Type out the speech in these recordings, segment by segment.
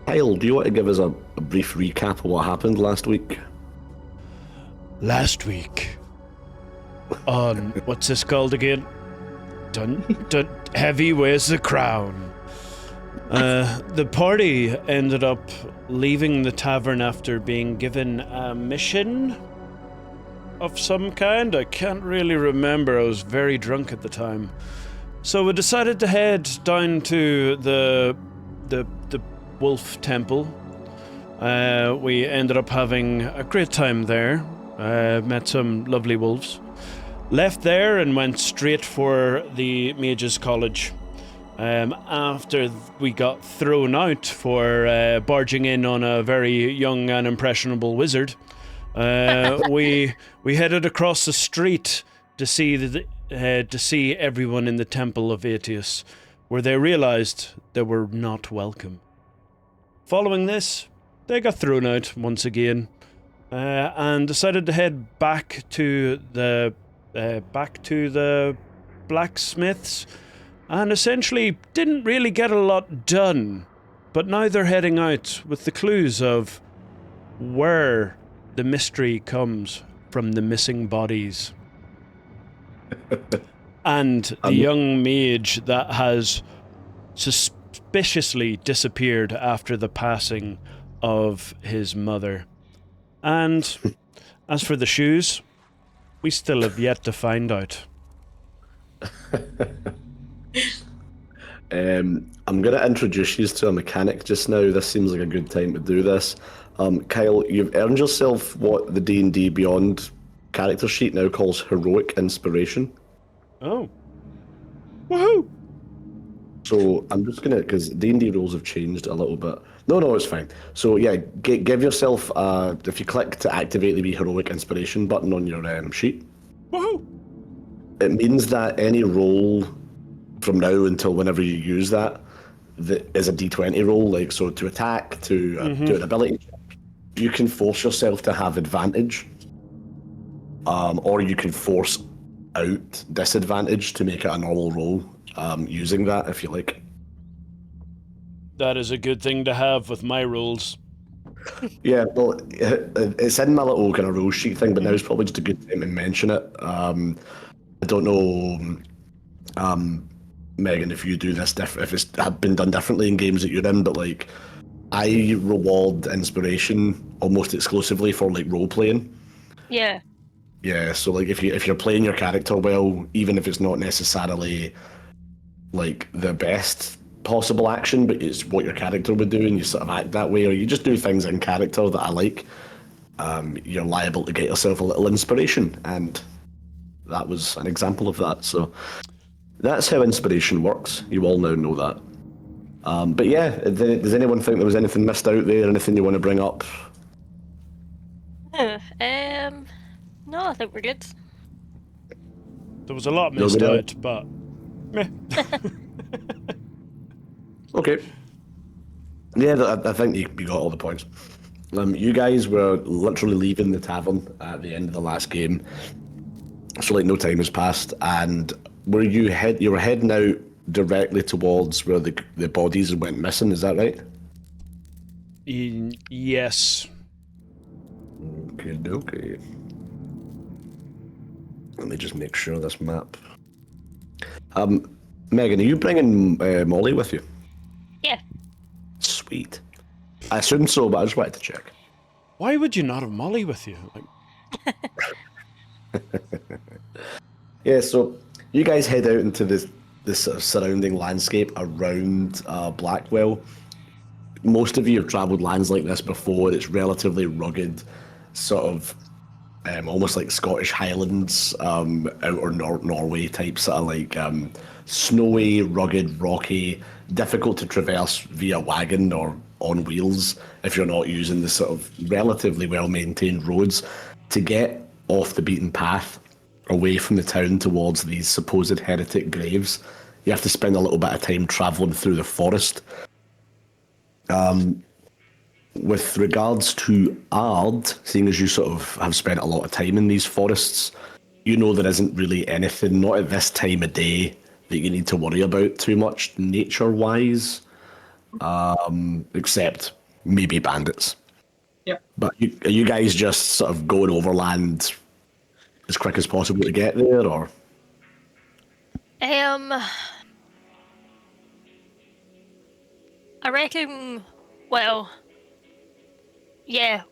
Kyle, do you want to give us a brief recap of what happened last week? Last week, on what's this called again? Heavey Wears the Crown. The party ended up leaving the tavern after being given a mission of some kind. I can't really remember. I was very drunk at the time. So we decided to head down to the Wolf Temple. We ended up having a great time there. Met some lovely wolves. Left there and went straight for the Mages College. After we got thrown out for barging in on a very young and impressionable wizard, we headed across the street to see everyone in the Temple of Aetius, where they realized they were not welcome. Following this, they got thrown out once again, and decided to head back to the blacksmiths, and essentially didn't really get a lot done. But now they're heading out with the clues of where the mystery comes from the missing bodies. And the young mage that has suspiciously disappeared after the passing of his mother. And as for the shoes, we still have yet to find out. I'm going to introduce you to a mechanic just now. This seems like a good time to do this. Kyle, you've earned yourself what the D&D Beyond character sheet now calls heroic inspiration. Oh. Woohoo! So I'm just going to, because D&D rules have changed a little bit. No, it's fine. So yeah, give yourself, if you click to activate the heroic inspiration button on your sheet. Woohoo! It means that any roll from now until whenever you use that is a d20 roll, like, so to attack, to do an ability check, you can force yourself to have advantage, or you can force out disadvantage to make it a normal roll, using that, if you like. That is a good thing to have with my rolls. Yeah, well, it's in my little kind of rule sheet thing, but now it's probably just a good time to mention it. I don't know, Megan, if you do this, if it's been done differently in games that you're in, but like, I reward inspiration almost exclusively for like role playing. Yeah. Yeah, so like if you're playing your character well, even if it's not necessarily like the best possible action, but it's what your character would do, and you sort of act that way, or you just do things in character that I like, you're liable to get yourself a little inspiration, and that was an example of that. So that's how inspiration works. You all now know that. But yeah, does anyone think there was anything missed out there? Anything you want to bring up? No, I think we're good. There was a lot missed out, but meh. Okay. Yeah, I think you got all the points. You guys were literally leaving the tavern at the end of the last game, so like no time has passed, and where you were heading out directly towards where the bodies went missing. Is that right? Yes. Okay. Let me just make sure this map. Megan, are you bringing Molly with you? Yeah. Sweet. I assumed so, but I just wanted to check. Why would you not have Molly with you? Yeah, so you guys head out into this sort of surrounding landscape around Blackwell. Most of you have travelled lands like this before. It's relatively rugged, sort of almost like Scottish Highlands, outer Norway type, sort of like snowy, rugged, rocky, difficult to traverse via wagon or on wheels if you're not using the sort of relatively well-maintained roads. To get off the beaten path, away from the town towards these supposed heretic graves, you have to spend a little bit of time travelling through the forest. With regards to Ard, seeing as you sort of have spent a lot of time in these forests, you know there isn't really anything, not at this time of day, that you need to worry about too much nature-wise, except maybe bandits. Yep. But are you guys just sort of going overland as quick as possible to get there, or? I reckon, well, yeah.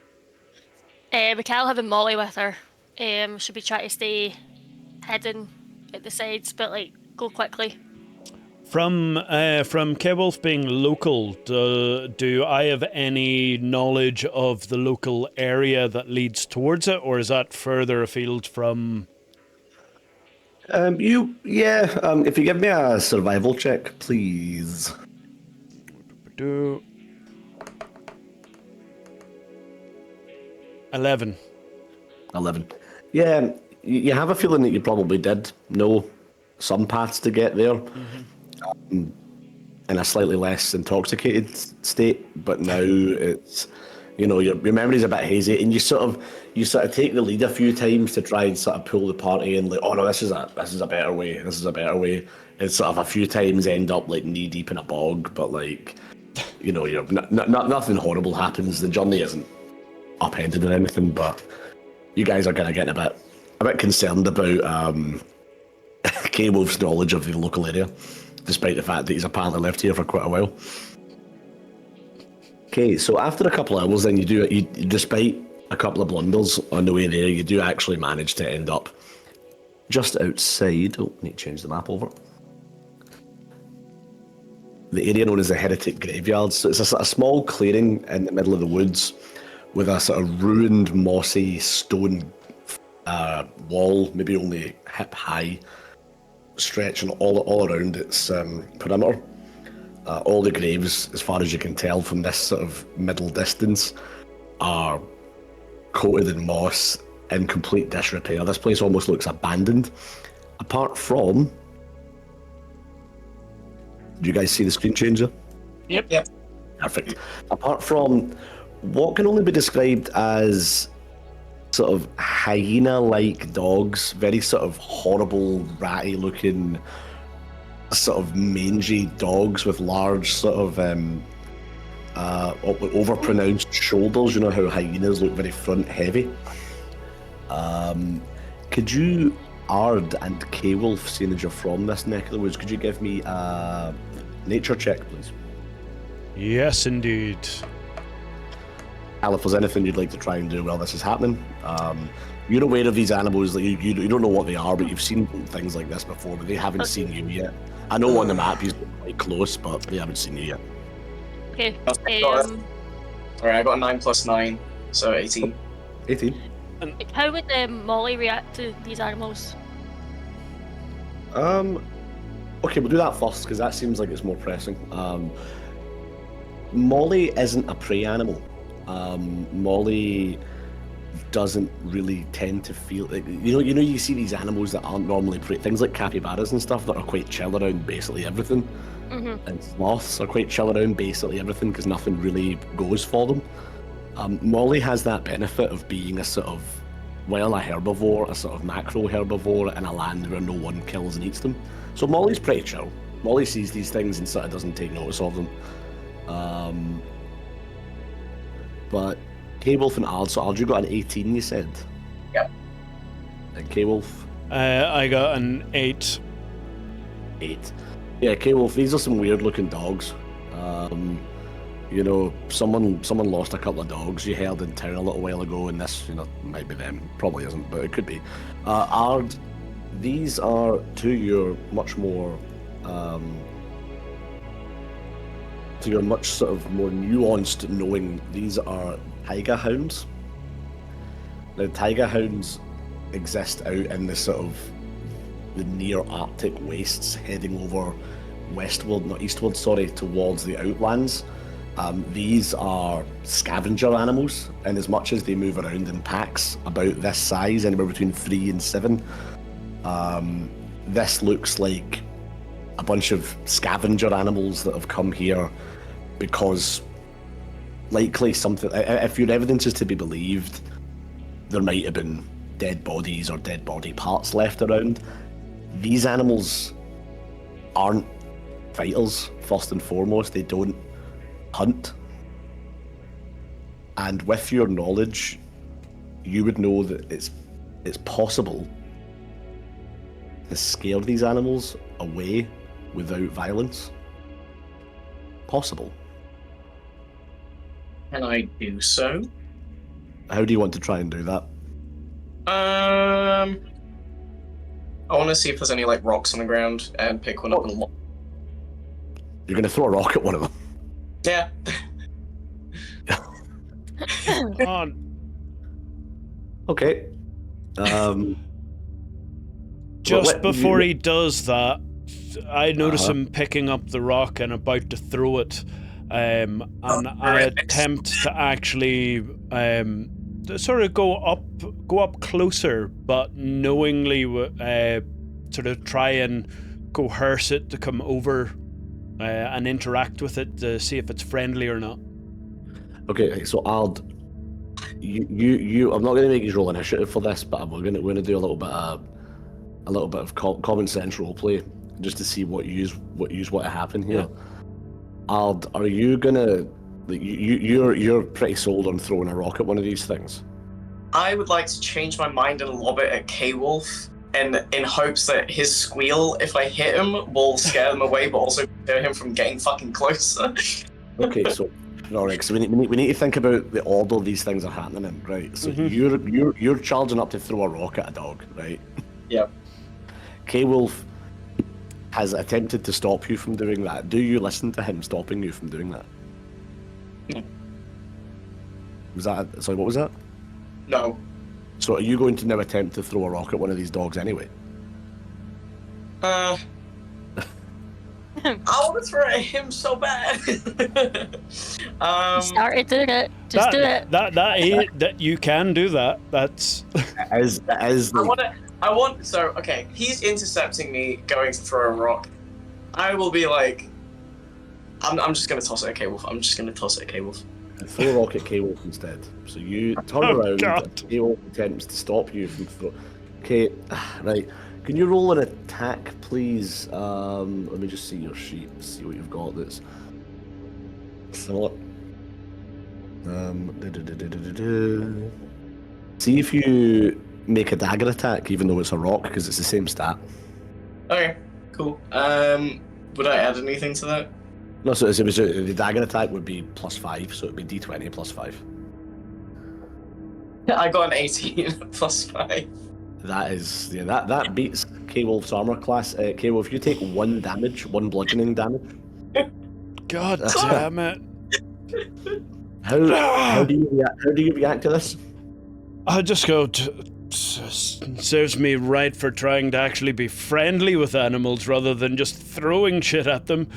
Mikhail having Molly with her, should be trying to stay hidden at the sides, but like go quickly. From Kewolf being local, do I have any knowledge of the local area that leads towards it, or is that further afield from? If you give me a survival check, please. 11. 11. Yeah, you have a feeling that you probably did know some paths to get there, in a slightly less intoxicated state, but now it's, your memory's a bit hazy, and you sort of take the lead a few times to try and sort of pull the party in, like, oh no, this is a better way, and sort of a few times end up like knee deep in a bog, but like, you're nothing horrible happens. The journey isn't upended or anything, but you guys are kind of getting a bit concerned about K-Wolf's knowledge of the local area, despite the fact that he's apparently lived here for quite a while. Okay, so after a couple of hours, then you despite a couple of blunders on the way there, you do actually manage to end up just outside. Oh, need to change the map over. The area known as the Heretic Graveyard. So it's a sort of small clearing in the middle of the woods with a sort of ruined, mossy stone wall, maybe only hip high, stretching all around its perimeter. All the graves, as far as you can tell from this sort of middle distance, are coated in moss, in complete disrepair. This place almost looks abandoned, apart from... Do you guys see the screen changer? Yep. Perfect. Apart from what can only be described as sort of hyena-like dogs, very sort of horrible, ratty-looking, sort of mangy dogs with large sort of overpronounced shoulders. You know how hyenas look very front-heavy. Could you, Ard and K-Wolf, seeing as you're from this neck of the woods, could you give me a nature check, please? Yes, indeed. Al, if there's anything you'd like to try and do while this is happening, you're aware of these animals, that you don't know what they are, but you've seen things like this before, but they haven't seen you yet. I know on the map he's quite close, but they haven't seen you yet. Okay. Alright, I got a 9 plus 9, so 18. 18. How would Molly react to these animals? Okay, we'll do that first, because that seems like it's more pressing. Molly isn't a prey animal. Molly doesn't really tend to feel like, you see these animals that aren't normally prey, things like capybaras and stuff that are quite chill around basically everything. And sloths are quite chill around basically everything because nothing really goes for them. Molly has that benefit of being a sort of, a herbivore, a sort of macro herbivore in a land where no one kills and eats them. So Molly's pretty chill. Molly sees these things and sort of doesn't take notice of them. But K-Wolf and Ard, so Ard, you got an 18, you said? Yep. And K-Wolf? I got an 8. 8. Yeah, K-Wolf, these are some weird looking dogs. Someone lost a couple of dogs you held in town a little while ago, and this, might be them. Probably isn't, but it could be. Ard, these are, to your much more, to your much sort of more nuanced knowing, these are taiga hounds. Now, taiga hounds exist out in the sort of the near Arctic wastes, heading over eastward, towards the outlands. These are scavenger animals, and as much as they move around in packs about this size, anywhere between 3 and 7, this looks like a bunch of scavenger animals that have come here because likely something, if your evidence is to be believed, there might have been dead bodies or dead body parts left around. These animals aren't fighters, first and foremost. They don't hunt. And with your knowledge, you would know that it's possible to scare these animals away without violence. Possible. Can I do so? How do you want to try and do that? I want to see if there's any like rocks on the ground and pick one up and You're going to throw a rock at one of them. yeah. On. Okay. Just before he does that, I notice him picking up the rock and about to throw it, and I attempt to actually sort of go up closer, but knowingly sort of try and coerce it to come over and interact with it to see if it's friendly or not. Okay, so you I'm not going to make you roll initiative for this, but we're going to do a little bit of common sense roleplay just to see what to happen here. Ald, are you gonna you're pretty sold on throwing a rock at one of these things? I would like to change my mind and lob it at K-Wolf, and in hopes that his squeal, if I hit him, will scare them away, but also deter him from getting fucking closer. Okay, so alright, so we need to think about the order these things are happening in, right? So you're charging up to throw a rock at a dog, right? Yep. K-Wolf has attempted to stop you from doing that. Do you listen to him stopping you from doing that? No. Sorry, what was that? No. So are you going to now attempt to throw a rock at one of these dogs anyway? I want to throw it at him so bad. Started doing it. Just do it. That you can do that. That's As okay, he's intercepting me going to throw a rock. I will be like, I'm just gonna toss it at K-Wolf. throw a rock at K-Wolf instead. So you turn around and K-Wolf attempts to stop you from Okay, right. Can you roll an attack, please? Let me just see your sheet, see what you've got that's similar. See if you make a dagger attack, even though it's a rock, because it's the same stat. Okay, cool. Would I add anything to that? No, so the dagger attack would be +5, so it'd be d20 +5. I got an 18 +5. That is, that beats K-Wolf's armor class. K-Wolf, you take 1 bludgeoning damage. God damn it. How do you react to this? I just go, serves me right for trying to actually be friendly with animals rather than just throwing shit at them.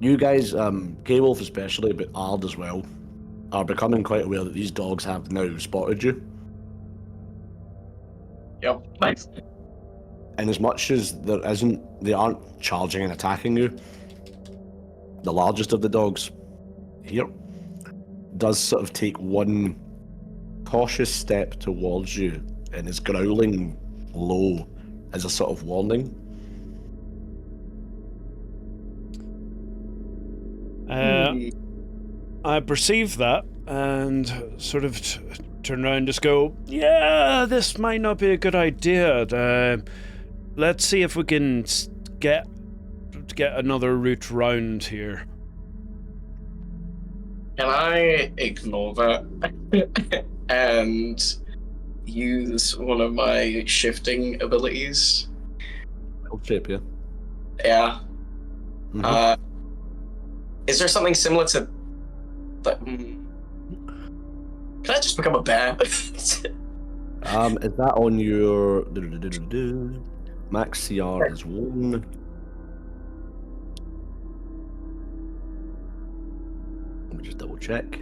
You guys, K-Wolf especially, but Ard as well, are becoming quite aware that these dogs have now spotted you. Yep, nice. And as much as they aren't charging and attacking you, the largest of the dogs here does sort of take one cautious step towards you and is growling low as a sort of warning. I perceive that and sort of turn around and just go, yeah, this might not be a good idea. Let's see if we can get another route round here. Can I ignore that and use one of my shifting abilities? Wild shape, yeah. Yeah. Mhm. Is there something similar to that? Can I just become a bear? Is that on your max CR is 1? Let me just double check.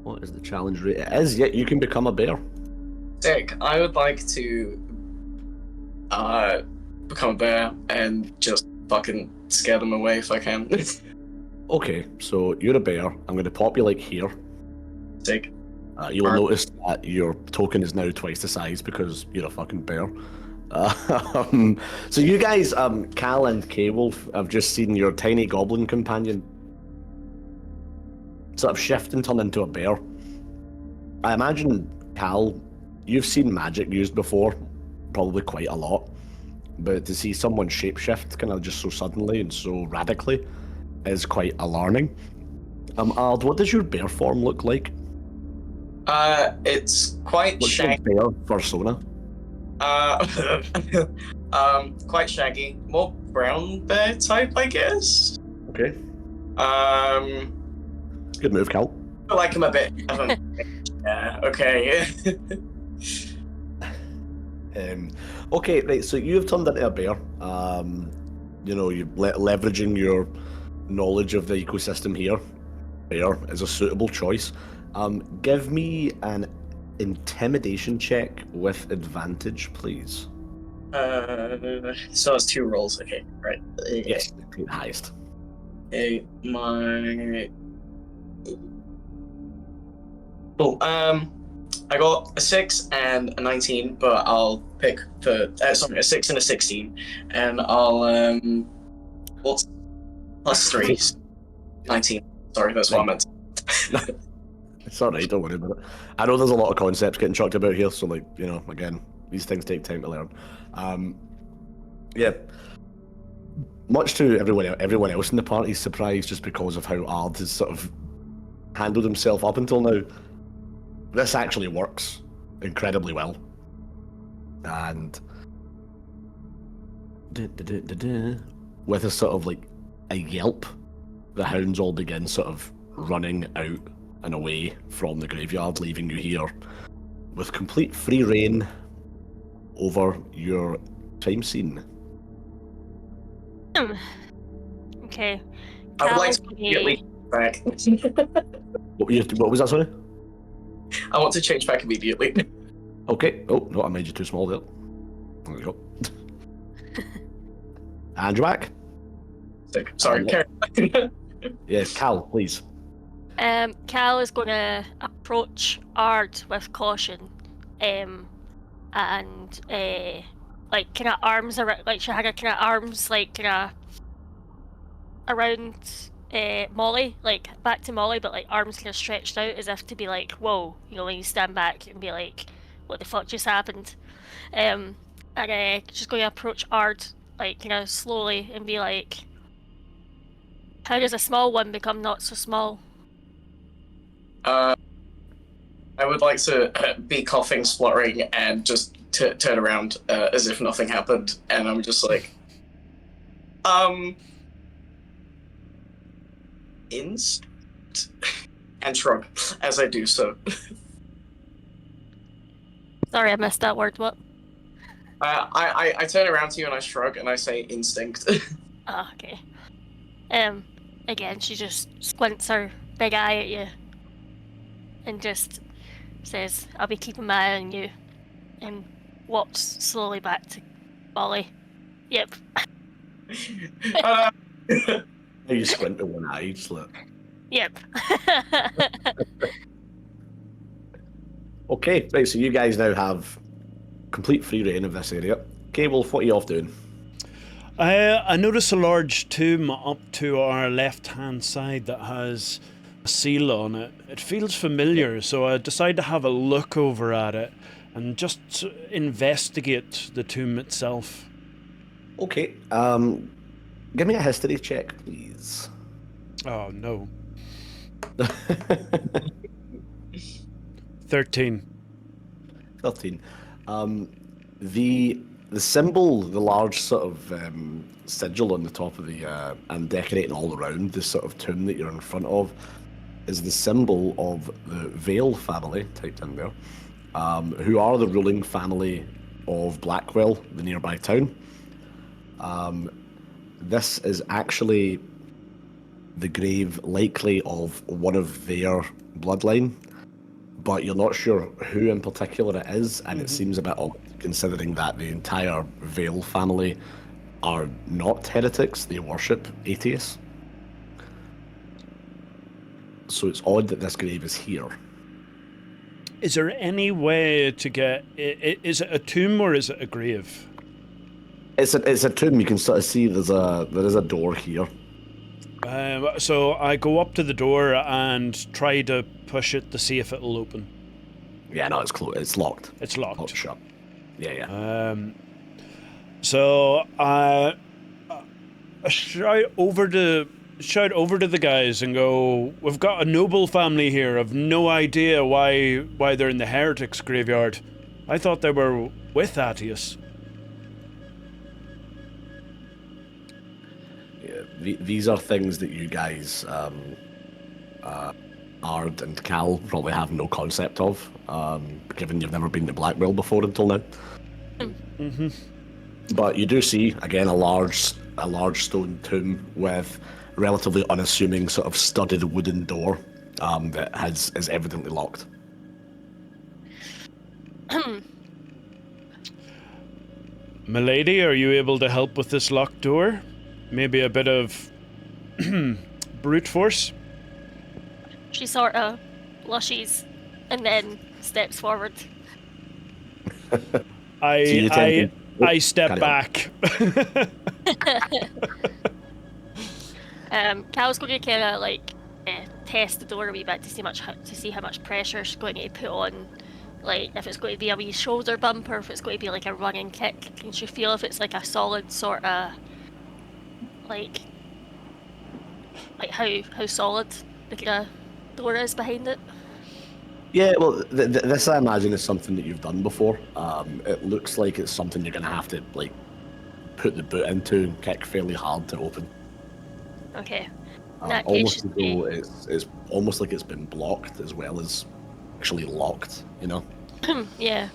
What is the challenge rate? It is, yet you can become a bear. Sick. I would like to become a bear and just fucking scare them away if I can. Okay, so you're a bear. I'm going to pop you like here. Sick. You'll notice that your token is now twice the size because you're a fucking bear. So you guys, Cal and K-Wolf, have just seen your tiny goblin companion sort of shift and turn into a bear. I imagine, Cal, you've seen magic used before, probably quite a lot, but to see someone shapeshift kind of just so suddenly and so radically is quite alarming. Ard, what does your bear form look like? It's quite What's your shaggy. bear persona? Quite shaggy. More brown bear type, I guess. Okay. Um, Good move, Cal. I like him a bit. Yeah, okay. Okay, right, so you've turned into a bear. You know, you're leveraging your knowledge of the ecosystem here. Bear is a suitable choice. Give me an intimidation check with advantage, please. So it's 2 rolls, okay, right. Yes, the highest. Cool. I got a 6 and a 19, but I'll pick for sorry, a 6 and a 16, and I'll what's plus 3? 19. Sorry, that's what I meant. It's alright, don't worry about it. I know there's a lot of concepts getting chucked about here, so like, you know, again, these things take time to learn. Yeah. Much to everyone else in the party's surprise, just because of how Ard has sort of handled himself up until now, this actually works incredibly well. And with a sort of like a yelp, the hounds all begin sort of running out and away from the graveyard, leaving you here with complete free reign over your time scene. Okay. I would like Cal's to gonna- immediately back. What was that, sorry? I want to change back immediately. Okay. Oh, no, I made you too small there. There we go. And you're back. Sick. Sorry, carry on. Yes, Cal, please. Cal is going to approach Ard with caution, and like kind of arms around, like she had her kind of arms like kind of around Molly, like back to Molly, but like arms kind of stretched out as if to be like, whoa, you know, when you stand back and be like, what the fuck just happened? And she's going to approach Ard like kind of slowly and be like, how does a small one become not so small? I would like to be coughing, spluttering, and just turn around as if nothing happened, and I'm just like, instinct, and shrug as I do so. Sorry, I missed that word. What? I turn around to you and I shrug and I say instinct. Ah, okay. Again, she just squints her big eye at you and just says, I'll be keeping my eye on you, and walks slowly back to Molly. Yep. You squint with one eye, just like... Yep. Okay, right, so you guys now have complete free reign of this area. Okay, Wolf, what are you off doing? I notice a large tomb up to our left-hand side that has a seal on it. It feels familiar, so I decide to have a look over at it and just investigate the tomb itself. Okay, give me a history check, please. Oh, no. 13. 13. The symbol, the large sort of sigil on the top of the and decorating all around the sort of tomb that you're in front of, is the symbol of the Vale family, typed in there, who are the ruling family of Blackwell, the nearby town. This is actually the grave, likely of one of their bloodline, but you're not sure who in particular it is, and it seems a bit odd considering that the entire Vale family are not heretics, they worship atheists. So it's odd that this grave is here. Is there any way to get... Is it a tomb or is it a grave? It's a tomb. You can sort of see there is a door here. So I go up to the door and try to push it to see if it'll open. Yeah, no, it's closed. It's locked. It's locked. Locked shut. Yeah. So I shout over to the guys and go, "We've got a noble family here. I've no idea why they're in the heretics graveyard. I thought they were with Attius." Yeah, these are things that you guys, Ard and Cal, probably have no concept of, given you've never been to Blackwell before until now. Mm-hmm. But you do see again a large stone tomb with relatively unassuming sort of studded wooden door that is evidently locked. Milady, are you able to help with this locked door? Maybe a bit of brute force? She sort of blushes and then steps forward. I step Carry on. Cal's back. going to kind of like test the door a wee bit to see how much pressure she's going to put on. Like if it's going to be a wee shoulder bump or if it's going to be like a running kick. Can she feel if it's like a solid sort of like how solid the door is behind it? Yeah, well, this I imagine is something that you've done before. It looks like it's something you're going to have to like put the boot into and kick fairly hard to open. Okay. In that Almost case, as though it's almost like it's been blocked as well as actually locked, you know? yeah.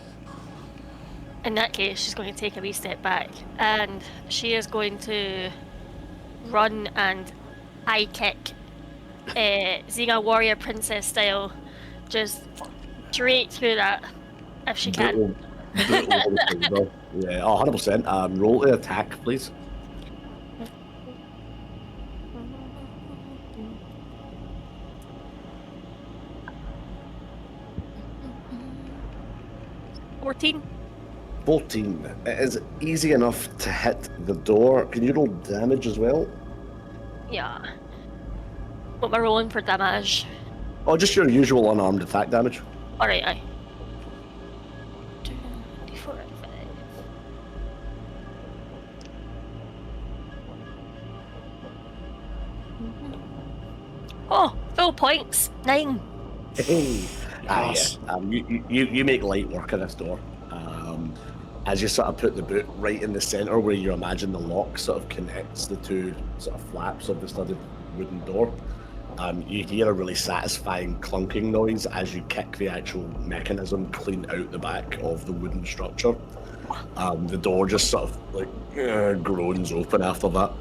In that case, she's going to take a wee step back and she is going to run and high kick Xena warrior princess style, just straight through that if she can. Brutal. Yeah, 100%. Roll to attack, please. $14. 14. It is easy enough to hit the door. Can you roll damage as well? Yeah. What am I rolling for damage? Oh, just your usual unarmed attack damage. Alright, aye. 2, 4, 5. Oh, full points. 9. Hey. Yes. You make light work of this door. As you sort of put the boot right in the center where you imagine the lock sort of connects the two sort of flaps of the studded wooden door, you hear a really satisfying clunking noise as you kick the actual mechanism clean out the back of the wooden structure. The door just sort of like groans open after that,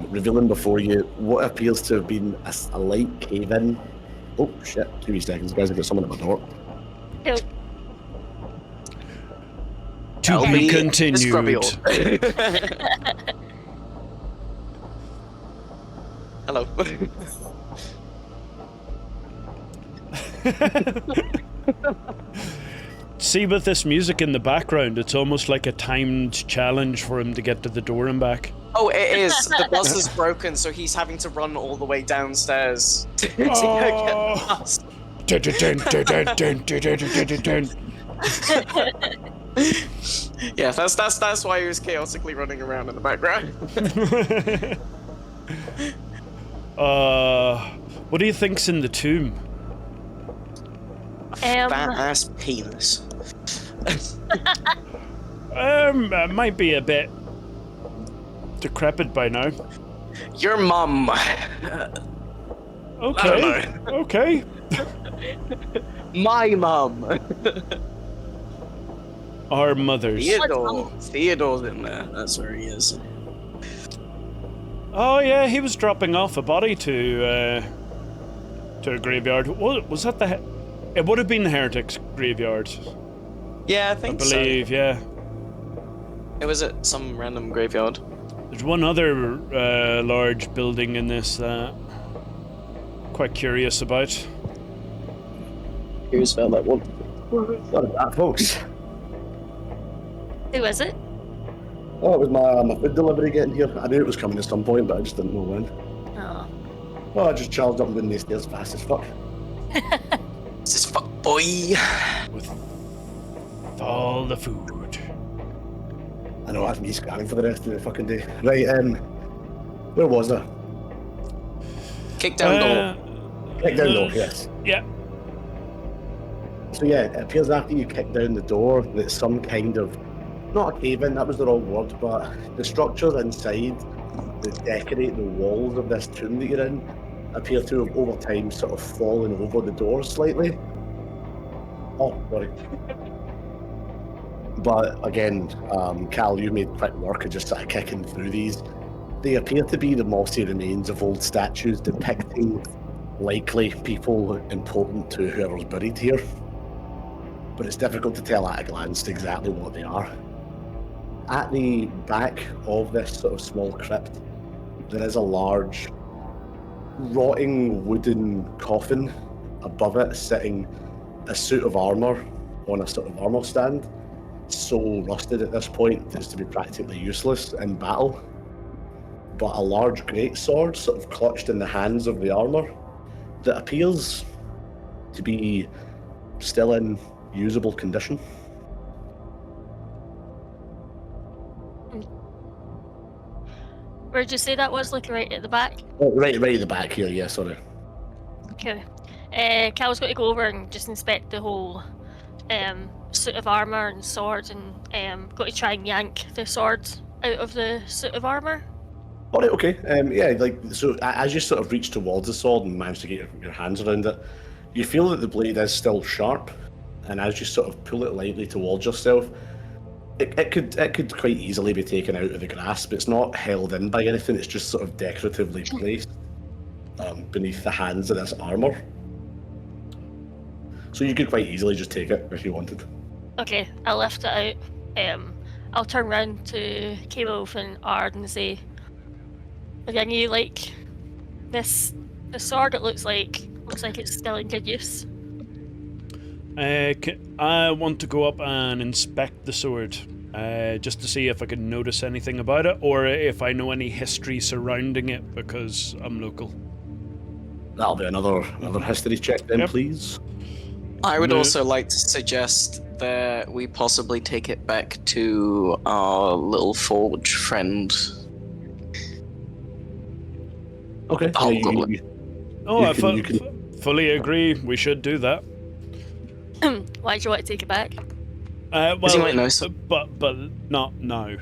revealing before you what appears to have been a light cave-in. Oh shit, 2 seconds guys, I've got someone at my door. Cool. To be continued. Hello. See, with this music in the background, it's almost like a timed challenge for him to get to the door and back. Oh, it is. The bus is broken, so he's having to run all the way downstairs to go get the bus. Yeah, that's why he was chaotically running around in the background. What do you think's in the tomb? Fat ass penis. It might be a bit decrepit by now. Your mum. Okay. Okay. My mum. Our mothers. Theodore's in there. That's where he is. Oh yeah, he was dropping off a body to a graveyard. Was that the? It would have been the heretics' graveyard. Yeah, I think so. I believe, yeah. It was at some random graveyard. There's one other large building in this that I'm quite curious about. Curious about that one. What about that, folks? Who is it? Oh, it was my food delivery getting here. I knew it was coming at some point, but I just didn't know when. Oh. Oh, I just charged up and down these stairs fast as fuck. This is fuck boy. With all the food. I know, that's me scanning for the rest of the fucking day. Right, where was I? Kick down door. Kick down door, yes. Yeah. So yeah, it appears after you kick down the door that some kind of, not a cave-in, that was the wrong word, but the structures inside that decorate the walls of this tomb that you're in appear to have over time sort of fallen over the door slightly. Oh, sorry. But again, Cal, you made quick work of just sort of kicking through these. They appear to be the mossy remains of old statues depicting likely people important to whoever's buried here. But it's difficult to tell at a glance exactly what they are. At the back of this sort of small crypt, there is a large, rotting wooden coffin. Above it, sitting a suit of armour on a sort of armour stand, so rusted at this point as to be practically useless in battle. But a large greatsword sort of clutched in the hands of the armour that appears to be still in usable condition. Where'd you say that was? Like right at the back? Oh, right at the back here, yeah, sorry. Okay. Cal's got to go over and just inspect the whole suit of armour and sword, and got to try and yank the sword out of the suit of armour. Alright, okay. Yeah, like, so as you sort of reach towards the sword and manage to get your hands around it, you feel that the blade is still sharp, and as you sort of pull it lightly towards yourself, it could quite easily be taken out of the grasp. It's not held in by anything, it's just sort of decoratively placed beneath the hands of this armour. So you could quite easily just take it if you wanted. Okay, I'll lift it out. I'll turn round to K-Wolf and Ard and say, again, you like this the sword? It looks like it's still in good use. I want to go up and inspect the sword, just to see if I can notice anything about it, or if I know any history surrounding it, because I'm local. That'll be another history check then, Yep. please. I would No. also like to suggest that we possibly take it back to our little forge friend. Okay. Oh, yeah, Hobgoblin. you can- Fully agree. We should do that. Why do you want to take it back? Well, he might know some- but not now.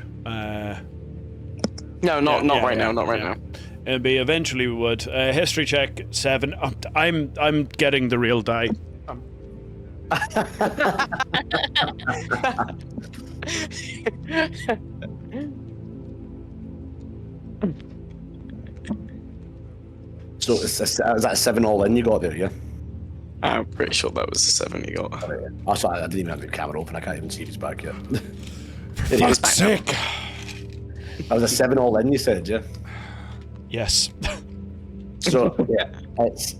No, not Yeah, right yeah, now, not right yeah. now. It'd be eventually we would. History check 7. I'm getting the real die. So is that a 7 all in you got there, yeah? I'm pretty sure that was the 7 you got. Oh, sorry, I didn't even have the camera open. I can't even see if he's back yet. It is Fuck's back sake. That was a 7 all in, you said, yeah? Yes. So yeah,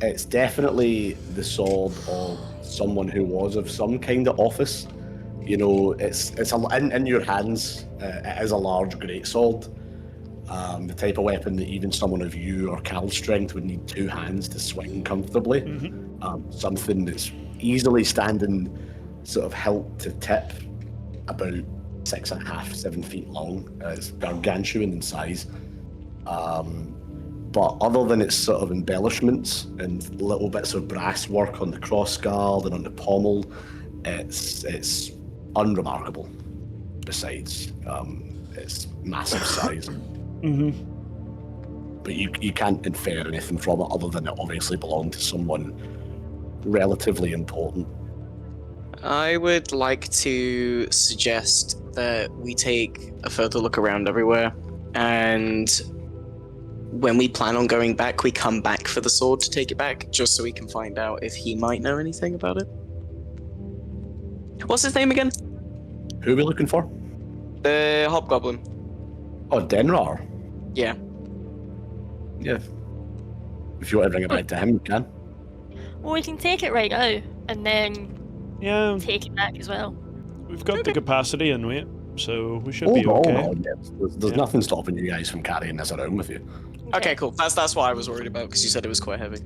it's definitely the sword of someone who was of some kind of office. You know, it's in your hands. It is a large greatsword, the type of weapon that even someone of you or Cal's strength would need 2 hands to swing comfortably. Something that's easily standing, sort of hilt to tip, about 6.5, 7 feet long. It's gargantuan in size. But other than its sort of embellishments and little bits of brass work on the crossguard and on the pommel, it's unremarkable. Besides its massive size. But you can't infer anything from it other than it obviously belonged to someone relatively important. I would like to suggest that we take a further look around everywhere, and when we plan on going back, we come back for the sword to take it back, just so we can find out if he might know anything about it. What's his name again? Who are we looking for? The Hobgoblin. Oh, Denrar. Yeah. Yeah. If you want to bring it back to him, you can. Well, we can take it right now and then Yeah, take it back as well. we've got the capacity, and we. so we should be Hold okay. on. There's Yeah. nothing stopping you guys from carrying this around with you. Okay, cool. That's what I was worried about because you said it was quite heavy.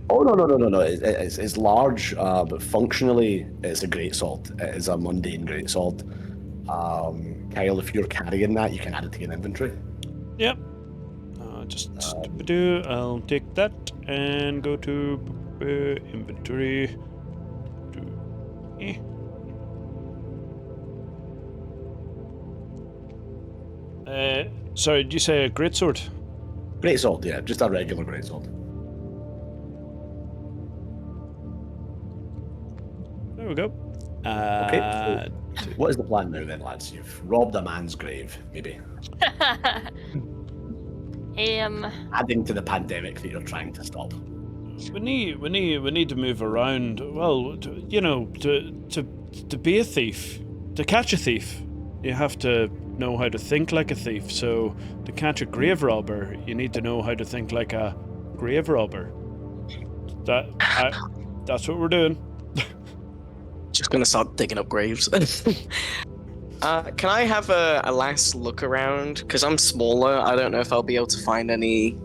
Oh no! It's large, but functionally it's a great sword. It is a mundane great sword. Kyle, if you're carrying that, you can add it to your inventory. Yep. I'll take that and go to inventory. Sorry, did you say a greatsword? Great sword, yeah, just a regular great sword. There we go. Okay. So what is the plan now then, lads? You've robbed a man's grave, maybe. Adding to the pandemic that you're trying to stop. We need to move around. Well, to be a thief, to catch a thief, you have to know how to think like a thief. So to catch a grave robber, you need to know how to think like a grave robber. That's what we're doing. Just gonna start digging up graves. Can I have a last look around? Because I'm smaller. I don't know if I'll be able to find any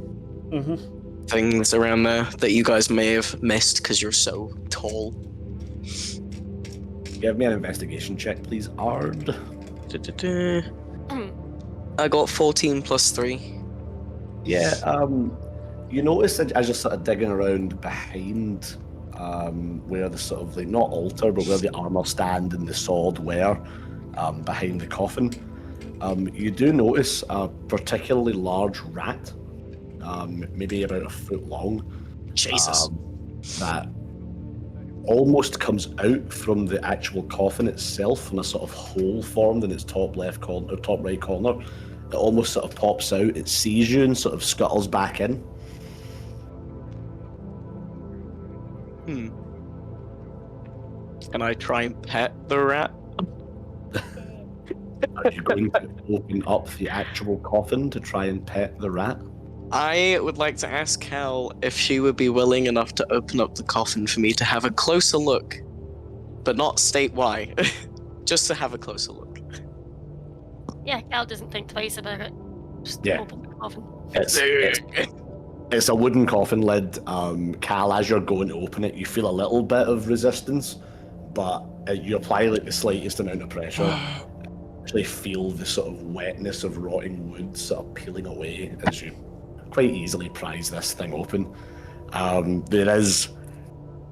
things around there that you guys may have missed because you're so tall. Give me an investigation check, please, Ard. I got 14 plus 3. Yeah, you notice that as you're sort of digging around behind where the sort of, like, not altar, but where the armor stand and the sword were, behind the coffin, you do notice a particularly large rat, maybe about a foot long. Jesus. That almost comes out from the actual coffin itself in a sort of hole formed in its top left corner, or top right corner. It almost sort of pops out, it sees you and sort of scuttles back in. Can I try and pet the rat? Are you going to open up the actual coffin to try and pet the rat? I would like to ask Cal if she would be willing enough to open up the coffin for me to have a closer look, but not state why. Just to have a closer look. Yeah, Cal doesn't think twice about it. Just Yeah. open the coffin. It's a wooden coffin lid. Cal, as you're going to open it, you feel a little bit of resistance, but you apply like the slightest amount of pressure. Actually feel the sort of wetness of rotting wood sort of peeling away as you quite easily prise this thing open. There is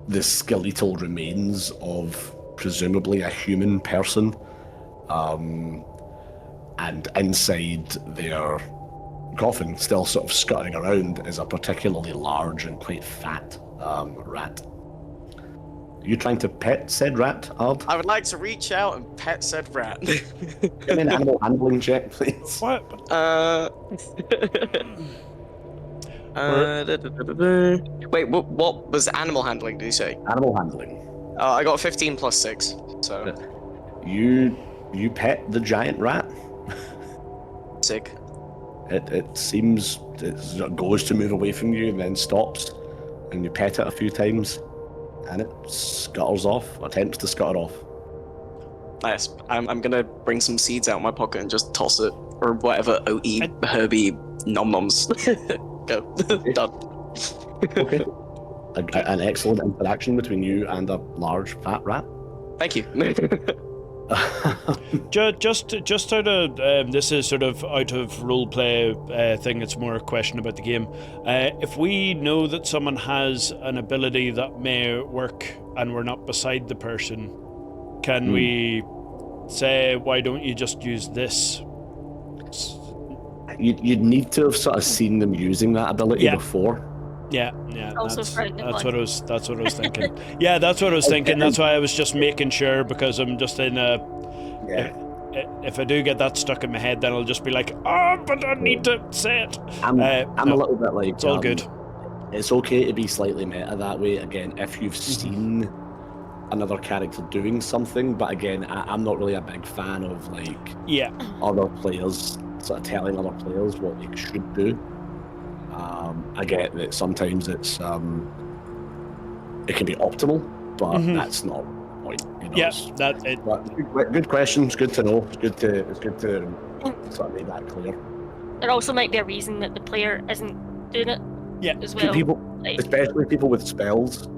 the skeletal remains of presumably a human person, and inside their coffin, still sort of scuttering around, is a particularly large and quite fat rat. Are you trying to pet said rat, Ard? I would like to reach out and pet said rat. Give me an animal handling check, please. What? Wait, what was animal handling, did you say? Animal handling. I got 15 plus 6, so... You pet the giant rat. Sick. It seems it goes to move away from you and then stops, and you pet it a few times, and it scuttles off, attempts to scutter off. Nice. I'm gonna bring some seeds out of my pocket and just toss it, or whatever OE herby nom-noms. Go. Done. Okay. An excellent interaction between you and a large fat rat. Thank you. Just out of this is sort of out of roleplay thing. It's more a question about the game. If we know that someone has an ability that may work and we're not beside the person, can we say, why don't you just use this? You'd need to have sort of seen them using that ability before. Yeah. Also That's frightened what one. I was. That's what I was thinking. Yeah, that's what I was thinking. That's why I was just making sure, because I'm just in a. Yeah. If I do get that stuck in my head, then I'll just be like, oh, but I need to say it. I'm a no, little bit like. It's all good. It's okay to be slightly meta that way. Again, if you've seen another character doing something, but again, I'm not really a big fan of like other players sort of telling other players what they should do. I get that sometimes it's it can be optimal, but that's not point. Yes, that it. But good question. It's good to know. It's good to sort of make that clear. There also might be a reason that the player isn't doing it. Yeah. As well. People, Like, especially people with spells,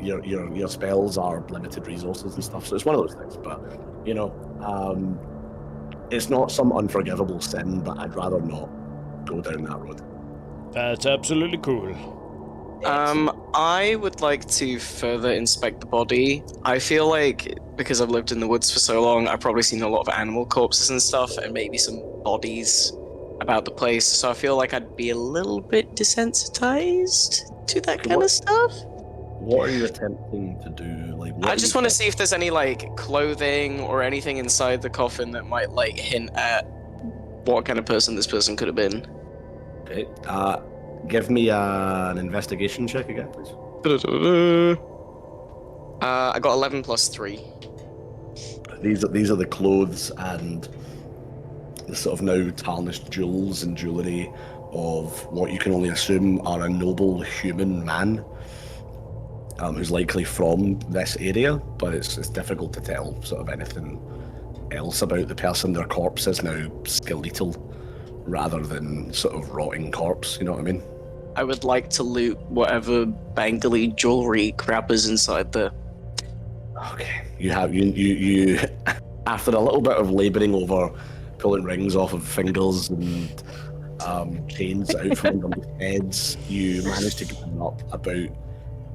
your spells are limited resources and stuff. So it's one of those things. But it's not some unforgivable sin. But I'd rather not go down that road. That's absolutely cool. I would like to further inspect the body. I feel like because I've lived in the woods for so long, I've probably seen a lot of animal corpses and stuff, and maybe some bodies about the place. So I feel like I'd be a little bit desensitized to that kind of stuff. What are you attempting to do? Like, I just want to see if there's any like clothing or anything inside the coffin that might like hint at what kind of person this person could have been. Okay. Give me an investigation check again, please. I got 11 plus 3. These are the clothes and the sort of now tarnished jewels and jewellery of what you can only assume are a noble human man who's likely from this area, but it's difficult to tell sort of anything else about the person. Their corpse is now skeletal rather than sort of rotting corpse, you know what I mean? I would like to loot whatever bangly jewelry crap is inside there. Okay. You after a little bit of labouring over pulling rings off of fingers and chains out from underneath heads, you managed to get up about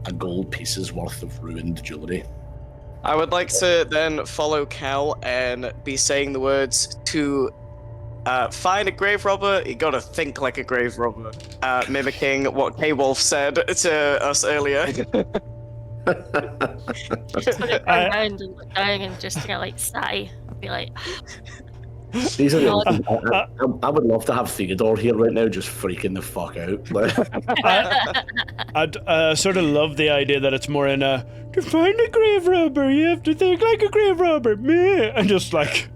a gold piece's worth of ruined jewellery. I would like to then follow Cal and be saying the words to find a grave robber, you gotta think like a grave robber. Mimicking what K-Wolf said to us earlier. turn around and look down and just kind of like sigh. I'd be like, These are I would love to have Theodore here right now, just freaking the fuck out. I'd sort of love the idea that it's more in a to find a grave robber, you have to think like a grave robber, meh, and just like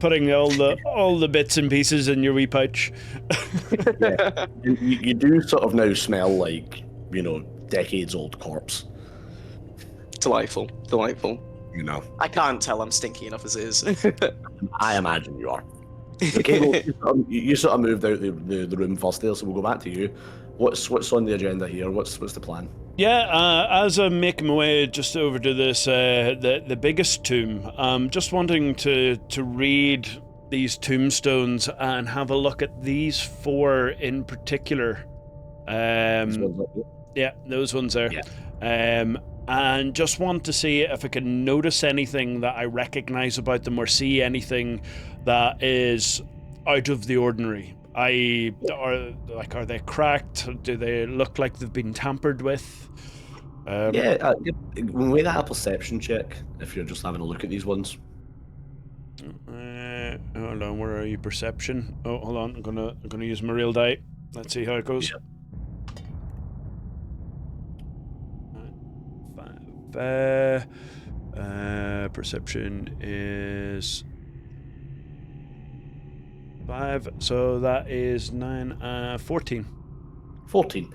putting all the bits and pieces in your wee pouch. Yeah. You do sort of now smell like, decades old corpse. Delightful. I can't tell I'm stinky enough as it is. I imagine you are. Okay, well, you sort of moved out the room first there, so we'll go back to you. What's on the agenda here? What's the plan? Yeah, as I'm making my way just over to this the biggest tomb, just wanting to read these tombstones and have a look at these 4 in particular. Yeah, those ones there. Yeah. And just want to see if I can notice anything that I recognize about them or see anything that is out of the ordinary. Are they cracked? Do they look like they've been tampered with? Make that a perception check if you're just having a look at these ones. Hold on, where are you? Perception. Oh, hold on. I'm gonna use my real die. Let's see how it goes. Yeah. 5. Perception is 5, so that is 9. 14. 14.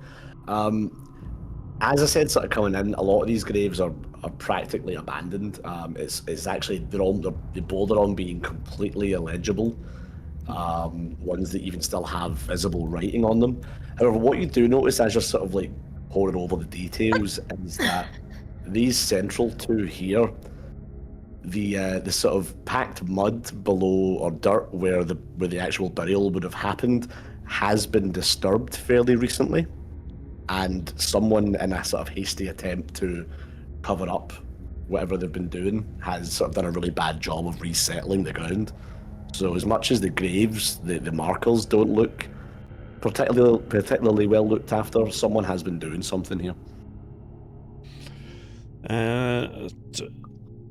As I said, sort of coming in, a lot of these graves are practically abandoned. It's actually they border on being completely illegible. Ones that even still have visible writing on them. However, what you do notice as you're sort of like poring over the details is that these central 2 here, the sort of packed mud below or dirt where the actual burial would have happened has been disturbed fairly recently, and someone in a sort of hasty attempt to cover up whatever they've been doing has sort of done a really bad job of resettling the ground. So as much as the graves, the markers don't look particularly well looked after, someone has been doing something here.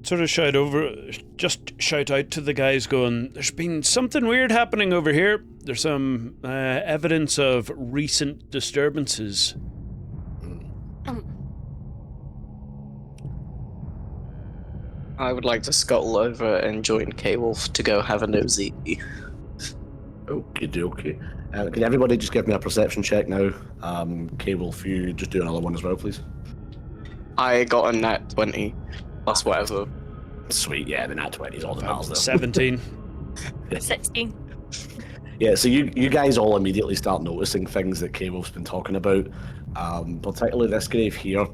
Sort of shout out to the guys going, there's been something weird happening over here. There's some evidence of recent disturbances. I would like to scuttle over and join K-Wolf to go have a nosy. Okay. Can everybody just give me a perception check now? K-Wolf, you just do another one as well, please. I got a nat 20. Plus whatever. Sweet, yeah, the nat 20 is all that matters. Though. 17. 16. Yeah, so you guys all immediately start noticing things that K-Wolf's been talking about, particularly this grave here.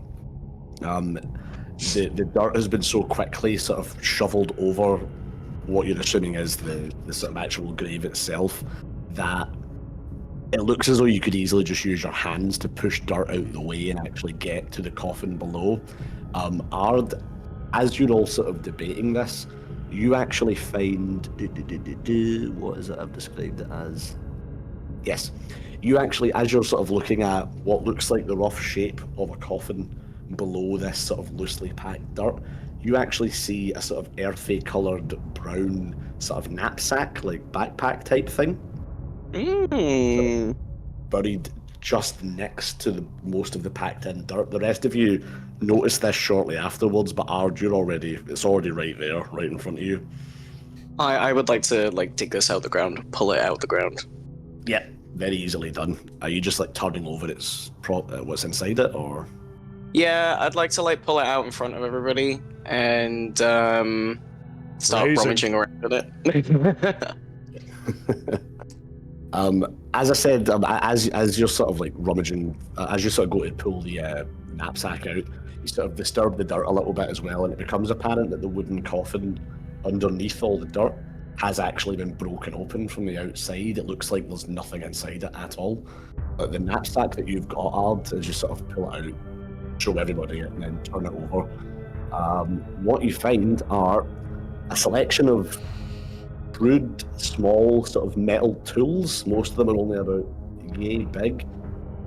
The dirt has been so quickly sort of shoveled over what you're assuming is the sort of actual grave itself that it looks as though you could easily just use your hands to push dirt out of the way and actually get to the coffin below. Ard, as you're all sort of debating this, you actually find... what is it I've described it as? Yes. You actually, as you're sort of looking at what looks like the rough shape of a coffin below this sort of loosely packed dirt, you actually see a sort of earthy coloured brown sort of knapsack, like backpack type thing. Buried just next to most of the packed in dirt. The rest of you notice this shortly afterwards, but Ard, it's already right there, right in front of you. I would like to dig this out the ground, pull it out the ground. Yeah, very easily done. Are you just turning over what's inside it, or? Yeah, I'd like to pull it out in front of everybody and start rummaging around with it. As I said, as you're sort of rummaging, as you sort of go to pull the knapsack out, you sort of disturb the dirt a little bit as well, and it becomes apparent that the wooden coffin underneath all the dirt has actually been broken open from the outside. It looks like there's nothing inside it at all. But the knapsack that you've got, Ard, as you sort of pull it out, show everybody it, and then turn it over. What you find are a selection of crude, small sort of metal tools. Most of them are only about yay big,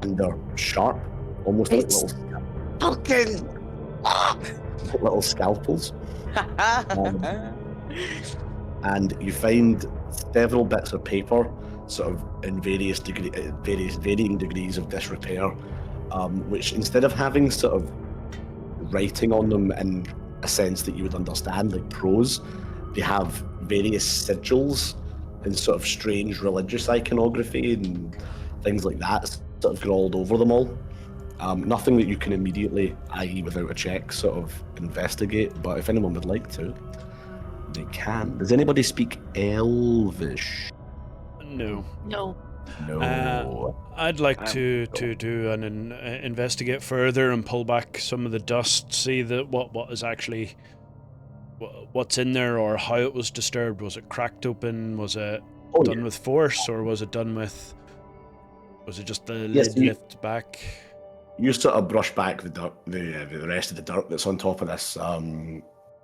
and they're sharp, almost like little scalpels. And you find several bits of paper, sort of in various varying degrees of disrepair, which instead of having sort of writing on them in a sense that you would understand, like prose, they have various sigils and sort of strange religious iconography and things like that sort of scrawled over them all. Nothing that you can immediately, i.e. without a check, sort of investigate, but if anyone would like to, they can. Does anybody speak Elvish? No. No. No. I'd like to do an investigate further and pull back some of the dust, see what is actually what's in there or how it was disturbed. Was it cracked open? Was it done with force, or was it just the lid lift back? You sort of brush back the dirt, the rest of the dirt that's on top of this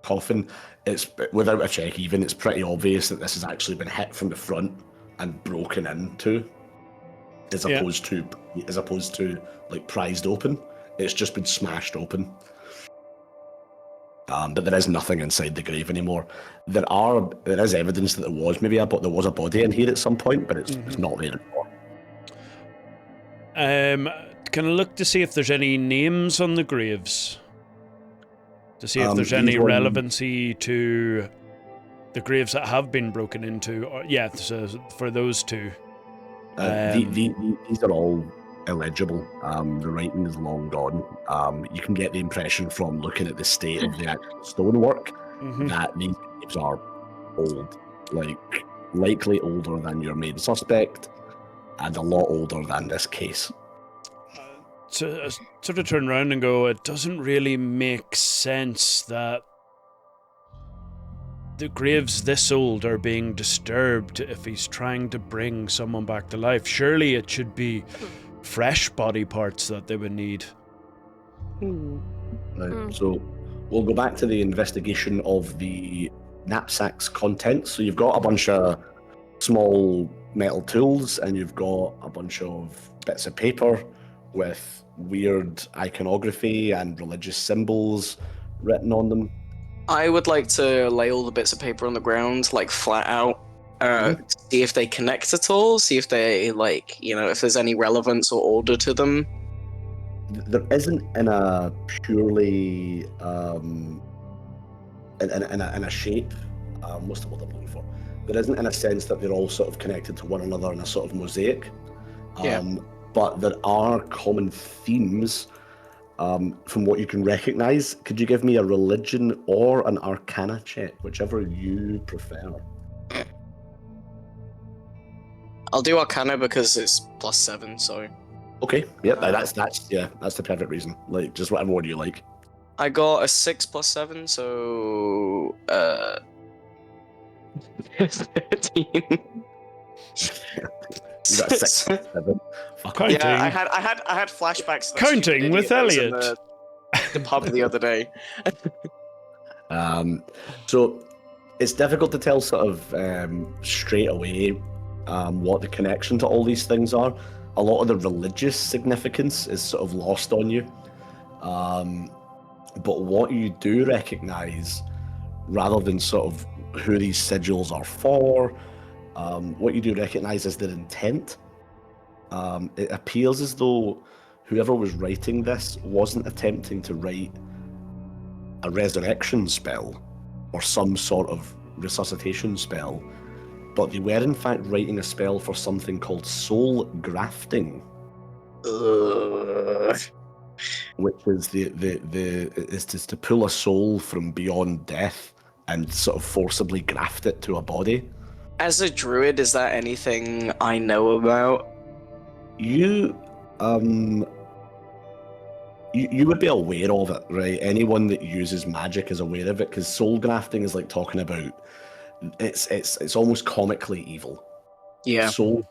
coffin. It's without a check even. It's pretty obvious that this has actually been hit from the front and broken into, as opposed to prized open. It's just been smashed open. But there is nothing inside the grave anymore. There is evidence that there was a body in here at some point, but it's not there anymore. Can I look to see if there's any names on the graves? To see if there's any relevancy to the graves that have been broken into? So for those two. These are all illegible. The writing is long gone. You can get the impression from looking at the state of the actual stonework that these graves are old, likely older than your main suspect, and a lot older than this case. To sort of turn around and go, it doesn't really make sense that the graves this old are being disturbed if he's trying to bring someone back to life. Surely it should be fresh body parts that they would need. Right, so we'll go back to the investigation of the knapsack's contents. So you've got a bunch of small metal tools, and you've got a bunch of bits of paper with weird iconography and religious symbols written on them. I would like to lay all the bits of paper on the ground, flat out, see if they connect at all, see if they, if there's any relevance or order to them. There isn't in a purely, in a shape, what's the word I'm looking for? There isn't in a sense that they're all sort of connected to one another in a sort of mosaic. But there are common themes from what you can recognize, could you give me a religion or an arcana check, whichever you prefer? I'll do Arcana because it's +7, so... Okay, yep, that's the perfect reason. Like, just whatever one you like. I got a 6 +7, so... 13. You got a 6, 7. Fuck. Counting. Yeah, I had flashbacks to that Counting stupid with idiot that was in Elliot. the pub the other day. So it's difficult to tell sort of straight away what the connection to all these things are. A lot of the religious significance is sort of lost on you. But what you do recognize, rather than sort of who these sigils are for, what you do recognize is their intent. It appears as though whoever was writing this wasn't attempting to write a resurrection spell or some sort of resuscitation spell, but they were in fact writing a spell for something called soul grafting, which is is to pull a soul from beyond death and sort of forcibly graft it to a body. As a druid, is that anything I know about? You you would be aware of it, right? Anyone that uses magic is aware of it, because soul grafting is like talking about it's almost comically evil. Yeah. Soul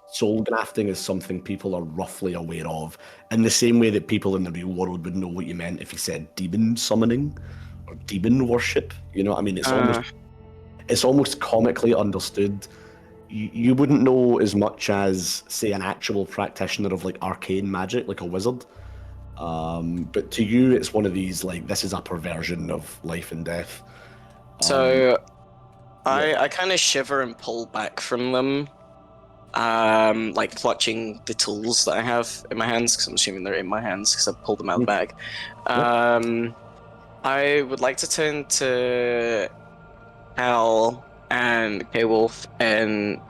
grafting is something people are roughly aware of, in the same way that people in the real world would know what you meant if you said demon summoning or demon worship. You know what I mean? It's almost comically understood. You wouldn't know as much as, say, an actual practitioner of like arcane magic, like a wizard. But to you, it's one of these, like, this is a perversion of life and death. So I kind of shiver and pull back from them, like clutching the tools that I have in my hands, because I'm assuming they're in my hands because I pulled them out of the bag. I would like to turn to Hal and K-Wolf and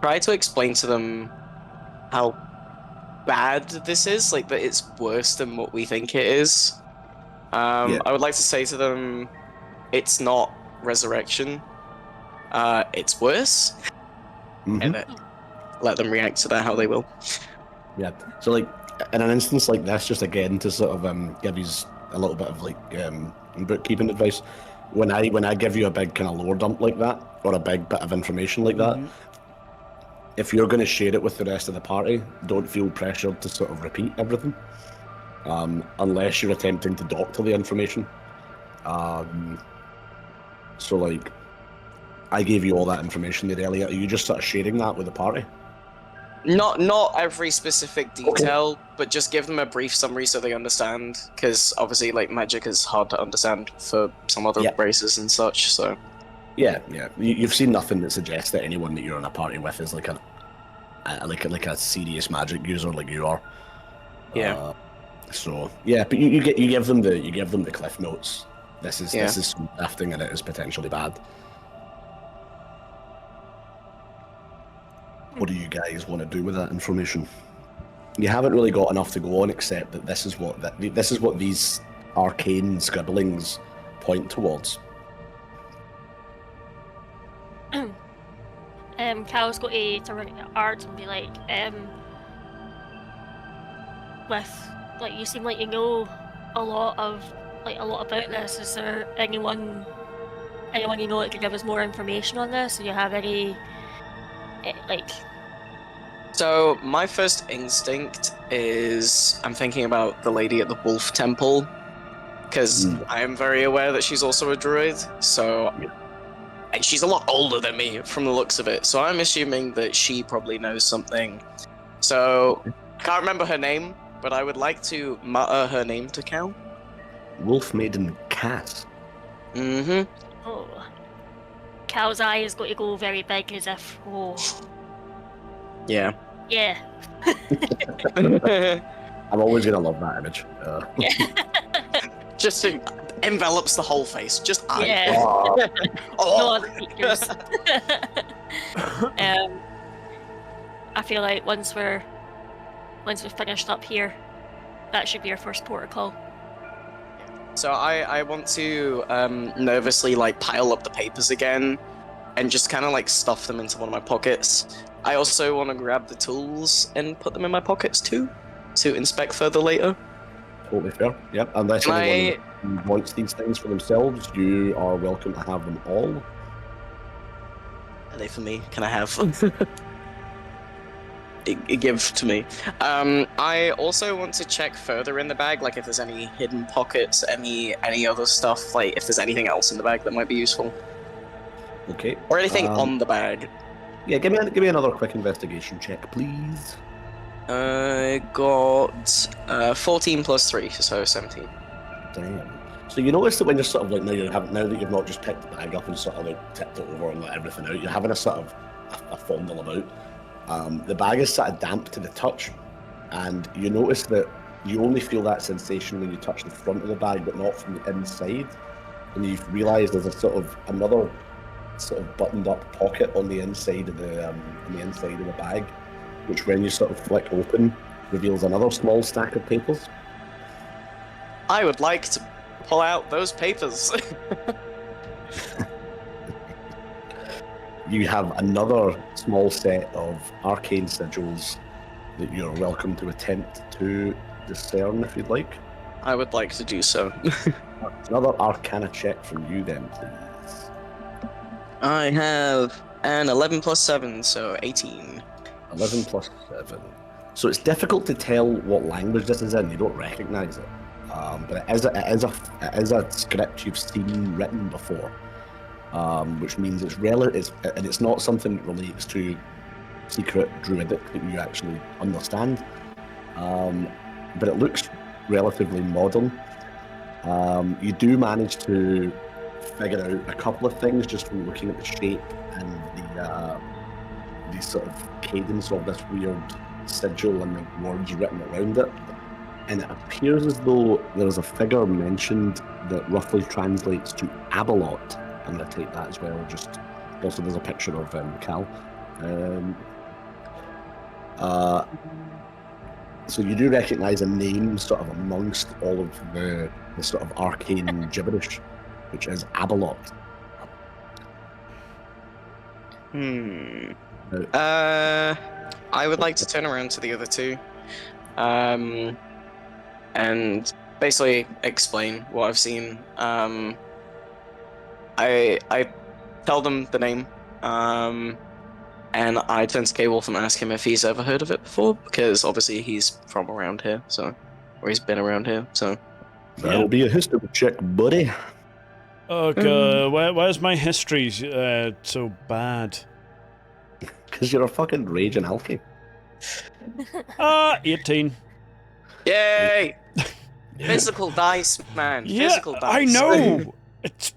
try to explain to them how bad this is, like that it's worse than what we think it is. I would like to say to them, it's not resurrection, it's worse, and let them react to that how they will. Yeah. So, like, in an instance like this, just again to sort of give you a little bit of like bookkeeping advice. When I give you a big kind of lore dump like that, or a big bit of information like that, if you're going to share it with the rest of the party, don't feel pressured to sort of repeat everything, unless you're attempting to doctor the information. So, like, I gave you all that information there earlier. Are you just sort of sharing that with the party? Not every specific detail, but just give them a brief summary so they understand, because obviously, like, magic is hard to understand for some other races and such, so... Yeah. You've seen nothing that suggests that anyone that you're in a party with is like a serious magic user like you are. Yeah. So yeah, but you give them the cliff notes. This is drafting and it is potentially bad. What do you guys want to do with that information? You haven't really got enough to go on, except that this is what these arcane scribblings point towards. Cal's got to turn to Art and be like, with, like, you seem like you know a lot about this. Is there anyone you know that could give us more information on this? Do you have any, like... So, my first instinct is I'm thinking about the lady at the Wolf Temple, because I am very aware that she's also a druid, so... And she's a lot older than me from the looks of it, so I'm assuming that she probably knows something. So, I can't remember her name, but I would like to mutter her name to Cal. Wolfmaiden Kas. Oh. Cal's eye is going to go very big as if, Yeah. Yeah. I'm always gonna love that image. Just envelops the whole face. Just eye. Yeah. No other features. I feel like once we're finished up here, that should be our first port of call. So I want to nervously like pile up the papers again and just kind of like stuff them into one of my pockets. I also want to grab the tools and put them in my pockets too to inspect further later. Totally fair. Yep. Unless Can anyone wants these things for themselves, you are welcome to have them all. Are they for me? Can I have? Give to me. I also want to check further in the bag, like if there's any hidden pockets, any other stuff, like if there's anything else in the bag that might be useful, Okay. or anything on the bag. Yeah, give me another quick investigation check, please. I got 14 plus 3, so 17. Damn. So you notice that when you're sort of like now that you've not just picked the bag up and sort of like tipped it over and let everything out, you're having a sort of a fondle about. The bag is sort of damp to the touch, and you notice that you only feel that sensation when you touch the front of the bag, but not from the inside. And you realise there's another sort of buttoned up pocket on the inside of the bag, which when you sort of flick open, reveals another small stack of papers. I would like to pull out those papers. You have another small set of arcane sigils that you're welcome to attempt to discern if you'd like. I would like to do so. Another arcana check from you then, please. I have an 11 plus 7, so 18. 11 plus 7. So it's difficult to tell what language this is in. You don't recognise it. But it is a script you've seen written before. Which means it's not something that relates to secret druidic that you actually understand. But it looks relatively modern. You do manage to figure out a couple of things just from looking at the shape and the sort of cadence of this weird sigil and the words written around it. And it appears as though there's a figure mentioned that roughly translates to Abalot. I'm going to take that as well. Also, there's a picture of Cal. So you do recognise a name sort of amongst all of the sort of arcane gibberish, which is Abalot. I would like to turn around to the other two, and basically explain what I've seen. I tell them the name, and I turn to K-Wolf and ask him if he's ever heard of it before, because obviously he's from around here, or he's been around here, so. That'll be a history check, buddy. Oh god, why is my history so bad? Because you're a fucking raging alky. 18. Yay! Physical dice, man. Yeah, Physical dice. I know. It's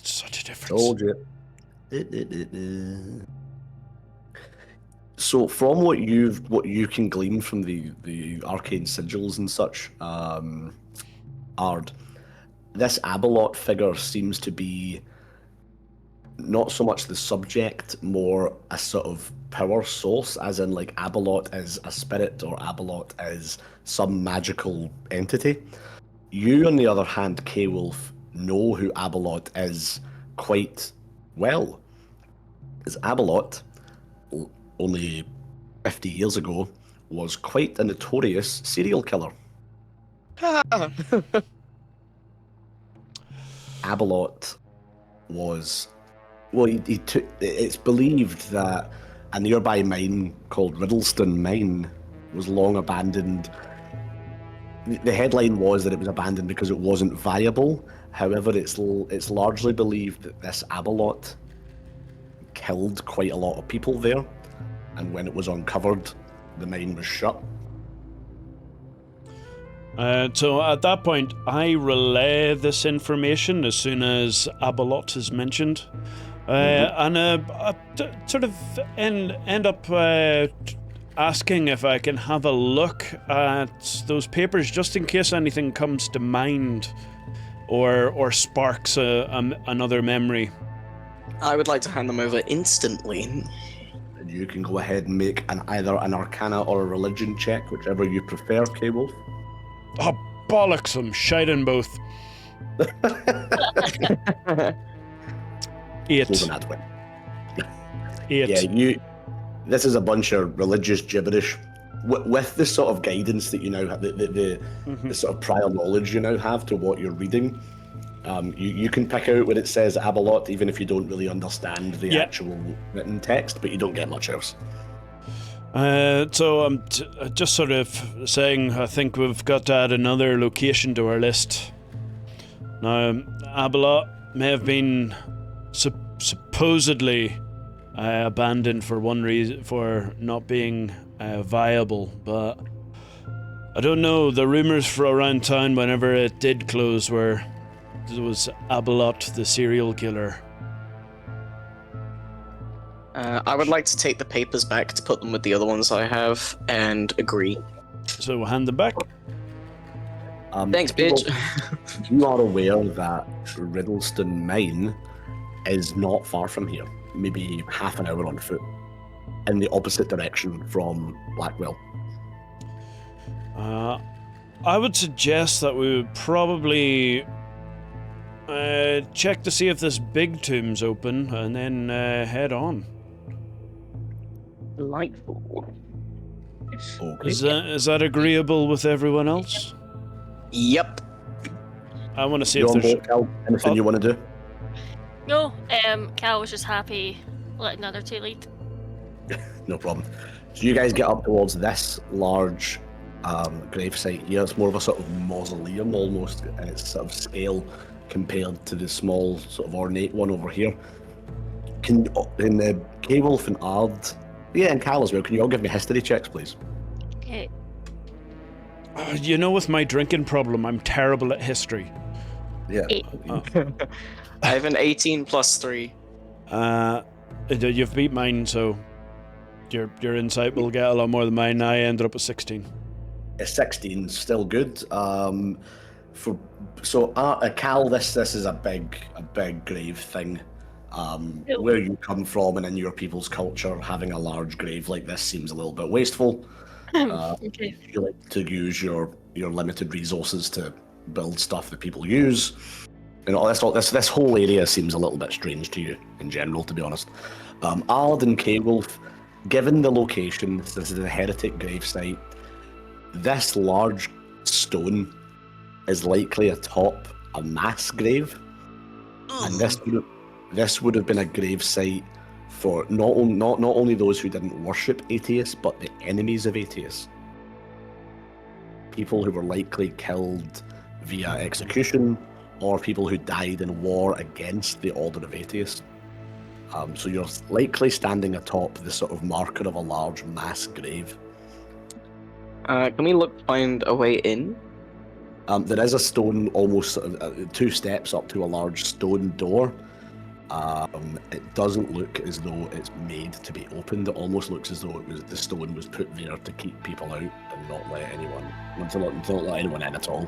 such a difference. Told you. So from what you can glean from the arcane sigils and such, Ard, this Abalot figure seems to be not so much the subject, more a sort of power source, as in like Abalot is a spirit or Abalot is some magical entity. You, on the other hand, K-Wolf, know who Abalot is quite well. As Abalot, only 50 years ago, was quite a notorious serial killer. Abalot was, well, he took, it's believed that a nearby mine called Riddleston Mine was long abandoned. The headline was that it was abandoned because it wasn't viable. However, it's largely believed that this Abalot killed quite a lot of people there, and when it was uncovered, the mine was shut. So at that point, I relay this information as soon as Abalot is mentioned, and sort of end up asking if I can have a look at those papers just in case anything comes to mind or sparks another memory. I would like to hand them over instantly. And you can go ahead and make either an Arcana or a Religion check, whichever you prefer, K-Wolf. Oh, bollocks, I'm shiting both. 8. Moving that way. 8. Yeah, this is a bunch of religious gibberish. With the sort of guidance that you now have, the sort of prior knowledge you now have to what you're reading, you can pick out when it says Abalot, even if you don't really understand the actual written text, but you don't get much else. So I'm just sort of saying, I think we've got to add another location to our list. Now, Abalot may have been supposedly abandoned for one reason, for not being viable, but I don't know. The rumors for around town whenever it did close were there was Abalot the serial killer. I would like to take the papers back to put them with the other ones I have and agree. So we'll hand them back. Thanks, bitch. You are aware that Riddleston Mine is not far from here, maybe half an hour on foot, in the opposite direction from Blackwell. I would suggest that we would probably check to see if this big tomb's open and then head on. Delightful. Okay. Is that agreeable with everyone else? Yep. I want to see You if on there's... board, Cal? Anything you want to do? No, Cal was just happy letting the other two lead. No problem. So you guys get up towards this large gravesite here. It's more of a sort of mausoleum almost in its sort of scale compared to the small sort of ornate one over here. In K-Wolf and Ard, and Cal as well, can you all give me history checks, please? Okay. You know, with my drinking problem, I'm terrible at history. Yeah. 8. I have an 18 plus 3. You've beat mine, so your insight will get a lot more than mine. I ended up at 16. 16, still good. Cal, this is a big grave thing. Where you come from and in your people's culture, having a large grave like this seems a little bit wasteful. Okay. You like to use your limited resources to build stuff that people use. And this whole area seems a little bit strange to you in general, to be honest. Ard and K-Wolf, given the location, this is a heretic gravesite. This large stone is likely atop a mass grave, and this would have been a gravesite for not only those who didn't worship Aetius, but the enemies of Aetius. People who were likely killed via execution, or people who died in war against the Order of Aetius. So you're likely standing atop the sort of marker of a large mass grave. Can we find a way in? There is a stone, almost sort of, 2 steps up to a large stone door. It doesn't look as though it's made to be opened. It almost looks as though the stone was put there to keep people out and not let anyone in at all.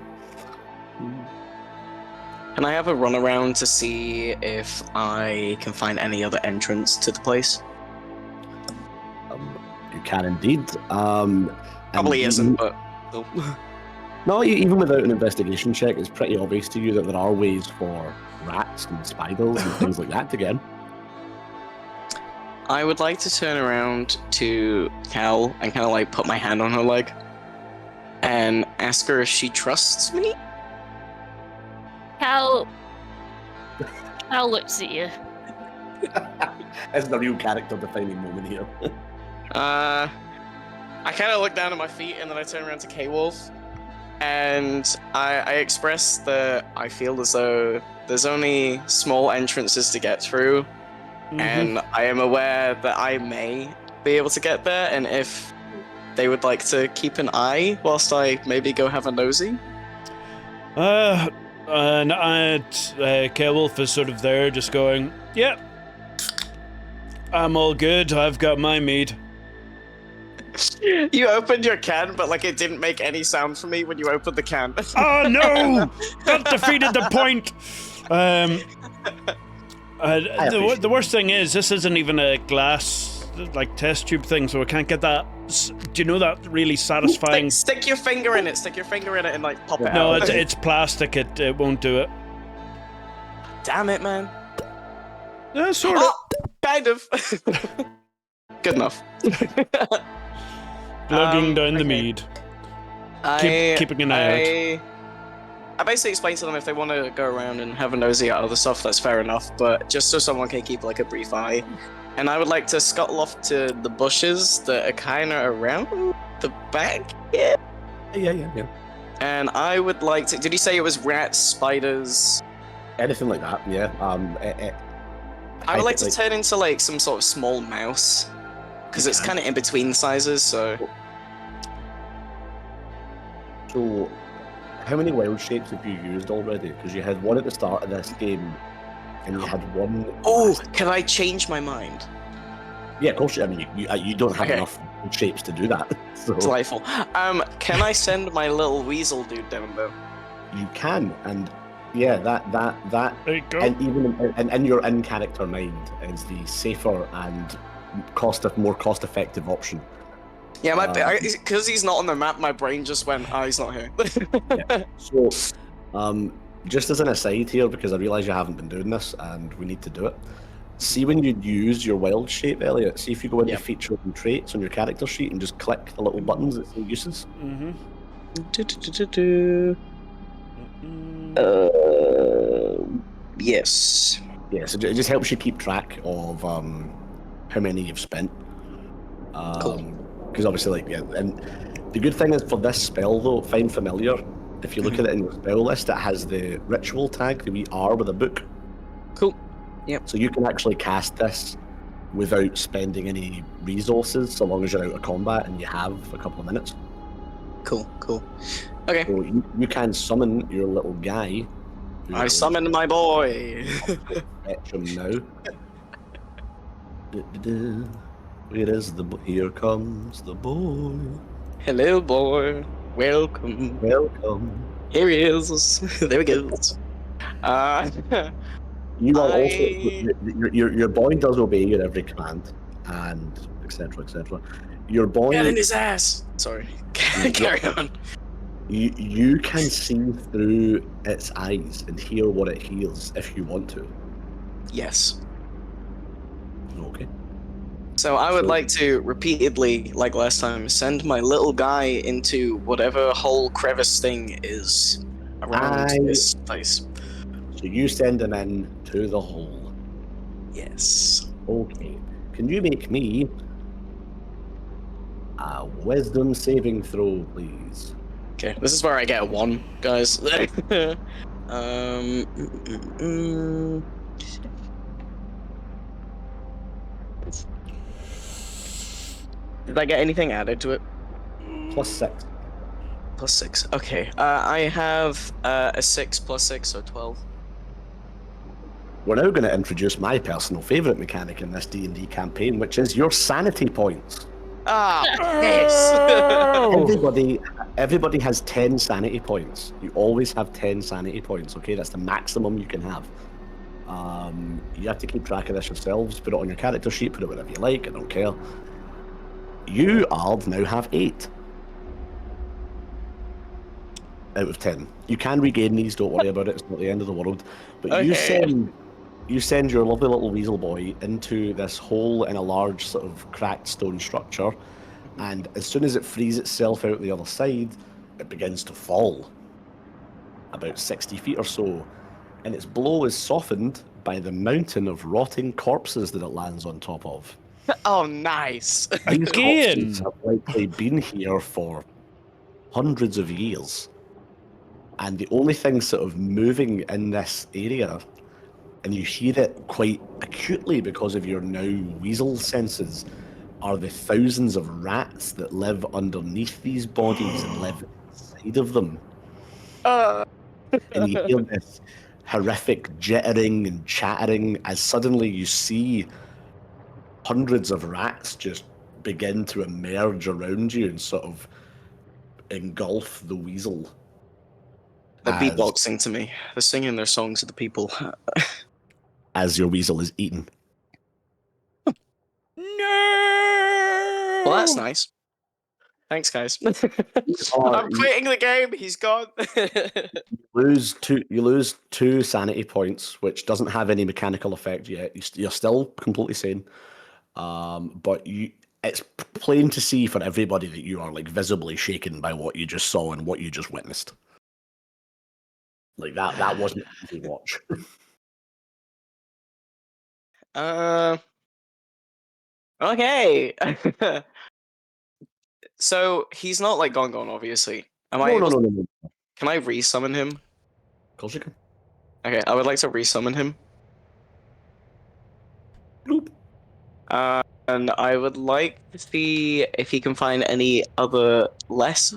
Can I have a run around to see if I can find any other entrance to the place? You can indeed. Probably isn't, but... No, even without an investigation check, it's pretty obvious to you that there are ways for rats and spiders and things like that to get in. I would like to turn around to Cal and kind of put my hand on her leg and ask her if she trusts me. Cal looks at you. It's the real character-defining moment here. I kind of look down at my feet and then I turn around to K-Wolf and I express that I feel as though there's only small entrances to get through, and I am aware that I may be able to get there, and if they would like to keep an eye whilst I maybe go have a nosy. K-Wolf is sort of there just going, yep, I'm all good, I've got my mead. You opened your can, but it didn't make any sound for me when you opened the can. Oh no! That defeated the point! The worst thing is, this isn't even a glass like test tube thing, so I can't get that. Do you know that really satisfying? Stick your finger in it. Stick your finger in it and like pop it No, out. it's plastic. It won't do it. Damn it, man. Sort of. Kind of. Good enough. Plugging down the okay. mead. Keeping an eye out. I basically explained to them if they want to go around and have a nosy at other stuff, that's fair enough, but just so someone can keep like a brief eye. And I would like to scuttle off to the bushes that are kind of around the back. Yeah. Yeah. And I would like to. Did you say it was rats, spiders? Anything like that, yeah. I would like to turn into like some sort of small mouse, because it's kind of in between sizes. So how many wild shapes have you used already? Because you had one at the start of this game, and you had one. Oh, can I change my mind? Yeah, of course. I mean, you don't have Okay. enough shapes to do that. So Delightful. Can I send my little weasel dude down though? you can, and yeah, that There you go. and even in your in-character mind is the safer and more cost-effective option. Yeah, because he's not on the map. My brain just went, "Oh, he's not here." Yeah. So, just as an aside here, because I realise you haven't been doing this, and we need to do it. See when you use your wild shape, Elliot. See if you go into Yep. features and traits on your character sheet and just click the little buttons that say uses. Mm-hmm. Yes. Yeah, so it just helps you keep track of how many you've spent. Because obviously, like, yeah, and the good thing is for this spell though, Find Familiar. If you look at it in your spell list, it has the ritual tag, the wee R with a book. Cool. Yep. So you can actually cast this without spending any resources, so long as you're out of combat and you have a couple of minutes. Cool. Okay. So you can summon your little guy. I summoned my boy. Fetch him now. Where is the here comes the boy. Hello, boy. Welcome. Welcome. Here he is. There he goes. You are also your boy does obey your every command, and etc. Your boy. Get in his ass. Sorry. Carry on. You can see through its eyes and hear what it hears if you want to. Yes. Okay. So I would like to repeatedly, like last time, send my little guy into whatever hole crevice thing is around this place. So you send him in to the hole. Yes. Okay. Can you make me a wisdom saving throw, please? Okay, this is where I get a 1, guys. Did I get anything added to it? +6. +6. Okay. I have a 6 + 6, so 12. We're now going to introduce my personal favourite mechanic in this D&D campaign, which is your sanity points. Ah, yes. Everybody has 10 sanity points. You always have 10 sanity points, okay? That's the maximum you can have. You have to keep track of this yourselves. Put it on your character sheet, put it wherever you like, I don't care. You, Ard, now have 8 out of 10. You can regain these, don't worry about it, it's not the end of the world. But Okay. you send your lovely little weasel boy into this hole in a large sort of cracked stone structure, and as soon as it frees itself out the other side, it begins to fall about 60 feet or so, and its blow is softened by the mountain of rotting corpses that it lands on top of. Oh, nice. These Again. corpses have likely been here for hundreds of years, and the only thing sort of moving in this area, and you hear it quite acutely because of your now weasel senses, are the thousands of rats that live underneath these bodies and live inside of them. And you hear this horrific jittering and chattering as suddenly you see hundreds of rats just begin to emerge around you and sort of engulf the weasel. They're as- beatboxing to me. They're singing their songs to the people. As your weasel is eaten. No! Well, that's nice. Thanks, guys. I'm quitting the game. He's gone. You lose 2 sanity points, which doesn't have any mechanical effect yet. You're still completely sane. But it's plain to see for everybody that you are like visibly shaken by what you just saw and what you just witnessed. Like that wasn't easy to watch. Okay. So he's not like gone, obviously. Am I No, able no, to- no, no, no. Can I resummon him? Of course you can. Okay, I would like to resummon him. Bloop. And I would like to see if he can find any other less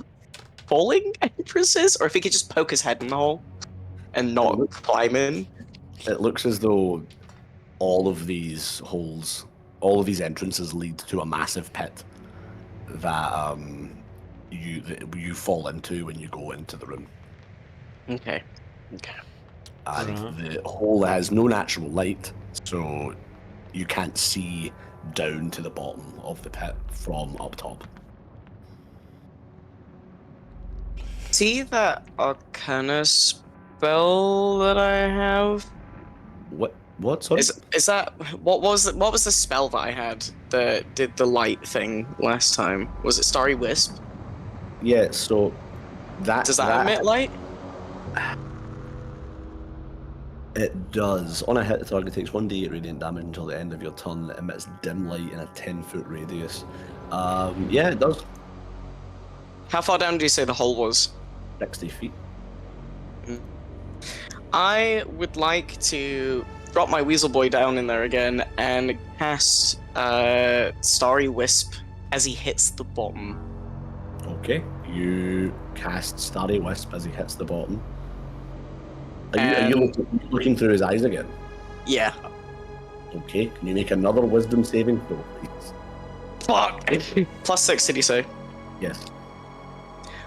falling entrances, or if he could just poke his head in the hole and not climb in. It looks as though all of these holes, all of these entrances lead to a massive pit that you fall into when you go into the room. Okay. And the hole has no natural light, so you can't see down to the bottom of the pit from up top. See that Arcana spell that I have? What? Sorry? Is that what was the spell that I had that did the light thing last time? Was it Starry Wisp? Yeah. So Does that emit light? It does. On a hit, the target takes 1d8 radiant damage until the end of your turn. It emits dim light in a 10-foot radius. Yeah, it does. How far down do you say the hole was? 60 feet. I would like to drop my Weasel Boy down in there again and cast Starry Wisp as he hits the bottom. Okay. You cast Starry Wisp as he hits the bottom. Are you looking through his eyes again? Yeah. Okay. Can you make another wisdom saving throw, please? Fuck! +6, did you say? Yes.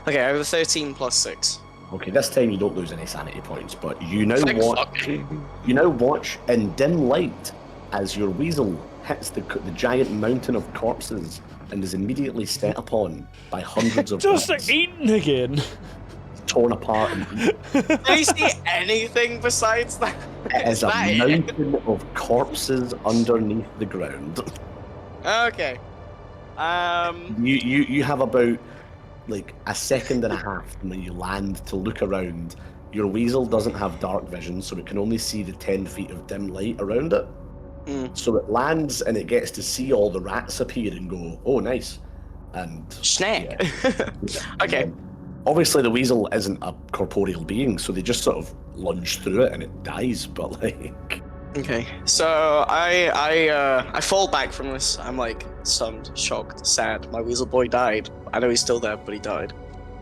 Okay, I have a 13 +6. Okay, this time you don't lose any sanity points, but you now Thank watch. fuck. You now watch in dim light as your weasel hits the giant mountain of corpses and is immediately set upon by hundreds of Just rats, eaten again. torn apart. And Do you see anything besides that? it is a that it? mountain of corpses underneath the ground. Okay. You have about like a second and a half when you land to look around. Your weasel doesn't have dark vision, so it can only see the 10 feet of dim light around it. So it lands and it gets to see all the rats appear and go, oh, nice. And Snack. yeah. Okay. Obviously, the weasel isn't a corporeal being, so they just sort of lunge through it and it dies. But like, Okay. So I fall back from this. I'm like stunned, shocked, sad. My Weasel Boy died. I know he's still there, but he died.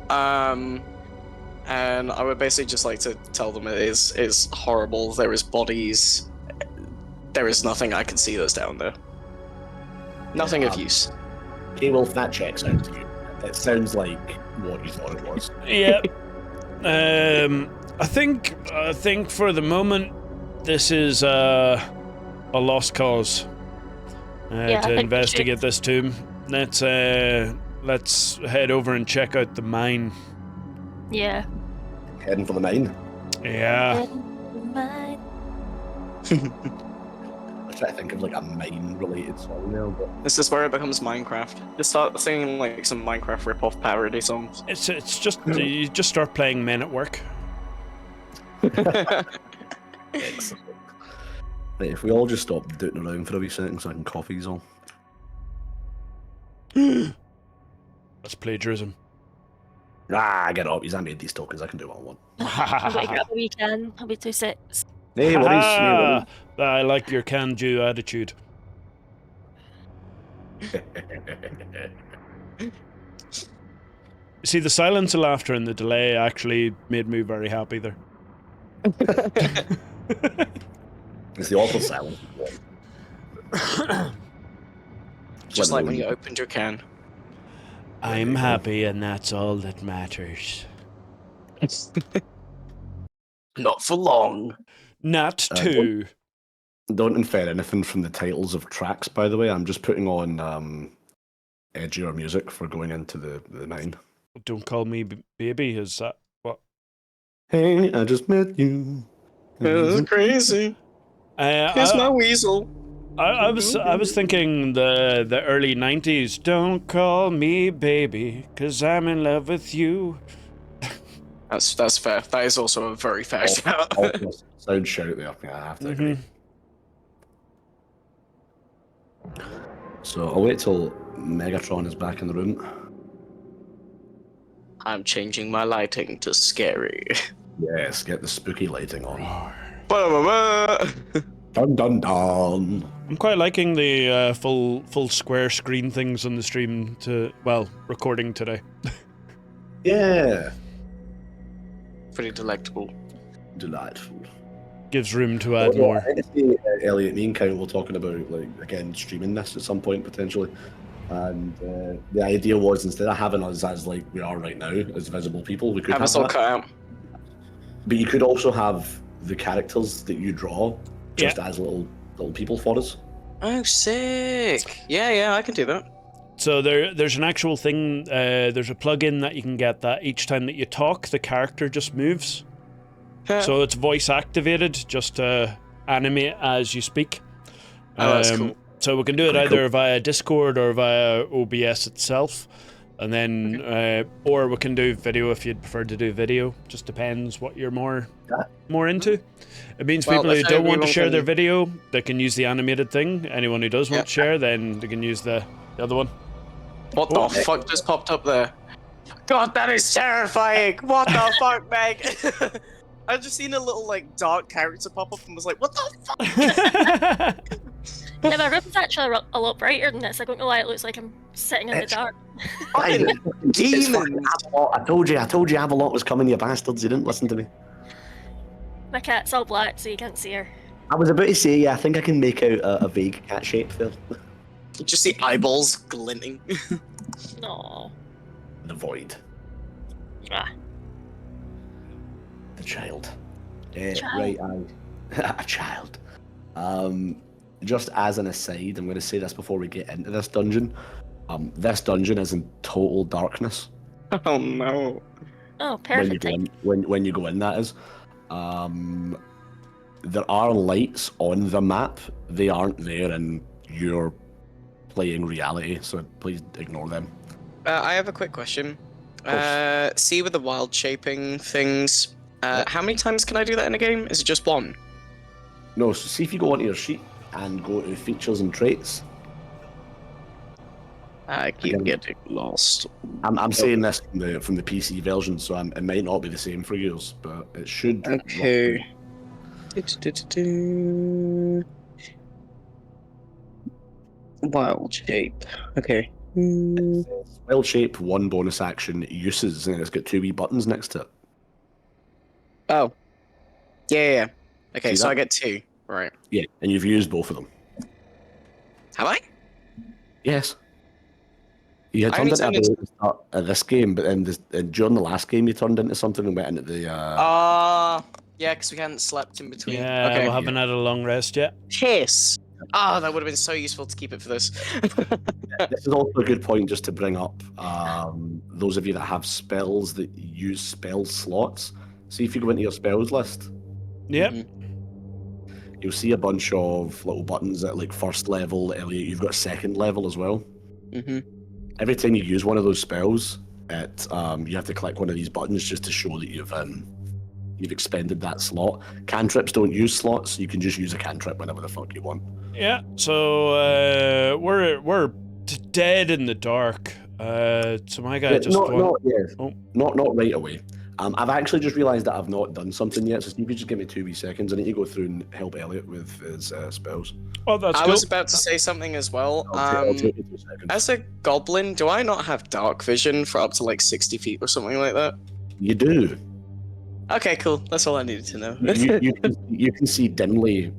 And I would basically just like to tell them it is horrible. There is bodies. There is nothing I can see that's down there. Nothing of use. okay, well, if that checks out to you, it sounds like what you thought it was. Yep. I think for the moment, this is a lost cause. Yeah, I To think we investigate this tomb. Let's head over and check out the mine. Yeah. Heading for the mine. Yeah. Mine. I try to think of like a mine-related song now, but This is where it becomes Minecraft. Just start singing like some Minecraft rip-off parody songs. It's just you just start playing Men at Work. excellent. Right, if we all just stop dooting around for a wee second so I can cough these all. That's plagiarism. Ah, get up. I made these tokens. I can do what I want. I'm gonna grab a wee can. I'll be 2 6. Hey, what is? Ah, I like your can-do attitude. See, the silence, the laughter, and the delay actually made me very happy there. It's the awful silence. Just like when you opened your can. I'm happy, and that's all that matters. Not for long. Not two. Don't infer anything from the titles of tracks, by the way. I'm just putting on edgier music for going into the mine. Don't call me baby. Is that what? Hey, I just met you. It's crazy. Here's my weasel. I was thinking the early 90s. Don't call me baby, 'cause I'm in love with you. That's fair. That is also a very fair shout. Sound shout there. Yeah, I have to agree. So I'll wait till Megatron is back in the room. I'm changing my lighting to scary. Yes, get the spooky lighting on. Ba-da-ba-ba. Dun dun dun. I'm quite liking the full square screen things on the stream recording today. Yeah. Pretty delectable. Delightful. Gives room to add more. I think it's Elliot, me and Kyle were talking about, like, again, streaming this at some point potentially. And the idea was, instead of having us as like we are right now, as visible people, we could have us all that. cut out. But you could also have the characters that you draw just Yeah. as little people for us. Oh, sick! Yeah, I can do that. So there's an actual thing. There's a plugin that you can get that each time that you talk, the character just moves. So it's voice activated, just to animate as you speak. Oh, that's cool. So we can do it Pretty either via Discord or via OBS itself, and then or we can do video if you'd prefer to do video. Just depends what you're more into. It means people who don't want to share their video, they can use the animated thing. Anyone who does want to share, then they can use the other one. What the fuck just popped up there? God, that is terrifying! What the fuck, Meg? I just seen a little like dark character pop up and was like, "What the fuck?" Yeah, my room's actually a lot brighter than this. I don't know why it looks like I'm sitting in the dark. Demons! I told you Avalot was coming, you bastards. You didn't listen to me. My cat's all black, so you can't see her. I was about to say, yeah, I think I can make out a vague cat shape there. Just the eyeballs glinting. No. The void. Ah. The child. Child. Right, a child. Just as an aside, I'm going to say this before we get into this dungeon. This dungeon is in total darkness. Oh no. Oh, perfect. When you go in, that is. There are lights on the map. They aren't there in your playing reality, so please ignore them. I have a quick question. See with the wild shaping things, how many times can I do that in a game? Is it just one? No, so see if you go onto your sheet and go to features and traits. I keep getting lost. I'm saying this from the PC version, so it might not be the same for yours, but it should. Okay. Wild shape. Okay. Wild shape, one bonus action uses, and it's got 2 wee buttons next to it. Oh. Yeah. Okay, See so that? I get 2. Right. Yeah, and you've used both of them. Have I? Yes. You had I turned only into turned a ballet at the start of this game, but then during the last game you turned into something and went into the... Yeah, because we hadn't slept in between. Yeah, Okay. we haven't had a long rest yet. Piss! Ah, that would have been so useful to keep it for this. This is also a good point just to bring up those of you that have spells that use spell slots. See if you go into your spells list. Yep. You'll see a bunch of little buttons at like first level. Elliot, you've got second level as well. Every time you use one of those spells, you have to click one of these buttons just to show that you've expended that slot. Cantrips don't use slots. You can just use a cantrip whenever the fuck you want. Yeah. So we're dead in the dark. So my guy just not right away. I've actually just realised that I've not done something yet, so Steve, you just give me 2 wee seconds. I need to go through and help Elliot with his spells. Oh, that's I cool. was about to say something as well. I'll take you 2 seconds. As a goblin, do I not have dark vision for up to like 60 feet or something like that? You do. Okay, cool. That's all I needed to know. you can see dimly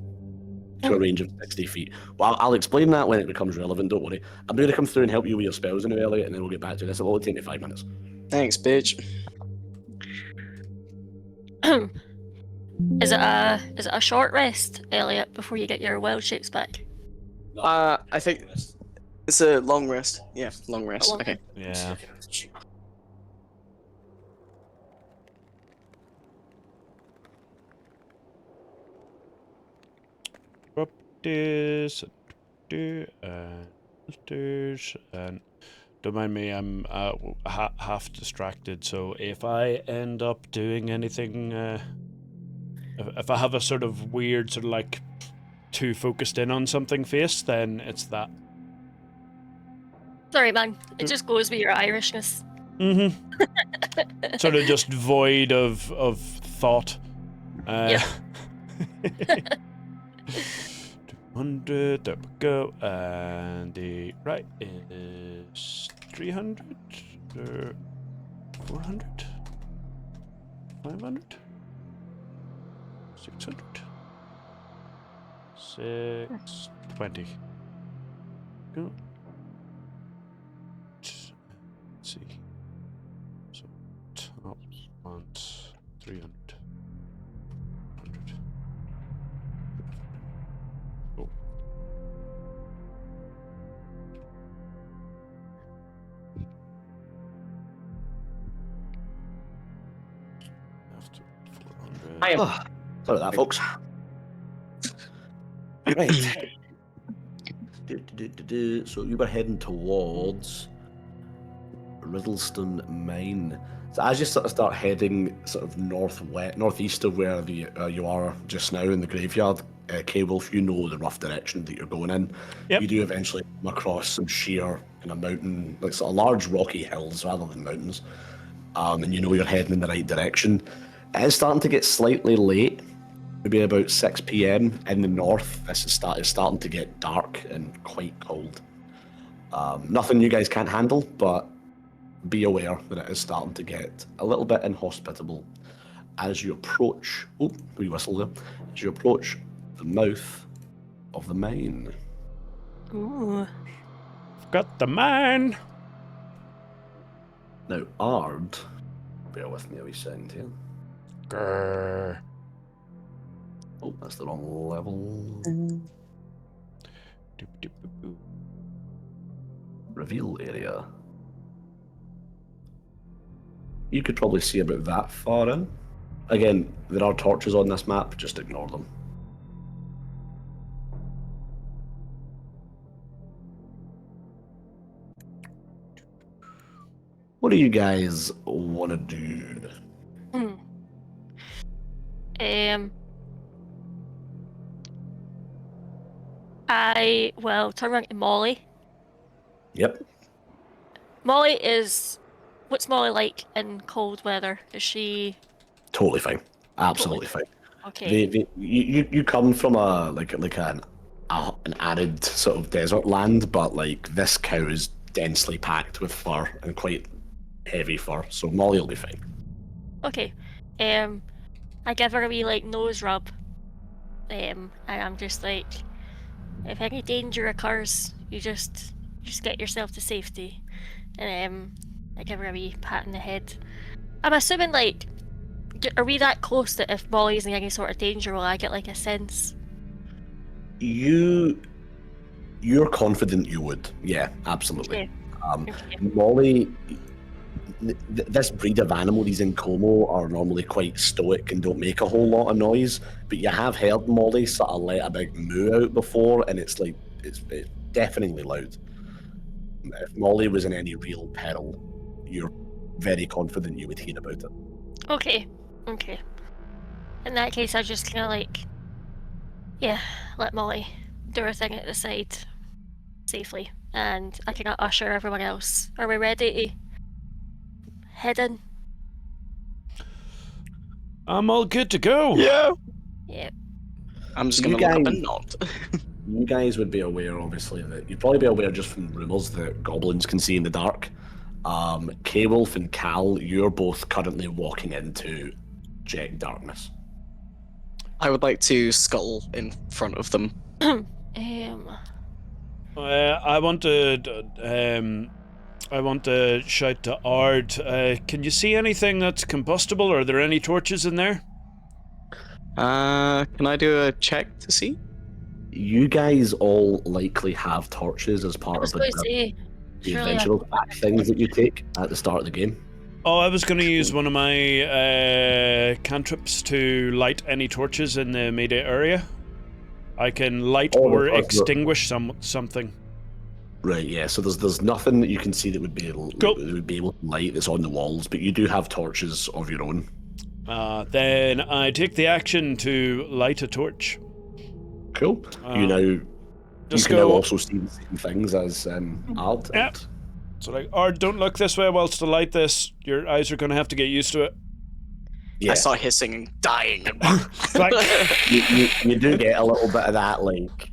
to a range of 60 feet. Well, I'll explain that when it becomes relevant, don't worry. I'm going to come through and help you with your spells in a Elliot, and then we'll get back to this. It'll only take me 5 minutes. Thanks, bitch. Is it a short rest, Elliot, before you get your wild shapes back? I think It's a long rest. Yeah, long rest. long- Okay. Yeah. Up this, and filters, and don't mind me. I'm half distracted. So if I end up doing anything, if I have a sort of weird, sort of like too focused in on something face, then it's that. Sorry, man. It just goes with your Irishness. Mm-hmm. Sort of just void of thought. Yeah. 200, there we go. And the right is 300, 400, 500, 600, 620. Go. Let's see. So top one's 300. 100. Oh. After 400. I am. Oh, sorry about that, folks. Right. So you were heading towards Riddleston Mine. So as you sort of start heading sort of northeast of where you are just now in the graveyard, K-Wolf, you know the rough direction that you're going in. Yep. You do eventually come across some sheer kind of mountain, like sort of large rocky hills rather than mountains, and you know you're heading in the right direction. It is starting to get slightly late. Maybe about 6 p.m. in the north. It's starting to get dark and quite cold. Nothing you guys can't handle, but be aware that it is starting to get a little bit inhospitable as you approach. Oh, we whistle there. As you approach the mouth of the mine. Ooh. Got the man. Now, Ard, bear with me a wee second here. Grrr. Oh, that's the wrong level. Doop, doop, doop, doop. Reveal area. You could probably see about that far in. Again, there are torches on this map, just ignore them. What do you guys want to do? I will turn around to Molly. Yep. Molly is. What's Molly like in cold weather? Is she Totally fine. Absolutely fine. okay? You come from an arid sort of desert land, but like this cow is densely packed with fur and quite heavy fur, so Molly will be fine. Okay. I give her a wee like nose rub. And I'm just like, if any danger occurs, you just get yourself to safety. And I give her a wee pat on the head. I'm assuming like, are we that close that if Molly's in any sort of danger, will I get like a sense? You're confident you would. Yeah, absolutely. Okay. Okay. Molly, this breed of animal, these Nkomo, are normally quite stoic and don't make a whole lot of noise. But you have heard Molly sort of let a big moo out before, and it's deafeningly loud. If Molly was in any real peril, you're very confident you would hear about it. Okay. Okay. In that case, I just kind of like, yeah, let Molly do her thing at the side safely, and I can usher everyone else. Are we ready to head in? I'm all good to go. Yeah. Yeah. I'm just You gonna look up guys- and nod. You guys would be aware, obviously, that you'd probably be aware just from rumours that goblins can see in the dark. K-Wolf and Cal, you're both currently walking into jet darkness. I would like to scuttle in front of them. I want to shout to Ard. Can you see anything that's combustible? Are there any torches in there? Can I do a check to see? you guys all likely have torches as I part was of going to say, the surely adventure pack things that you take at the start of the game. Oh, I was going to use one of my cantrips to light any torches in the immediate area. I can light or extinguish something. Right, yeah. So there's nothing that you can see that would be able Cool. to light that's on the walls, but you do have torches of your own. Then I take the action to light a torch. Cool. You can now also see the same things as Ard. Yeah. So like, Ard, don't look this way whilst I light this. Your eyes are going to have to get used to it. Yeah. I start hissing and dying. Like, you do get a little bit of that, like,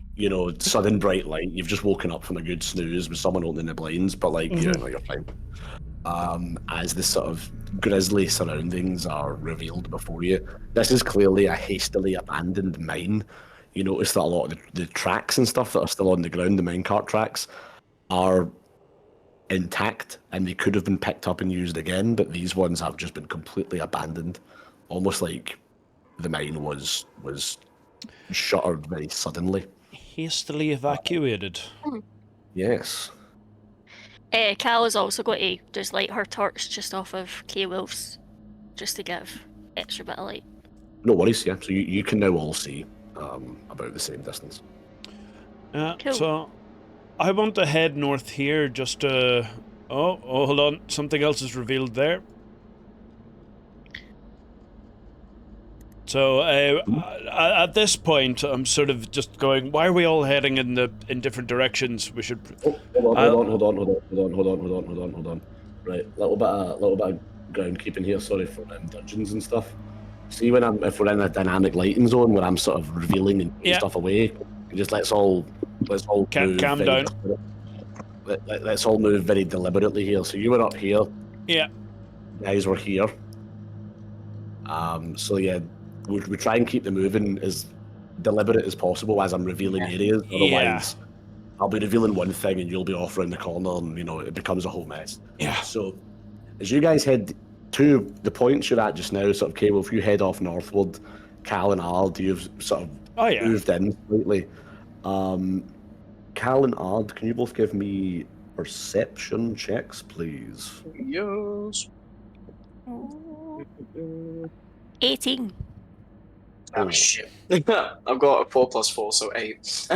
sudden bright light. You've just woken up from a good snooze with someone opening the blinds, but like, you're fine. As the sort of grisly surroundings are revealed before you, this is clearly a hastily abandoned mine. You notice that a lot of the tracks and stuff that are still on the ground, the minecart tracks, are intact and they could have been picked up and used again, but these ones have just been completely abandoned, almost like the mine was shuttered very suddenly. hastily evacuated. Yes. Cal is also going to just light her torch just off of K-Wolf's, just to give extra bit of light. No worries, yeah. So you can now all see about the same distance. Cool. So I want to head north here just to... Oh, hold on. Something else is revealed there. So at this point, I'm sort of just going, why are we all heading in different directions? We should... Hold on. Right, little bit of groundkeeping here. Sorry for dungeons and stuff. See, if we're in a dynamic lighting zone where I'm sort of revealing and putting stuff away, just let's all move calm down. Let's all move very deliberately here. So you were up here. Yeah. You guys were here. So yeah, we try and keep the moving as deliberate as possible as I'm revealing areas. Otherwise, I'll be revealing one thing and you'll be off around the corner, and it becomes a whole mess. Yeah. So as you guys head to the points you're at just now, sort of Cable, if you head off northward, Cal and Ard, you've sort of moved in slightly. Cal and Ard, can you both give me perception checks, please? Yes. 18. Oh shit. I've got a 4 + 4, so 8.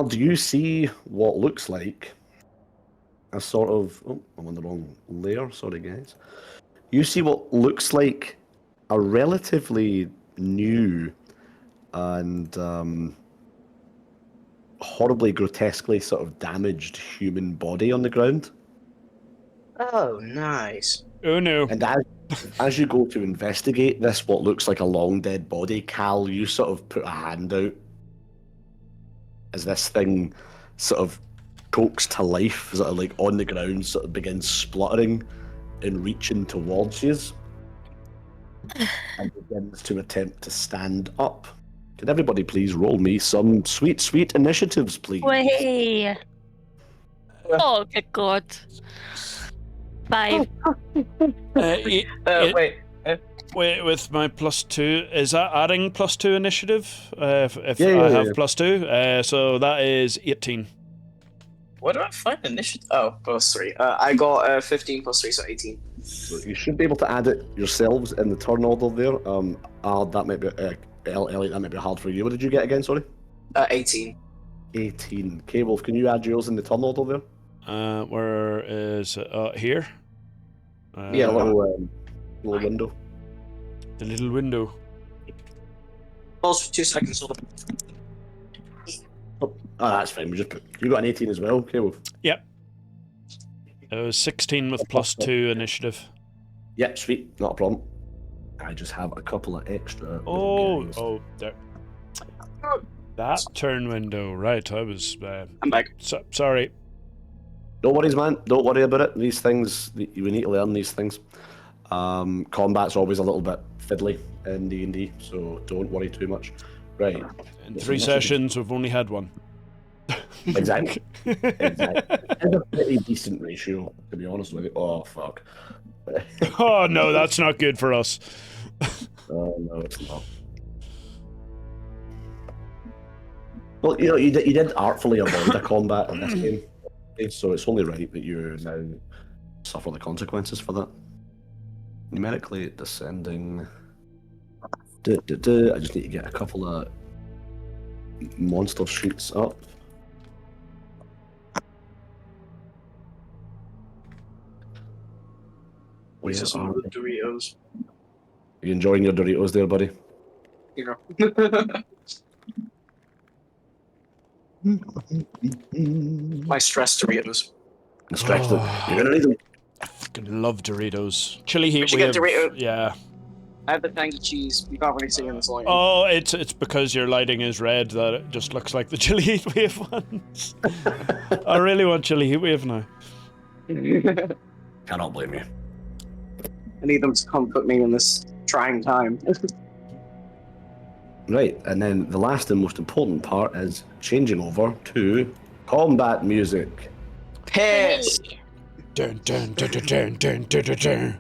Do you see what looks like a sort of... Oh, I'm on the wrong layer. Sorry, guys. You see what looks like a relatively new and horribly, grotesquely sort of damaged human body on the ground. Oh, nice. Oh no. And as you go to investigate this, what looks like a long dead body, Cal, you sort of put a hand out as this thing sort of pokes to life, sort of like on the ground, sort of begins spluttering and reaching towards you, and begins to attempt to stand up. Can everybody please roll me some sweet initiatives, please? Way. Oh, good God. 5. Wait. Wait, with my +2, is that adding +2 initiative? If Yeah, I have yeah. +2, so that is 18. What do I find initiative? Oh, +3. I got 15 + 3, so 18. So you should be able to add it yourselves in the turn order there. That might be Elliot, that might be hard for you. What did you get again? Sorry. 18. 18. K-Wolf, can you add yours in the turn order there? Where is here? Yeah, little window. The little window. Pause for 2 seconds. Hold on. Oh, that's fine. You got an 18 as well, K-Wolf. Yep. It was 16 with +2 initiative. Yep, sweet, not a problem. I just have a couple of extra. Oh, there. That turn window, right? I was. I'm back. Sorry. No worries, man. Don't worry about it. These things, we need to learn these things. Combat's always a little bit fiddly in D&D, so don't worry too much. Right. In 3 sessions, we've only had one. Exactly. It's a pretty decent ratio, to be honest with you. Oh, fuck. Oh, no, that's not good for us. Oh, no, it's not. Well, you did artfully avoid a combat in this game, so it's only right that you now suffer the consequences for that. Numerically descending. I just need to get a couple of monster shoots up. Where's Where some are of the Doritos? you enjoying your Doritos there, buddy? You know. My stress Doritos. Stretch them. You're gonna need them. I fucking love Doritos. Chili heat should get wave. Dorito. Yeah. I have the tangy cheese. You can't really see in this light. Oh, it's because your lighting is red that it just looks like the chili heat wave ones. I really want chili heat wave now. Cannot blame you. I need them to comfort me in this trying time. Right, and then the last and most important part is changing over to combat music. Piss! Dun dun dun dun dun dun dun dun dun.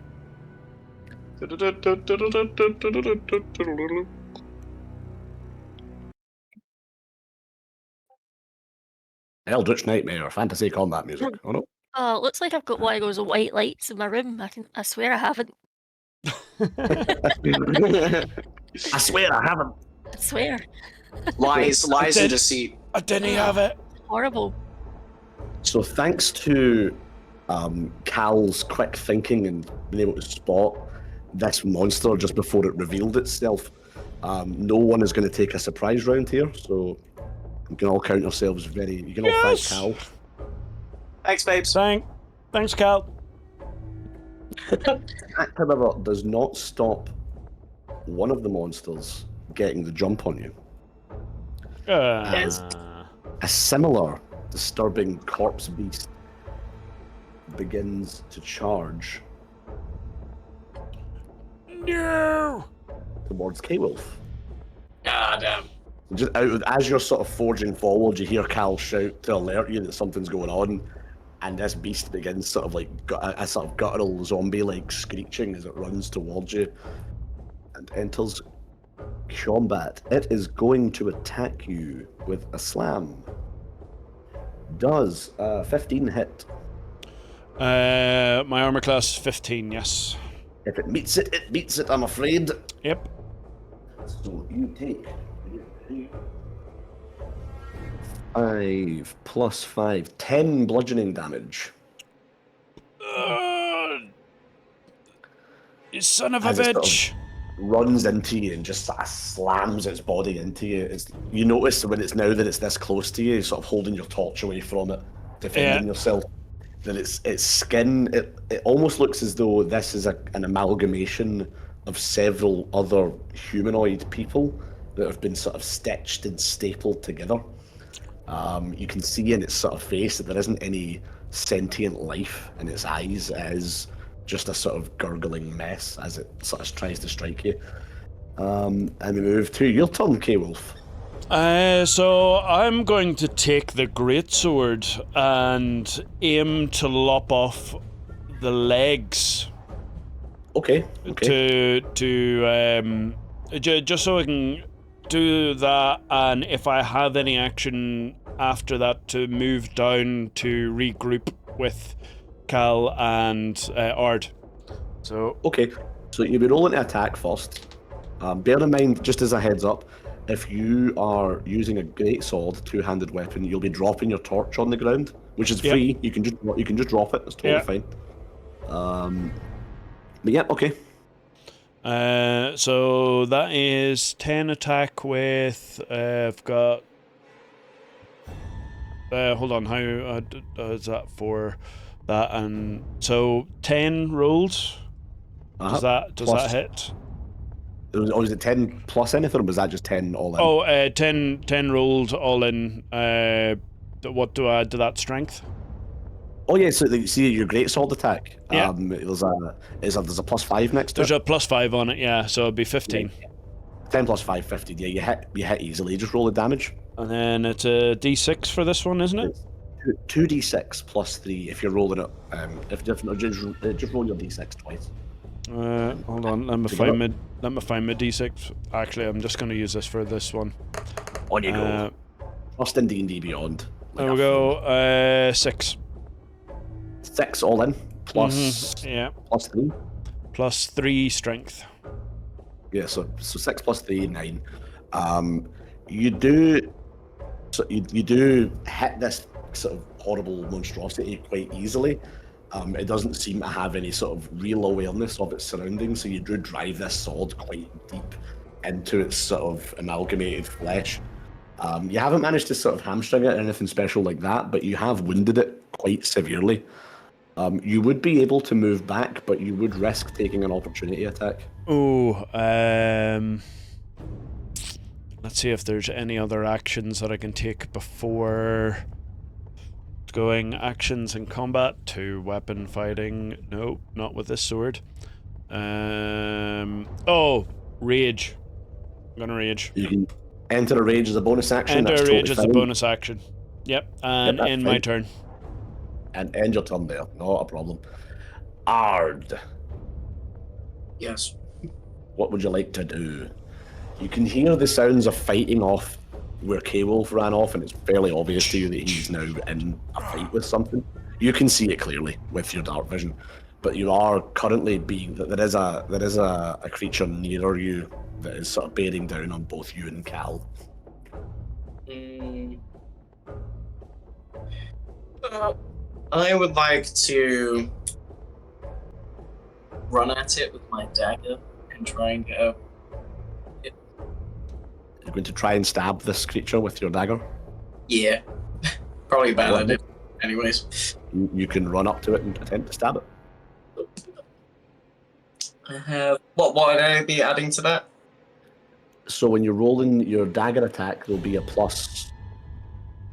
Eldritch Nightmare, fantasy combat music. Oh no. Oh, it looks like I've got one of those white lights in my room. I swear I haven't. I swear I haven't. I swear. Lies and deceit. I didn't have it. Horrible. So thanks to Cal's quick thinking and being able to spot this monster just before it revealed itself, no one is going to take a surprise round here, so you can all count yourselves very... You can all Yes! thank Cal. Thanks, babes. Thanks, Cal. That, however, does not stop one of the monsters getting the jump on you. A similar disturbing corpse beast begins to charge No. towards K-Wolf. Ah, damn. Just as you're sort of forging forward, you hear Cal shout to alert you that something's going on, and this beast begins sort of like a sort of guttural zombie-like screeching as it runs towards you and enters combat. It is going to attack you with a slam. Does 15 hit? My armor class is 15, yes. If it meets it, it beats it, I'm afraid. Yep. So you take 5 plus 5, 10 bludgeoning damage. You son of a As it sort of bitch. runs into you and just sort of slams its body into you. You notice when it's now that it's this close to you, sort of holding your torch away from it, defending yourself, that its skin, it almost looks as though this is an amalgamation of several other humanoid people that have been sort of stitched and stapled together. You can see in its sort of face that there isn't any sentient life in its eyes. It is just a sort of gurgling mess as it sort of tries to strike you. And we move to your turn, K-Wolf. So I'm going to take the greatsword and aim to lop off the legs. Okay. Just so I can do that, and if I have any action after that, to move down to regroup with Cal and Ard. So Okay, so you'll be rolling to attack first. Bear in mind, just as a heads up, if you are using a greatsword, two-handed weapon, you'll be dropping your torch on the ground, which is free. You can just drop it. It's totally fine. But yeah, okay. So that is 10 attack with. I've got. Hold on. How is that for that? And so 10 rolls. Does that hit? Was it 10 plus anything, or was that just 10 all in? Oh, 10 rolls all in. What do I add to that strength? Oh yeah, so you see your greatsword attack. Yeah. There's a plus 5 next to There's it. a plus 5 on it, yeah. So it'd be 15. 10 plus 5, 15. Yeah, you hit easily. Just roll the damage. And then it's a D6 for this one, isn't it? 2d6 plus 3 if you're rolling it. Just roll your d6 twice. Hold on. Let me find my D6. Actually, I'm just going to use this for this one. On you go. Trust in D&D Beyond. There we go. 6. 6 all in, plus, Yeah. plus 3. Plus 3 strength. Yeah, so 6 plus 3, 9. You do hit this sort of horrible monstrosity quite easily. It doesn't seem to have any sort of real awareness of its surroundings, so you do drive this sword quite deep into its sort of amalgamated flesh. You haven't managed to sort of hamstring it or anything special like that, but you have wounded it quite severely. You would be able to move back, but you would risk taking an opportunity attack. Oh, let's see if there's any other actions that I can take before going. Actions in combat to weapon fighting. No, not with this sword. Oh, rage. I'm gonna rage. You can enter a rage as a bonus action. Enter that's a rage totally as a fine. bonus action. Yep, and that's end my fine. turn. And end your turn there, not a problem. Ard, Yes. what would you like to do? You can hear the sounds of fighting off where K-Wolf ran off, and it's fairly obvious to you that he's now in a fight with something. You can see it clearly with your dark vision, but you are currently being that there is a creature nearer you that is sort of bearing down on both you and Cal. I would like to run at it with my dagger and try and get a... You're going to try and stab this creature with your dagger. Yeah. Probably a bad idea. Anyways. You can run up to it and attempt to stab it. I have... What would I be adding to that? So when you're rolling your dagger attack, there'll be a plus.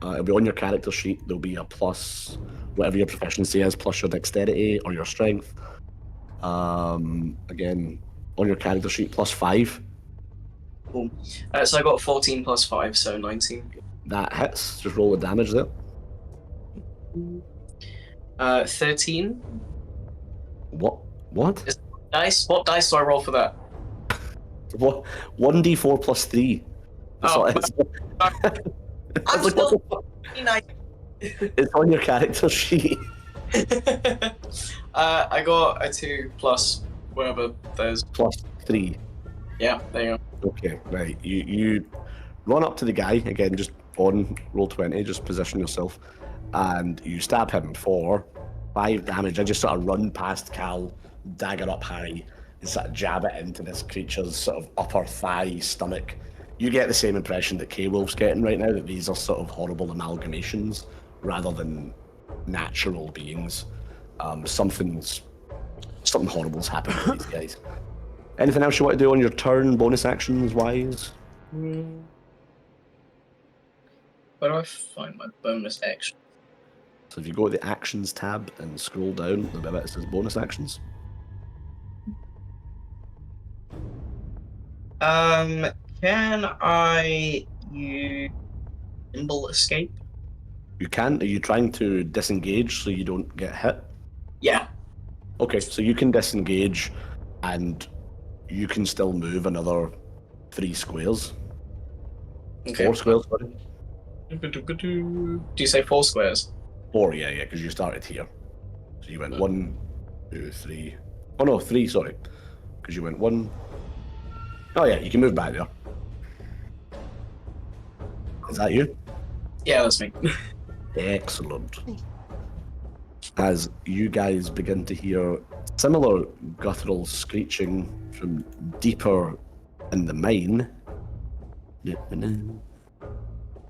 It'll be on your character sheet. There'll be a plus, whatever your proficiency is, plus your dexterity or your strength. Again, on your character sheet, plus 5. Cool. So I got 14 plus 5, so 19. That hits. Just roll the damage there. 13. What? Dice? What dice do I roll for that? What? 1d4 plus 3. That's Oh, what it is. I'm It's like, still... it's on your character sheet. I got a 2 plus whatever there's. Plus 3. Yeah, there you go. Okay, right. You run up to the guy, again, just on roll 20, just position yourself, and you stab him for 5 damage. I just sort of run past Cal, dagger up high, and sort of jab it into this creature's sort of upper thigh, stomach. You get the same impression that K-Wolf's getting right now, that these are sort of horrible amalgamations rather than natural beings. Something horrible's happened to these guys. Anything else you want to do on your turn, bonus actions wise? Where do I find my bonus action? So if you go to the actions tab and scroll down, there'll be a bit that says bonus actions. Can I use nimble escape? You can. Are you trying to disengage so you don't get hit? Yeah. Okay, so you can disengage and you can still move another 3 squares. Okay. 4 squares, sorry. Do you say 4 squares? 4, yeah, because you started here. So you went 1, 2, 3. Oh no, 3, sorry. Because you went 1. Oh yeah, you can move back there. Is that you? Yeah, that's me. Excellent. As you guys begin to hear similar guttural screeching from deeper in the mine,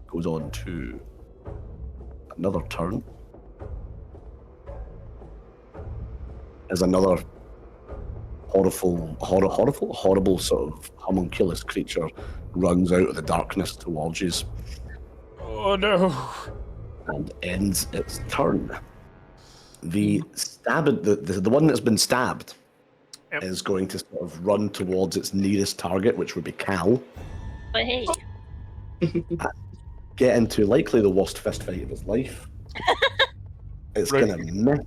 goes on to another turn. As another horrible sort of homunculus creature runs out of the darkness towards you Oh no. and ends its turn. The one that's been stabbed is going to sort of run towards its nearest target, which would be Cal. But hey, Get into likely the worst fist fight of his life. It's Right. gonna miss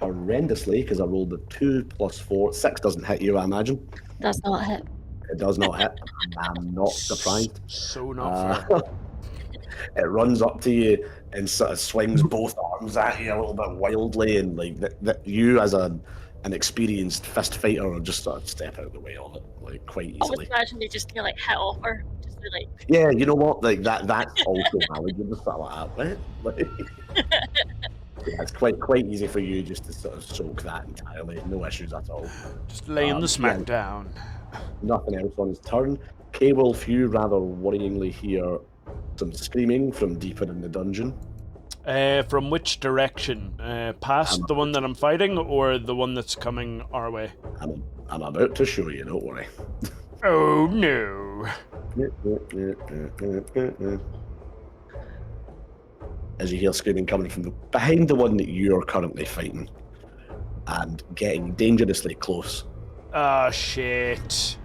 horrendously because I rolled a 2 plus 4. 6 doesn't hit you, I imagine. that's not a hit. It does not hit. I'm not surprised. So not fair. It runs up to you and sort of swings both arms at you a little bit wildly, and like you as an experienced fist fighter are just sort of step out of the way of it, like quite I would easily. imagine they just like hit off her, just be like, Yeah, you know what? Like that's also valid. You're just sort of like, what? Like, yeah, it's quite easy for you just to sort of soak that entirely. No issues at all. Just laying the smack down. Nothing else on his turn. K-Wolf, you rather worryingly hear some screaming from deeper in the dungeon. From which direction? Past the one that I'm fighting, or the one that's coming our way? I'm about to show you, don't worry. Oh no. As you hear screaming coming from behind the one that you're currently fighting, and getting dangerously close. Ah, shit.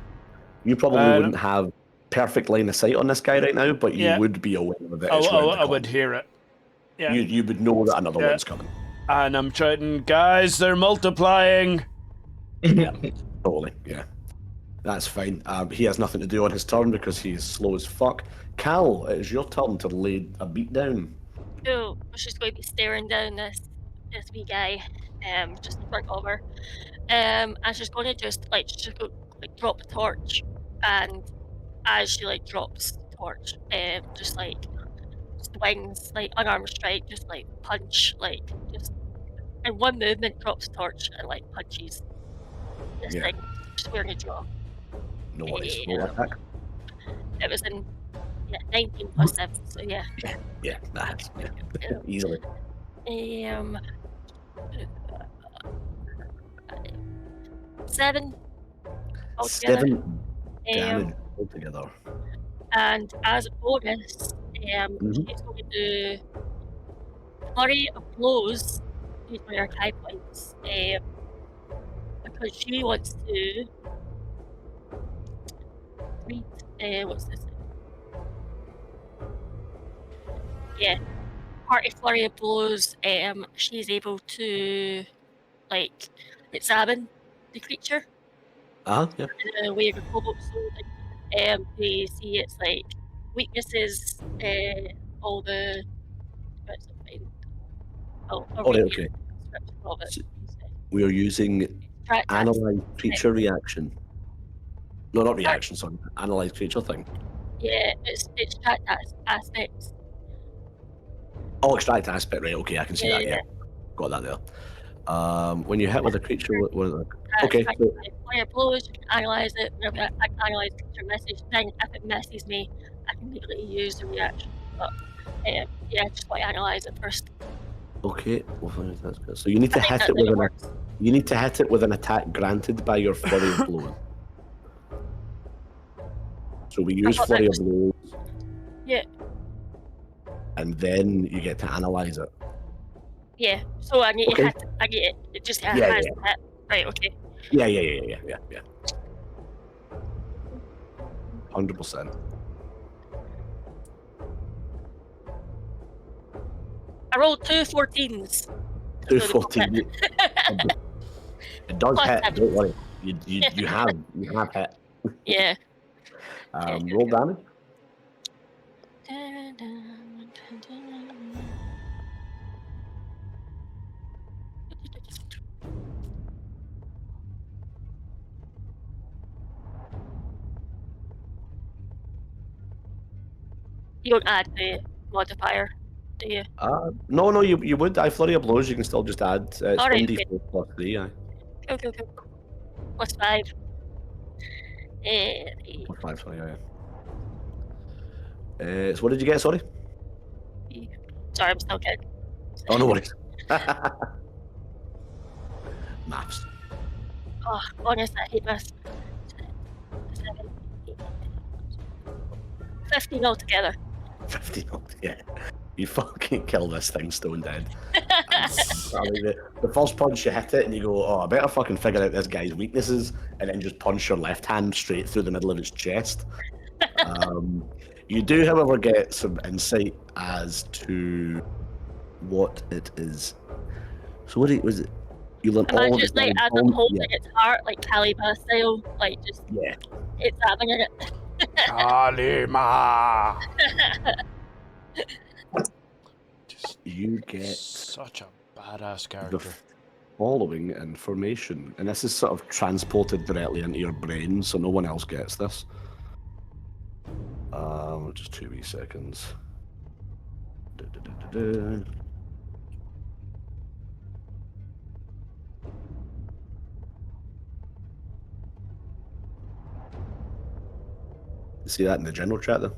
You probably wouldn't have perfect line of sight on this guy right now, but you would be aware of it. I would hear it. Yeah. You would know that another one's coming. And I'm shouting, guys, they're multiplying. Yeah, totally. Yeah, that's fine. He has nothing to do on his turn because he's slow as fuck. Cal, it is your turn to lay a beat down. so I was just going to be staring down this wee guy, just in front of her. And she's going to just go, drop the torch, and as she drops the torch, just swings unarmed strike, just punch, just in one movement drops the torch and punches this thing, just wearing a jaw. No worries. Roll attack. It was in 19 plus 7, so yeah. Yeah, that's easily. 7 altogether. 7 damage altogether. And as a bonus, she's going to do flurry of blows, use my archive points, because she wants to treat, what's this? Yeah, party flurry of blows. She's able to examine the creature. Yeah. In a way of a cobalt sword. They see its weaknesses, all the. Okay. We are using analyze creature reaction. No, not reaction. Sorry, analyze creature thing. Yeah, it's extract aspects. Oh, extract aspect. Right. Okay, I can see that. Yeah, got that there. When you hit with a creature, okay. Fire blows, you can analyze it. Whenever I can analyze the creature message, then if it misses me, I can immediately use the reaction. But just want to analyze it first. Okay, that's good. So you need to hit it with an attack granted by your flurry of blows. So we use flurry of blows. Yeah. And then you get to analyze it. Yeah. So I need to hit. I get it. It just has to hit. Right. Okay. Yeah. 100%. I rolled 2 14s. 2 14. It does hit. Don't worry. You have hit. Yeah. Roll damage. You don't add the modifier, do you? No, you would. I flurry of blows. You can still just add. It's 1d4 plus 3. Aye. Cool. Plus 5. Plus 5. Sorry. Yeah. So what did you get? Sorry. Sorry, I'm still good. Oh, no worries. Maths. Oh, honest, I hate maths. 15 altogether. 15 altogether. You fucking kill this thing stone dead. The first punch you hit it and you go, oh, I better fucking figure out this guy's weaknesses, and then just punch your left hand straight through the middle of its chest. You do, however, get some insight as to what it is. So what was it? You learn all of it. Just as I'm holding its heart, Kalima style, just examining it. Kalima. Just You get such a badass the character. following information, and this is sort of transported directly into your brain, so no one else gets this. Just 2 wee seconds. See that in the general chat there?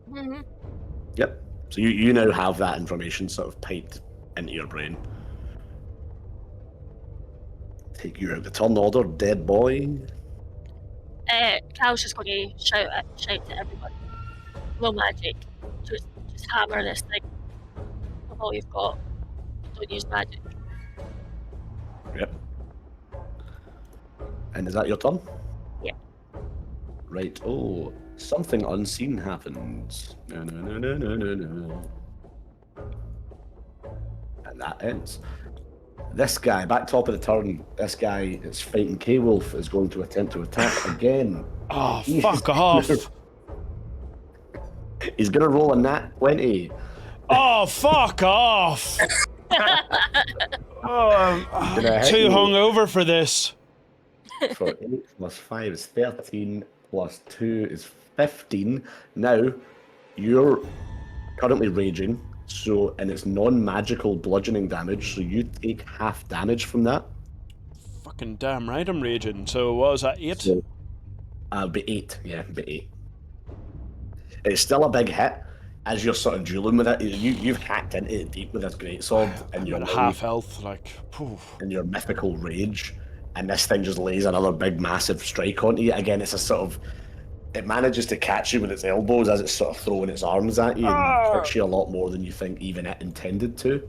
Mhm. Yep. So you now have that information sort of piped into your brain. Take you out the turn order, dead boy. Cal's just going to shout to everyone. No magic. Just hammer this thing. With all you've got. Don't use magic. Yep. And is that your turn? Yeah. Right. Oh, something unseen happens. No. And that ends. This guy, back top of the turn, this guy is fighting K-Wolf, is going to attempt to attack again. Oh, fuck off! He's going to roll a nat 20. Oh, fuck off! Oh, I'm Gonna hit too you. hungover for this. So 8 plus 5 is 13, plus 2 is 15. Now, you're currently raging, and it's non-magical bludgeoning damage, so you take half damage from that. Fucking damn right I'm raging. So what was that, 8? So, be 8, yeah, be 8. It's still a big hit, as you're sort of dueling with it. You've hacked into it deep with this greatsword, and I'm you're at half health, like, poof. in your mythical rage, and this thing just lays another big, massive strike onto you. Again, it's a sort of... It manages to catch you with its elbows as it's sort of throwing its arms at you, and hurts you a lot more than you think even it intended to.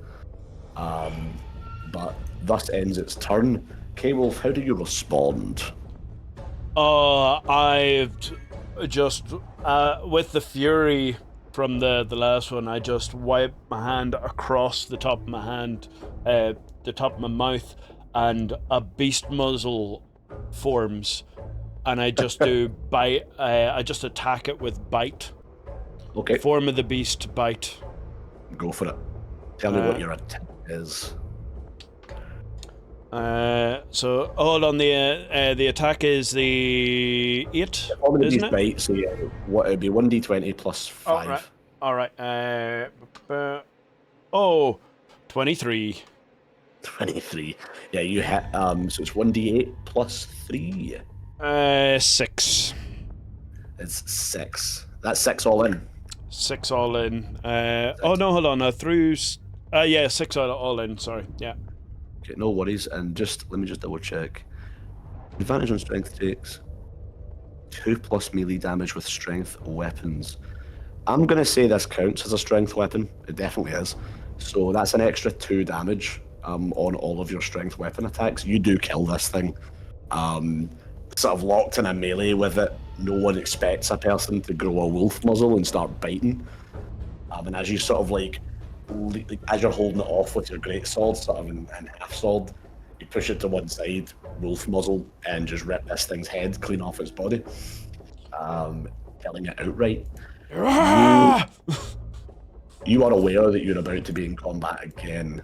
But thus ends its turn. K-Wolf, how do you respond? I've just, with the fury from the last one, I just wipe my hand across the top of my hand, the top of my mouth, and a beast muzzle forms, and I just do bite. I just attack it with bite. Okay, Form of the beast, bite. go for it. Tell me what your attack is. So hold on. The attack is the 8, How many isn't these it? bites? So yeah, what it'd be 1d20 plus 5. All right. 23. 23. Yeah, you hit. So it's 1d8 plus 3. 6. It's 6. That's 6 all in. 6 all in. Oh no, hold on. I threw. Yeah, 6 all in. Sorry. Yeah. Okay, no worries. And let me just double check. Advantage on strength takes 2 plus melee damage with strength weapons. I'm gonna say this counts as a strength weapon. It definitely is. So that's an extra 2 damage on all of your strength weapon attacks. You do kill this thing. Sort of locked in a melee with it. No one expects a person to grow a wolf muzzle and start biting. And as you sort of as you're holding it off with your greatsword, sort of in half sword, you push it to one side, wolf muzzle, and just rip this thing's head clean off its body, killing it outright. You are aware that you're about to be in combat again,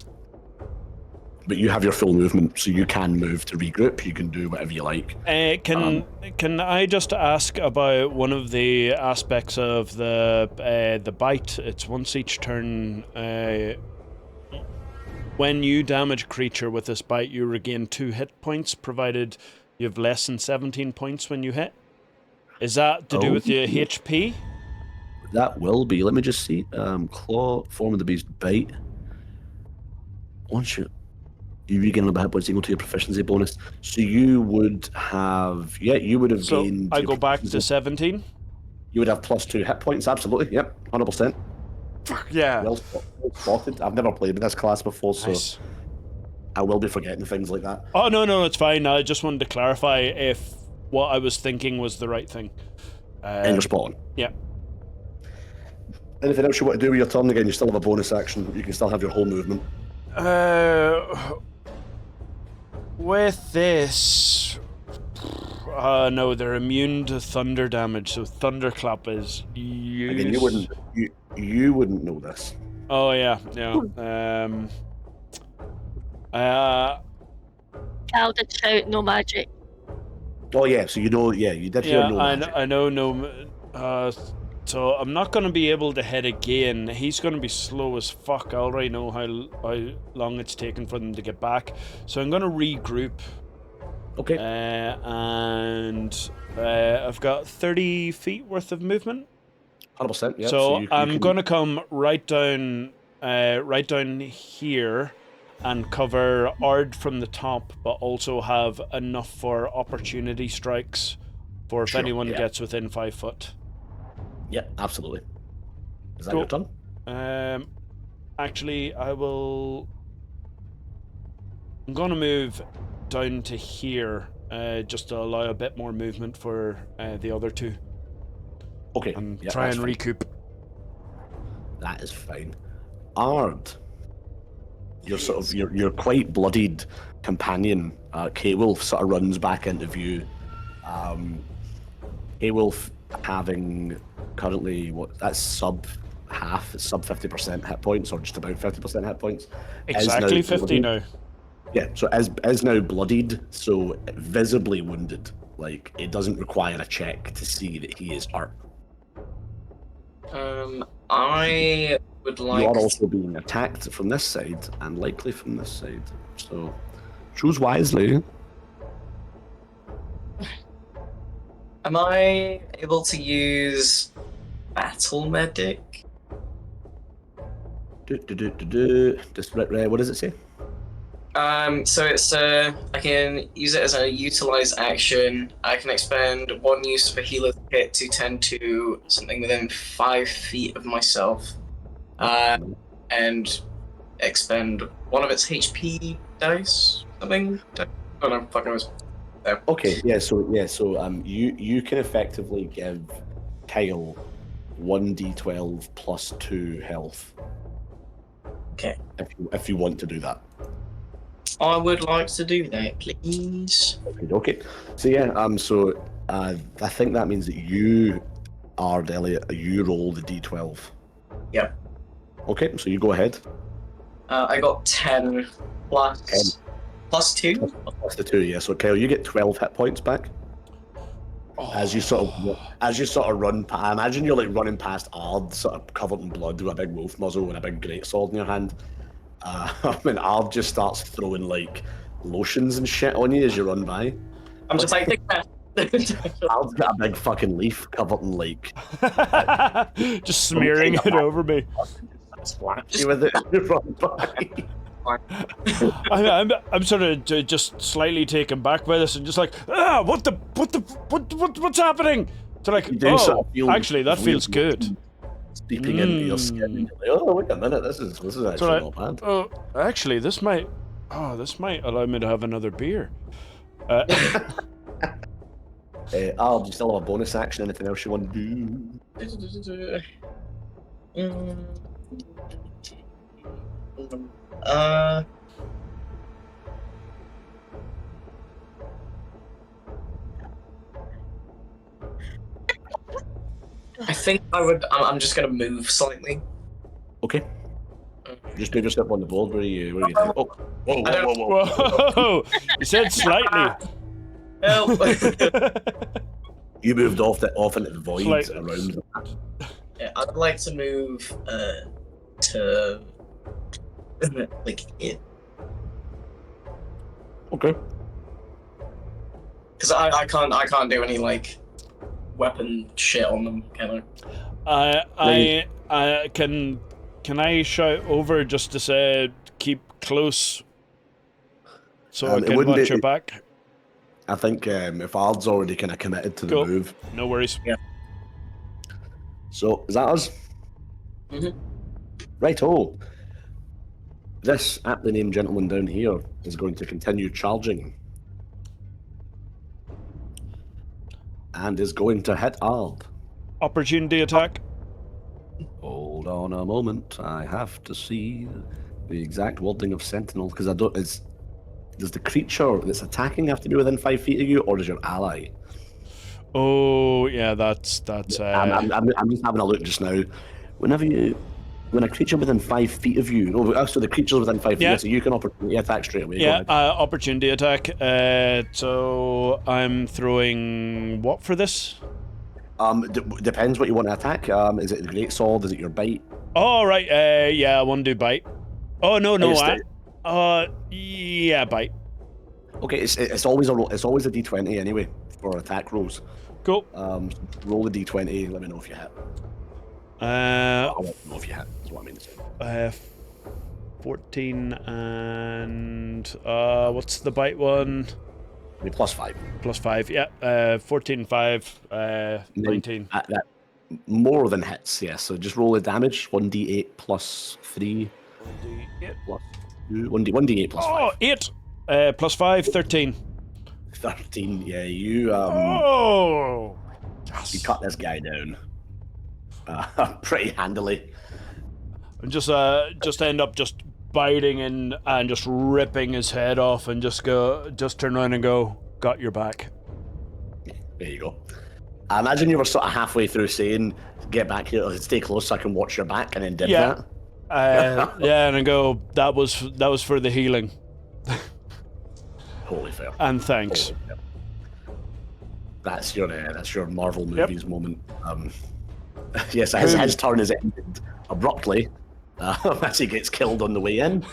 but you have your full movement, so you can move to regroup. You can do whatever you like. Can I just ask about one of the aspects of the bite? It's once each turn. When you damage a creature with this bite, you regain 2 hit points, provided you have less than 17 points when you hit. Is that to do with your HP? That will be. Let me just see. Claw, form of the beast, bite. Once you regain a little bit of hit points equal to your proficiency bonus. So you would have, you would have So gained. I go back to 17? You would have plus 2 hit points, absolutely. Yep, 100%. Yeah. Well spotted. I've never played with this class before, so Nice. I will be forgetting things like that. Oh, no, it's fine. I just wanted to clarify if what I was thinking was the right thing. And you're spot on. Yeah. Anything else you want to do with your turn? Again, you still have a bonus action. You can still have your whole movement. With this... no, they're immune to thunder damage, so thunderclap is useless. Again, You wouldn't know this. Oh yeah. Cal did shout no magic. Oh yeah, so you know, yeah, you did hear Yeah, no magic. I know no. So I'm not gonna be able to hit again. He's gonna be slow as fuck. I already know how long it's taken for them to get back. So I'm gonna regroup. Okay. And I've got 30 feet worth of movement. 100%. Yeah. So you I'm can- gonna come right down here, and cover Ard from the top, but also have enough for opportunity strikes for if Sure, anyone yeah. gets within 5 foot. Yeah, absolutely. Is that Cool. your turn? Actually, I'm gonna move down to here, just to allow a bit more movement for the other two, Okay. and yeah, try that's and fine. recoup. That is fine. Ard, your sort of your quite bloodied companion, K-Wolf, sort of runs back into view. K-Wolf having currently that's sub 50% hit points, or just about 50% hit points. is Exactly now 50 bloodied. now. Yeah, so is now bloodied, so visibly wounded. Like, it doesn't require a check to see that he is hurt. I would You like. are also being attacked from this side, and likely from this side. So, choose wisely. Am I able to use battle medic? What does it say? So it's I can use it as a utilize action. I can expend one use for healer's kit to tend to something within 5 feet of myself, and expend one of its HP dice. Something. I don't know. Fucking was. Okay, so you can effectively give Kyle 1d12 plus 2 health. Okay. If you want to do that. I would like to do that, please. Okay. So yeah, I think that means that you are Elliot. You roll the d12. Yep. Okay, so you go ahead. I got 10 plus 10. plus 2. Plus the 2, yeah. So Kyle, you get 12 hit points back. As you sort of run, I imagine you're like running past Ard, sort of covered in blood, with a big wolf muzzle and a big greatsword in your hand. And Ard just starts throwing like lotions and shit on you as you run by. I'm just like, Ard's got a big fucking leaf covered in like Just smearing it over me. splash you with it as you run by. I'm sort of just slightly taken back by this and just like, what's happening? So like, You do sort of feel actually that feels weird good. Seeping into your skin. You're like, oh wait a minute, this is actually So like, not bad. oh, actually this might allow me to have another beer. Ard, you still have a bonus action. Anything else you want to do? I think I would. I'm just gonna move slightly. Okay. Just move yourself on the board. Where are you doing? Oh, whoa. Whoa! You said slightly. Help! You moved off into the void Slight- around. Yeah, I'd like to move to like it, Okay. because I can't do any like weapon shit on them, can I? I can I shout over just to say keep close, so I It can wouldn't watch be- your back. I think if Ard's already kind of committed to the Cool. move. No worries. So, is that us? Mhm. Right-o. This aptly named gentleman down here is going to continue charging. And is going to hit Ard. Opportunity attack. Hold on a moment. I have to see the exact wording of Sentinel, because I don't... Does the creature that's attacking have to be within 5 feet of you, or does your ally? Oh yeah, that's. I'm just having a look just now. When a creature within 5 feet of you, so the creature's within 5 feet, Yeah. so you can opportunity attack straight away. Go Yeah, ahead. opportunity attack. So I'm throwing what for this? Depends what you want to attack. Is it the great sword? Is it your bite? Oh right, yeah, I want to do bite. Oh no, It's yeah, bite. Okay, it's always a roll. It's always a d20 anyway for attack rolls. Cool. Roll the d20. Let me know if you hit. I want to know if you hit. That's what I mean to say. 14 and what's the bite one? Maybe +5. +5. Yeah. 14, 5, 19. That more than hits. Yeah. So just roll the damage. 1d8 +3 1d8 +2. 1d8 +5. 8. +5, 13. 13. Yeah. You you cut this guy down. Pretty handily. And just end up just biting in and just ripping his head off and just turn around and go, got your back. There you go. I imagine you were sort of halfway through saying, get back here, stay close so I can watch your back, and then did that. Yeah, and I go, that was for the healing. Totally fair. And thanks. Totally fair. That's your Marvel movies moment. Yes, his turn is ended abruptly as he gets killed on the way in.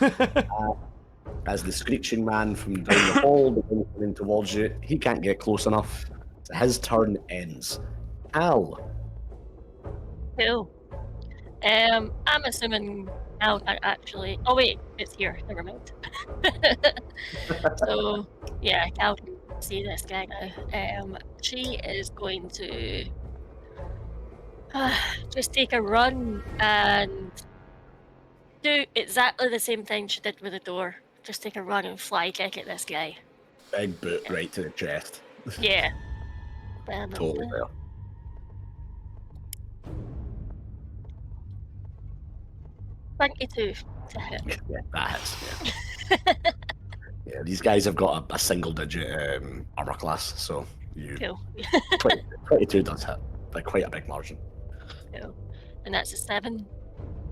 As the screeching man from down the hall begins coming towards you, he can't get close enough. So his turn ends. Al. Cool. I'm assuming Al can't actually. Oh wait, it's here. Never mind. So yeah, Cal can see this guy now. She is going to just take a run and do exactly the same thing she did with the door. Just take a run and fly kick at this guy. Big boot right to the chest. Yeah. Totally fair. $22 to hit. Yeah, that hits. Yeah. Yeah, these guys have got a single digit armor class, so Cool. 22 does hit by quite a big margin. Cool. And that's a 7.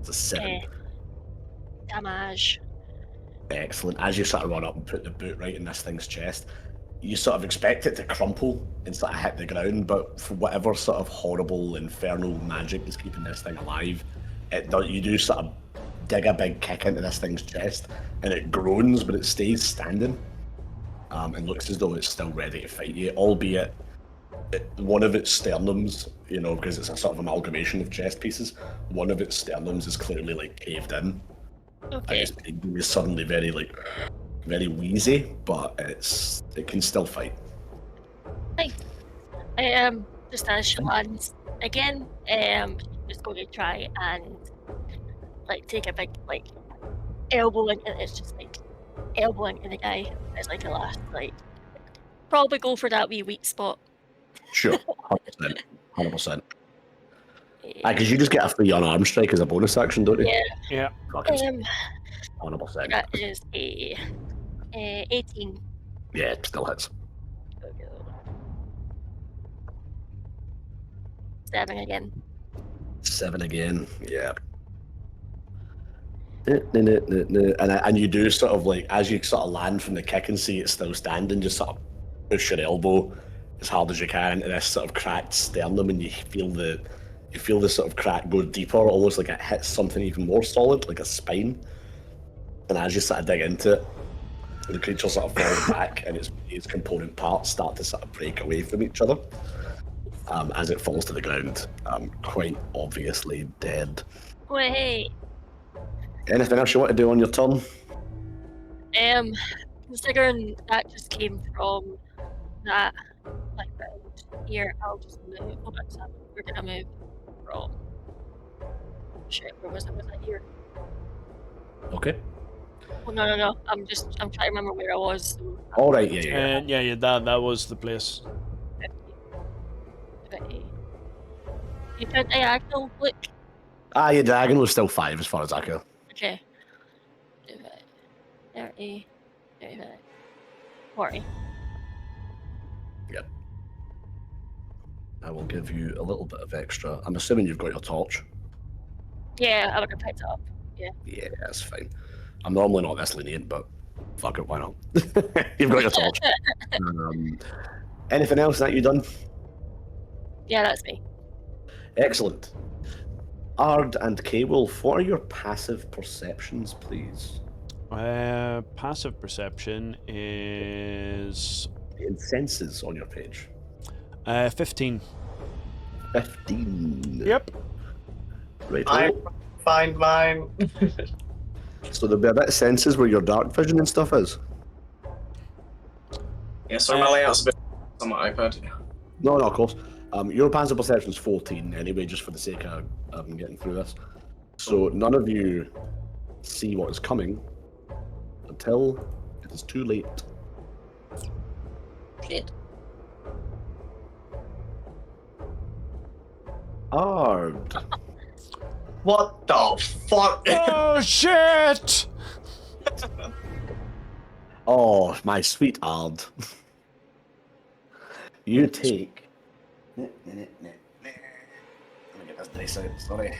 It's a 7. Damage. Excellent. As you sort of run up and put the boot right in this thing's chest, you sort of expect it to crumple and sort of hit the ground, but for whatever sort of horrible infernal magic is keeping this thing alive, you do sort of dig a big kick into this thing's chest, and it groans, but it stays standing, and looks as though it's still ready to fight you, albeit one of its sternums, because it's a sort of amalgamation of chest pieces, one of its sternums is clearly like caved in. Okay. It's suddenly very wheezy, but it can still fight. Hi. Just as she lands again, just going to try and take a big elbow into it's just elbowing in the guy. It's like a last probably go for that wee weak spot. Sure, 100%. Because you just get a free unarmed strike as a bonus action, don't you? Yeah. 100%. That is a 18. Yeah, it still hits. 7 again. 7 again, yeah. And you do sort of as you sort of land from the kick and see it still standing, just sort of push your elbow as hard as you can into this sort of cracked sternum, and you feel the sort of crack go deeper, almost like it hits something even more solid, like a spine. And as you sort of dig into it, the creature sort of falls back, and its component parts start to sort of break away from each other as it falls to the ground, quite obviously dead. Wait. Anything else you want to do on your turn? Considering that just came from that round here, I'll just move. Hold on, Sam. We're gonna move from. Shit, where was it? Was I here? Okay. Oh, no. I'm trying to remember where I was. All right, yeah. Yeah, that was the place. 20. You said diagonal look? Your diagonal is still 5 as far as I go. Okay. 30, 35, 40. Yep. I will give you a little bit of extra. I'm assuming you've got your torch. Yeah, I would have picked it up. Yeah, that's fine. I'm normally not this lenient, but fuck it, why not? You've got your torch. Anything else that you done? Yeah, that's me. Excellent. Ard and K-Wolf, what are your passive perceptions, please? Passive perception is The senses on your page. 15. 15. Yep. Right. I find mine. So there'll be a bit of senses where your dark vision and stuff is. Yeah, so my layout's a bit on my iPad. No, of course. Your passive perception is 14 anyway, just for the sake of getting through this. So none of you see what is coming until it is too late. Shit. Ard. What the fuck? Oh shit! Oh, my sweet Ard. You take. Let me get this dice out, sorry.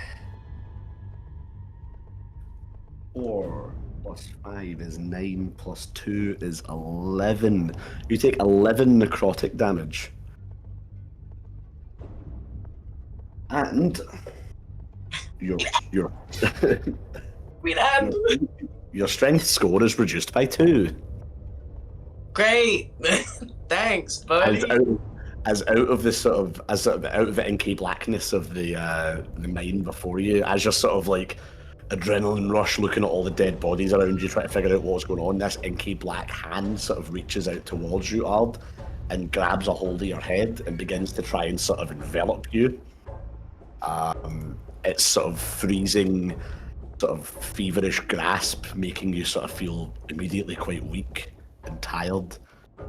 4 plus 5 is 9, plus 2 is 11. You take 11 necrotic damage. And your We land. your strength score is reduced by 2. Great. Thanks, buddy. As out of the sort of out of the inky blackness of the mine before you, as you're sort of like adrenaline rush looking at all the dead bodies around you, trying to figure out what's going on, this inky black hand sort of reaches out towards you, Ard, and grabs a hold of your head and begins to try and sort of envelop you. It's sort of freezing, sort of feverish grasp, making you sort of feel immediately quite weak and tired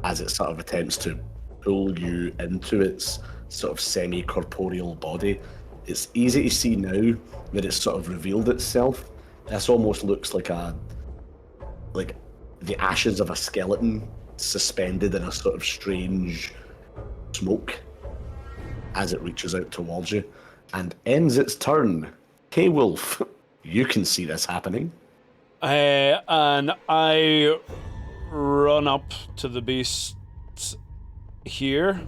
as it sort of attempts to pull you into its sort of semi-corporeal body. It's easy to see now that it's sort of revealed itself. This almost looks like the ashes of a skeleton suspended in a sort of strange smoke as it reaches out towards you and ends its turn. K-Wolf, you can see this happening. And I run up to the beast here,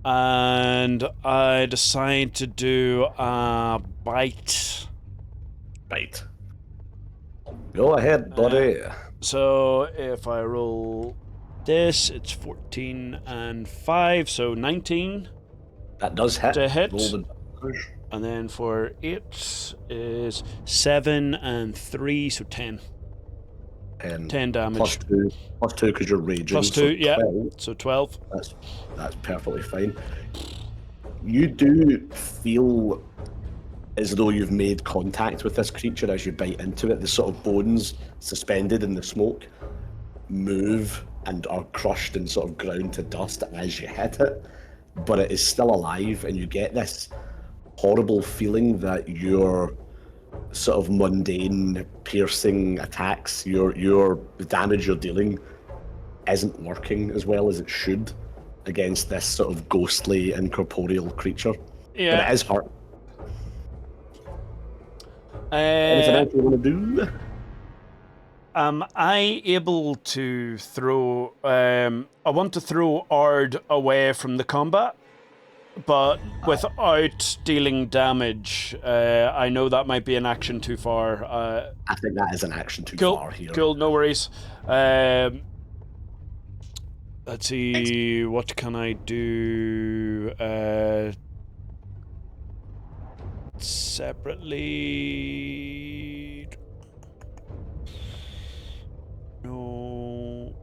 and I decide to do a bite. Bite. Go ahead, buddy. So if I roll this, it's 14 and 5, so 19. That does hit. To hit. Roll the And then for 8 is 7 and 3, so 10. 10 damage. Plus 2 because you're raging. Plus 2, so yeah. 12. So 12. That's perfectly fine. You do feel as though you've made contact with this creature as you bite into it. The sort of bones suspended in the smoke move and are crushed and sort of ground to dust as you hit it. But it is still alive, and you get this horrible feeling that your sort of mundane, piercing attacks, the damage you're dealing isn't working as well as it should against this sort of ghostly, incorporeal creature. Yeah. But it is hurt. Anything else you want to do? Am I able to throw... I want to throw Ard away from the combat, but without dealing damage. I know that might be an action too far. I think that is an action too far here. Cool, no worries. Let's see, what can I do? Separately... No...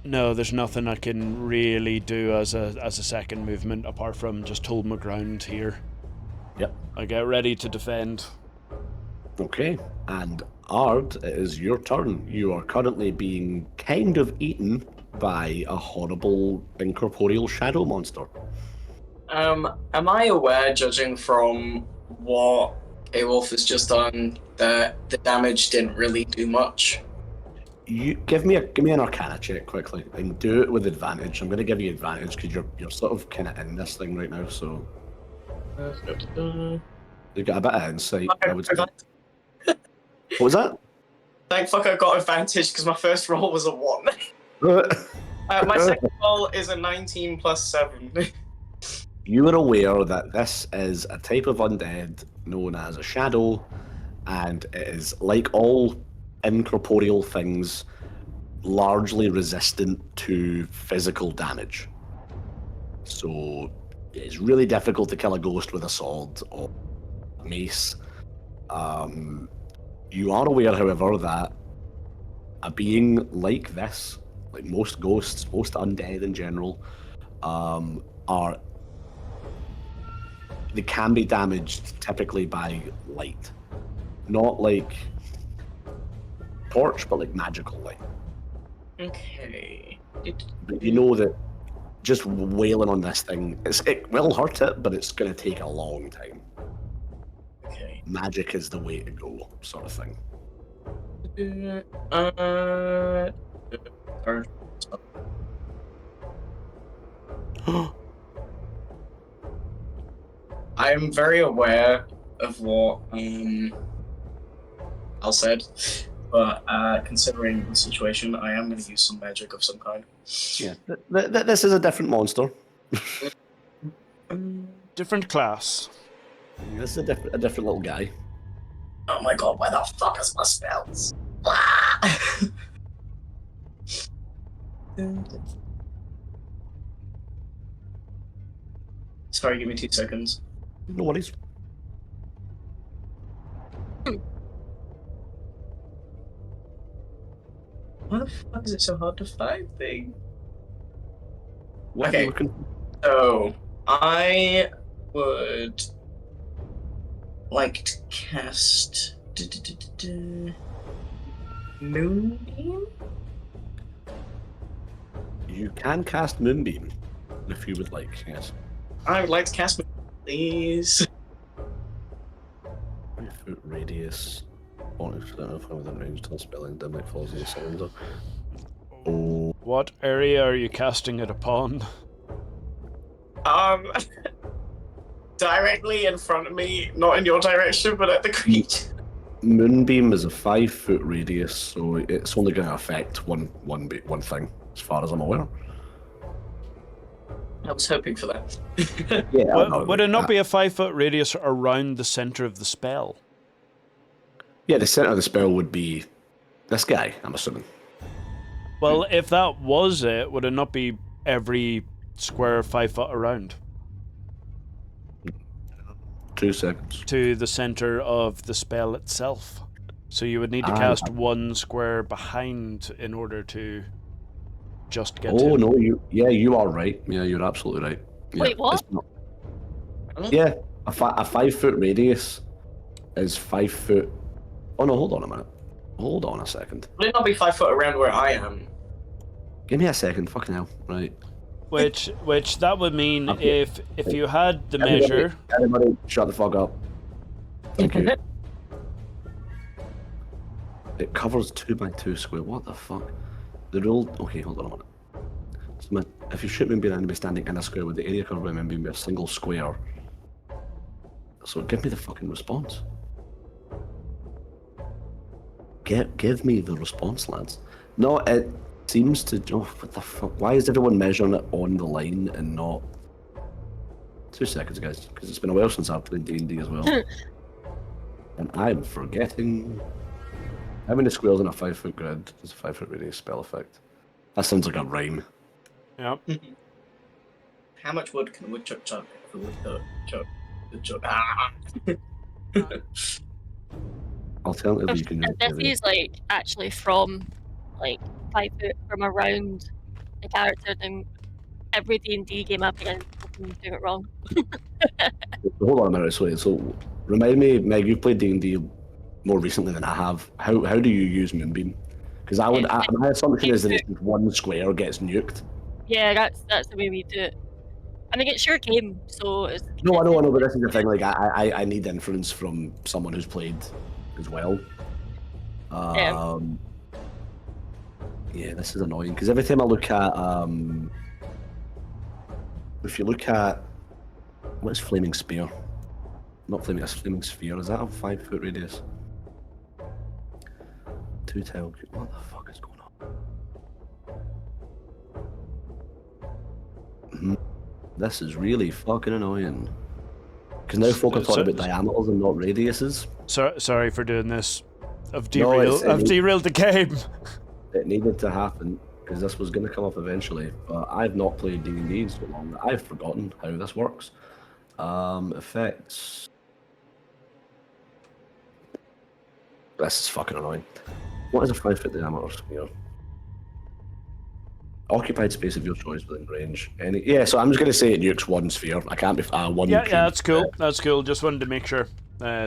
No, there's nothing I can really do as a second movement apart from just hold my ground here. Yep. I get ready to defend. Okay, and Ard, it is your turn. You are currently being kind of eaten by a horrible incorporeal shadow monster. Am I aware, judging from what Aewolf has just done, that the damage didn't really do much? You give me an Arcana check quickly, and do it with advantage. I'm going to give you advantage because you're sort of kind of in this thing right now. So you've got a bit of insight. I would say. What was that? Thank fuck I got advantage because my first roll was a 1. My second roll is a 19 plus 7. You are aware that this is a type of undead known as a shadow, and it is, like all incorporeal things, largely resistant to physical damage. So it's really difficult to kill a ghost with a sword or mace. You are aware, however, that a being like this, like most ghosts, most undead in general, they can be damaged typically by light. Not like torch, but like magical light. Okay. But you know that just wailing on this thing, it will hurt it, but it's going to take a long time. Okay. Magic is the way to go, sort of thing. I am very aware of what Al said, but considering the situation, I am going to use some magic of some kind. Yeah, this is a different monster. Different class. This is a different little guy. Oh my god, where the fuck is my spells? Sorry, give me 2 seconds. No worries. Why the fuck is it so hard to find things? What Okay. are you looking for? So, I would like to cast Moonbeam? You can cast Moonbeam if you would like, yes. I would like to cast Moonbeam, please. 3-foot radius. Bonus for within range till spelling dim light falls in the cylinder. Oh, What area are you casting it upon? Directly in front of me, not in your direction, but at the creature. Moonbeam is a 5-foot radius, so it's only going to affect one thing, as far as I'm aware. I was hoping for that. Yeah, Would it not be a 5-foot radius around the center of the spell? Yeah, the center of the spell would be this guy, I'm assuming. Well, if that was it, would it not be every square 5 foot around 2 seconds. to the center of the spell itself? So you would need to cast one square behind in order to just get to. Oh no, you are right. Yeah, you're absolutely right. Yeah, Wait, what? it's not- Yeah, a 5-foot radius is 5 foot. Oh no, hold on a minute. Hold on a second. Would it not be 5 foot around where I am? Give me a second. Fucking hell. Right. Which that would mean Okay. if you had the measure. Everybody, shut the fuck up. Thank you. It covers 2x2 square. What the fuck? The rule. Okay, hold on a minute. So if you shoot Moonbeam, an enemy standing in a square with the area covered by Moonbeam be a single square. So give me the fucking response. Give me the response, lads. No, it seems to. Oh, what the fuck? Why is everyone measuring it on the line and not? 2 seconds, guys, because it's been a while since I've played D&D as well, and I'm forgetting. How many squares in a 5-foot grid does a 5-foot radius spell effect? That sounds like a rhyme. Yep. How much wood can a woodchuck chuck if a woodchuck chuck? Alternatively, you can use If this is like actually from like 5 foot from around the character, then every D&D game I've been in, I've been doing it wrong. Hold on a minute, so remind me, Meg, you've played D&D more recently than I have. How do you use Moonbeam? Because my assumption is that it's just one square gets nuked. Yeah, that's the way we do it. I mean, it's your game, so it's. No, I know, but this is the thing. Like, I need inference from someone who's played as well. Yeah, this is annoying because every time I look at if you look at what's flaming spear? Not flaming, that's flaming sphere. Is that a 5-foot radius? Two-tail. What the fuck is going on? This is really fucking annoying. Because now folk are talking about diameters and not radiuses. Sorry for doing this. I've No, derailed the game. It needed to happen because this was going to come up eventually. But I've not played D&D in so long that I've forgotten how this works. Effects. This is fucking annoying. What is a 5-foot diameter sphere? Occupied space of your choice within range. Yeah, so I'm just going to say it nukes one sphere. I can't be one. Yeah, that's cool. That's cool. Just wanted to make sure.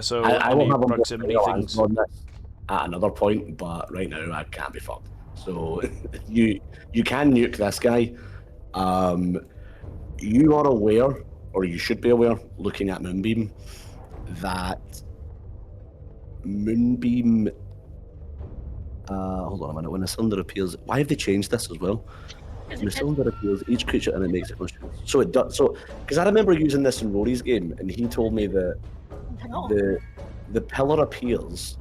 So I will have proximity things on this at another point, but right now I can't be fucked. So you can nuke this guy. You are aware, or you should be aware, looking at Moonbeam, that Moonbeam. Hold on a minute. When a cylinder appears, why have they changed this as well? When a cylinder appears, each creature and it makes a constitution. So it does. So because I remember using this in Rory's game, and he told me that the pillar appears,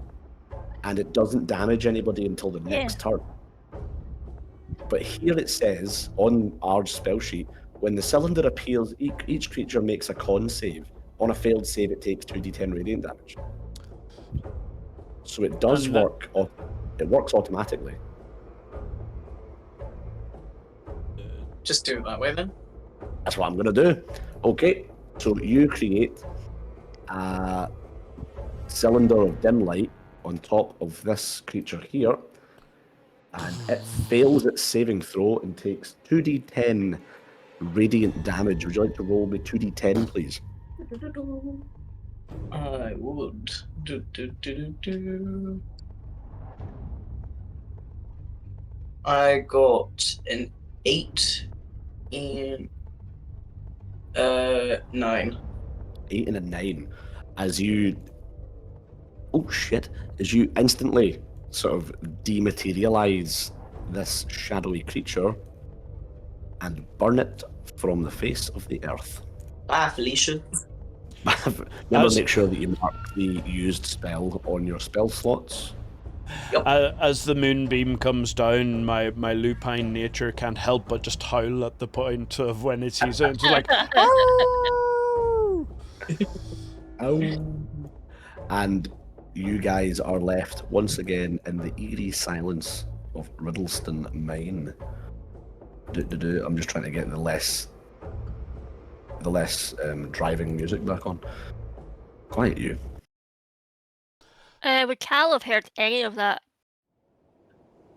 and it doesn't damage anybody until the next turn. But here it says on our spell sheet, when the cylinder appears, each creature makes a con save. On a failed save, it takes 2d10 radiant damage. So it does work. It works automatically. Just do it that way then. That's what I'm gonna do. Okay, so you create a cylinder of dim light on top of this creature here, and it fails its saving throw and takes 2d10 radiant damage. Would you like to roll me 2d10, please? I would. I got an 8 and 9. 8 and a 9. As you... Oh shit. As you instantly sort of dematerialize this shadowy creature and burn it from the face of the earth. Ah, Felicia. Remember, make sure that you mark the used spell on your spell slots. Yep. As the moonbeam comes down, my lupine nature can't help but just howl at the point of when it sees it. It's like, oh! Oh. And you guys are left once again in the eerie silence of Riddleston Mine. I'm just trying to get the less driving music back on. Quiet you. Would Cal have heard any of that?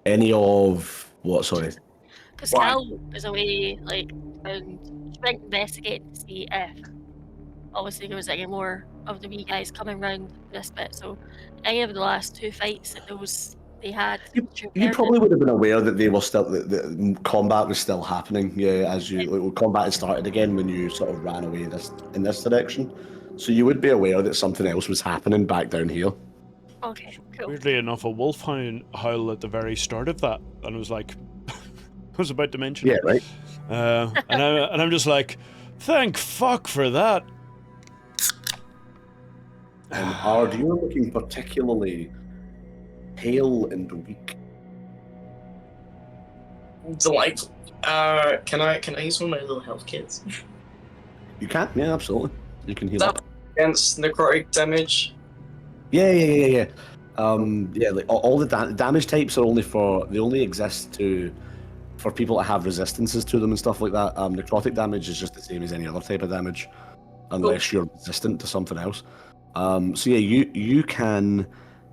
Any of what? Sorry. Because Cal was away, like, and she went investigating to see if obviously there was any more of the wee guys coming round this bit. So any of the last 2 fights that they had. You probably would have been aware that they were still the combat was still happening. Yeah, as combat had started again when you sort of ran away in this direction. So you would be aware that something else was happening back down here. Okay, cool. Weirdly enough, a wolf howl at the very start of that, and I was like, I was about to mention. Yeah, right. And I'm just like, thank fuck for that. And Ard, you're looking particularly pale and weak. Delightful. Can I use one of my little health kits? You can, yeah, absolutely. You can heal up. Against necrotic damage. Yeah. Yeah, like all the damage types are only exist for people that have resistances to them and stuff like that. Necrotic damage is just the same as any other type of damage, unless you're resistant to something else. So yeah, you can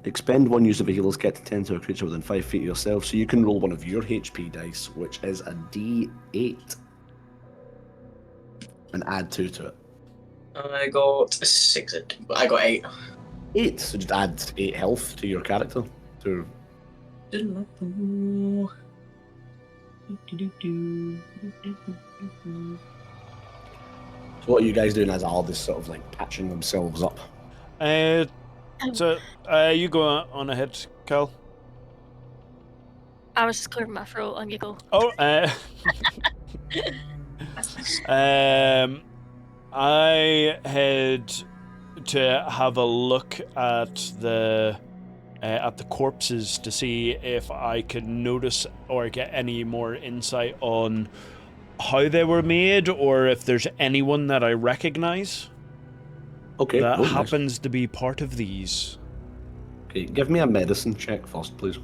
expend one use of a healer's kit to tend to a creature within 5 feet of yourself. So you can roll one of your HP dice, which is a D8, and add 2 to it. I got 6. I got 8. 8. So just add 8 health to your character. So what are you guys doing as Ard is sort of like patching themselves up? So you go on ahead, Cal. I was just clearing my throat on you go. Oh, I head to have a look at the corpses to see if I can notice or get any more insight on how they were made, or if there's anyone that I recognize that happens to be part of these. Okay, give me a medicine check first, please.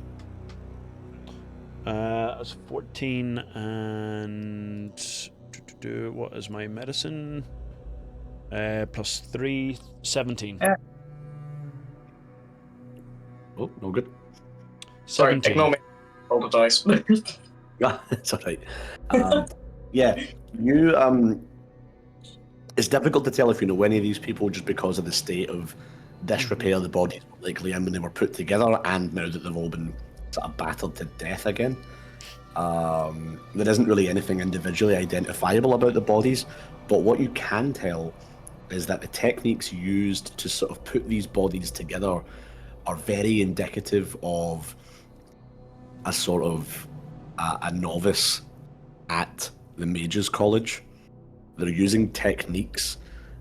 That's 14 and what is my medicine? Plus 3, 17. Oh, no good. Sorry, 17. ignore me. Roll the dice. Yeah, it's alright. Yeah, you it's difficult to tell if you know any of these people just because of the state of disrepair the bodies were likely in when they were put together, and now that they've all been sort of battered to death again. There isn't really anything individually identifiable about the bodies, but what you can tell is that the techniques used to sort of put these bodies together are very indicative of a sort of a novice at the Mages College. They're using techniques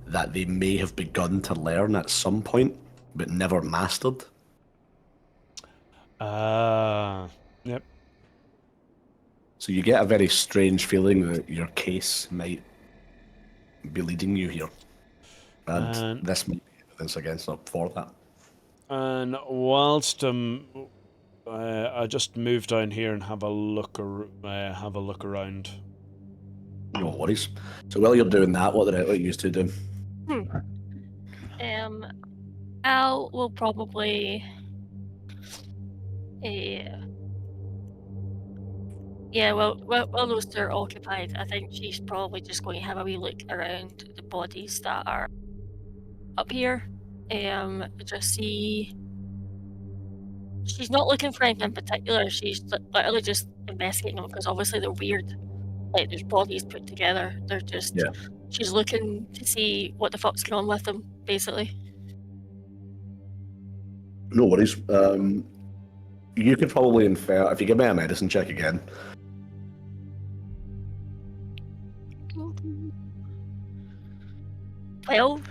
that they may have begun to learn at some point, but never mastered. Yep. So you get a very strange feeling that your case might be leading you here. And this might be evidence against her for that. And whilst I just move down here and have a look around. No worries. So while you're doing that, what are you two doing? Al will probably. While those two are occupied, I think she's probably just going to have a wee look around the bodies that are up here. Just see. She's not looking for anything in particular. She's literally just investigating them because obviously they're weird. Like there's bodies put together. They're just. Yeah. She's looking to see what the fuck's going on with them, basically. No worries. You could probably infer, if you give me a medicine check again. 12.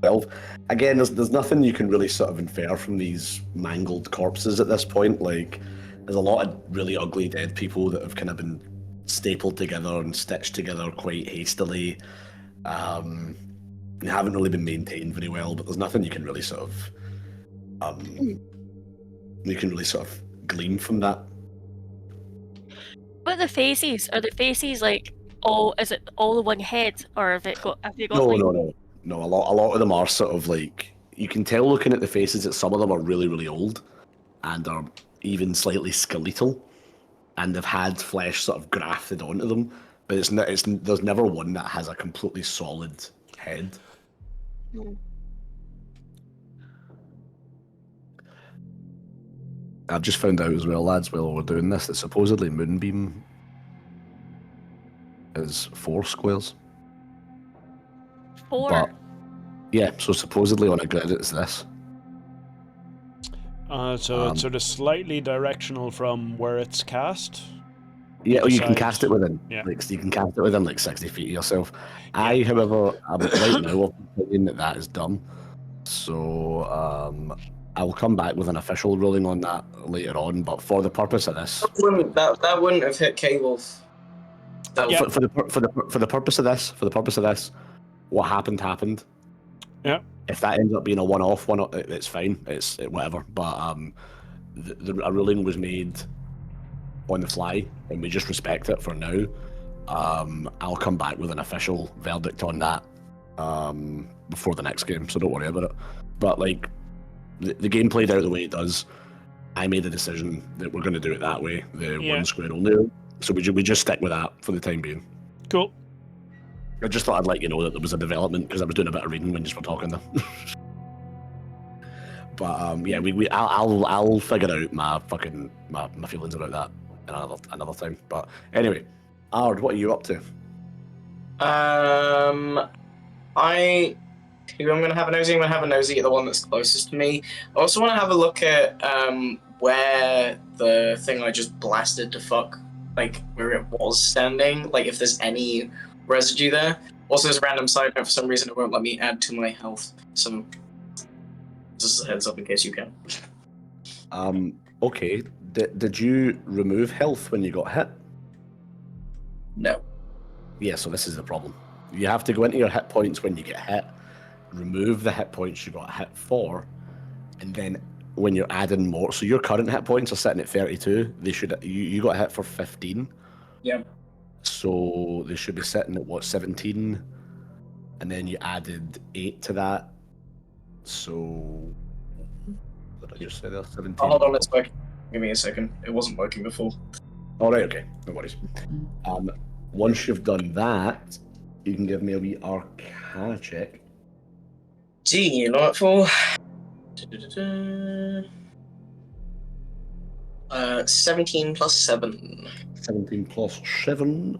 12. Again, there's nothing you can really sort of infer from these mangled corpses at this point. Like, there's a lot of really ugly dead people that have kind of been stapled together and stitched together quite hastily. They haven't really been maintained very well, but there's nothing you can really sort of glean from that. But the faces, are the faces like all? Is it all the one head, or have you got? No. A lot of them are sort of like, you can tell looking at the faces that some of them are really, really old, and are even slightly skeletal, and they've had flesh sort of grafted onto them. But there's never one that has a completely solid head. I've just found out as well, lads, while we're doing this, that supposedly Moonbeam is 4 squares. 4? But, yeah, so supposedly on a grid it's this. So it's sort of slightly directional from where it's cast. Yeah, or you can cast it within. Yeah. Like, you can cast it within like 60 feet of yourself. Yeah. I, however, am right now of the opinion that is dumb. So I will come back with an official ruling on that later on. But for the purpose of this, that wouldn't have hit K-Wolf. For the purpose of this, what happened. Yeah. If that ends up being a one-off, it's fine. It's whatever. But a ruling was made on the fly, and we just respect it for now. I'll come back with an official verdict on that before the next game, so don't worry about it. But like, the game played out the way it does. I made a decision that we're going to do it that way, the 1 square only. So we just stick with that for the time being. Cool. I just thought I'd let you know that there was a development because I was doing a bit of reading when you were talking there. But yeah, I'll figure out my feelings about that another time. But anyway, Ard, what are you up to? I'm gonna have a nosy. I'm gonna have a nosy at the one that's closest to me. I also want to have a look at where the thing I just blasted to fuck, like where it was standing, like if there's any residue there. Also, there's a random side note, for some reason it won't let me add to my health, so just a heads up in case you can. Okay. Did you remove health when you got hit? No. Yeah, so this is the problem. You have to go into your hit points when you get hit, remove the hit points you got hit for, and then when you're adding more, so your current hit points are sitting at 32. They should you got hit for 15. Yeah. So they should be sitting at what, 17, and then you added 8 to that. So what did I just say there? 17. Oh, hold on, it's working. Give me a second. It wasn't working before. All right, okay, no worries. Once you've done that, you can give me a wee Arcana check. Gee, you know what for? 17 plus 7. 17 plus 7.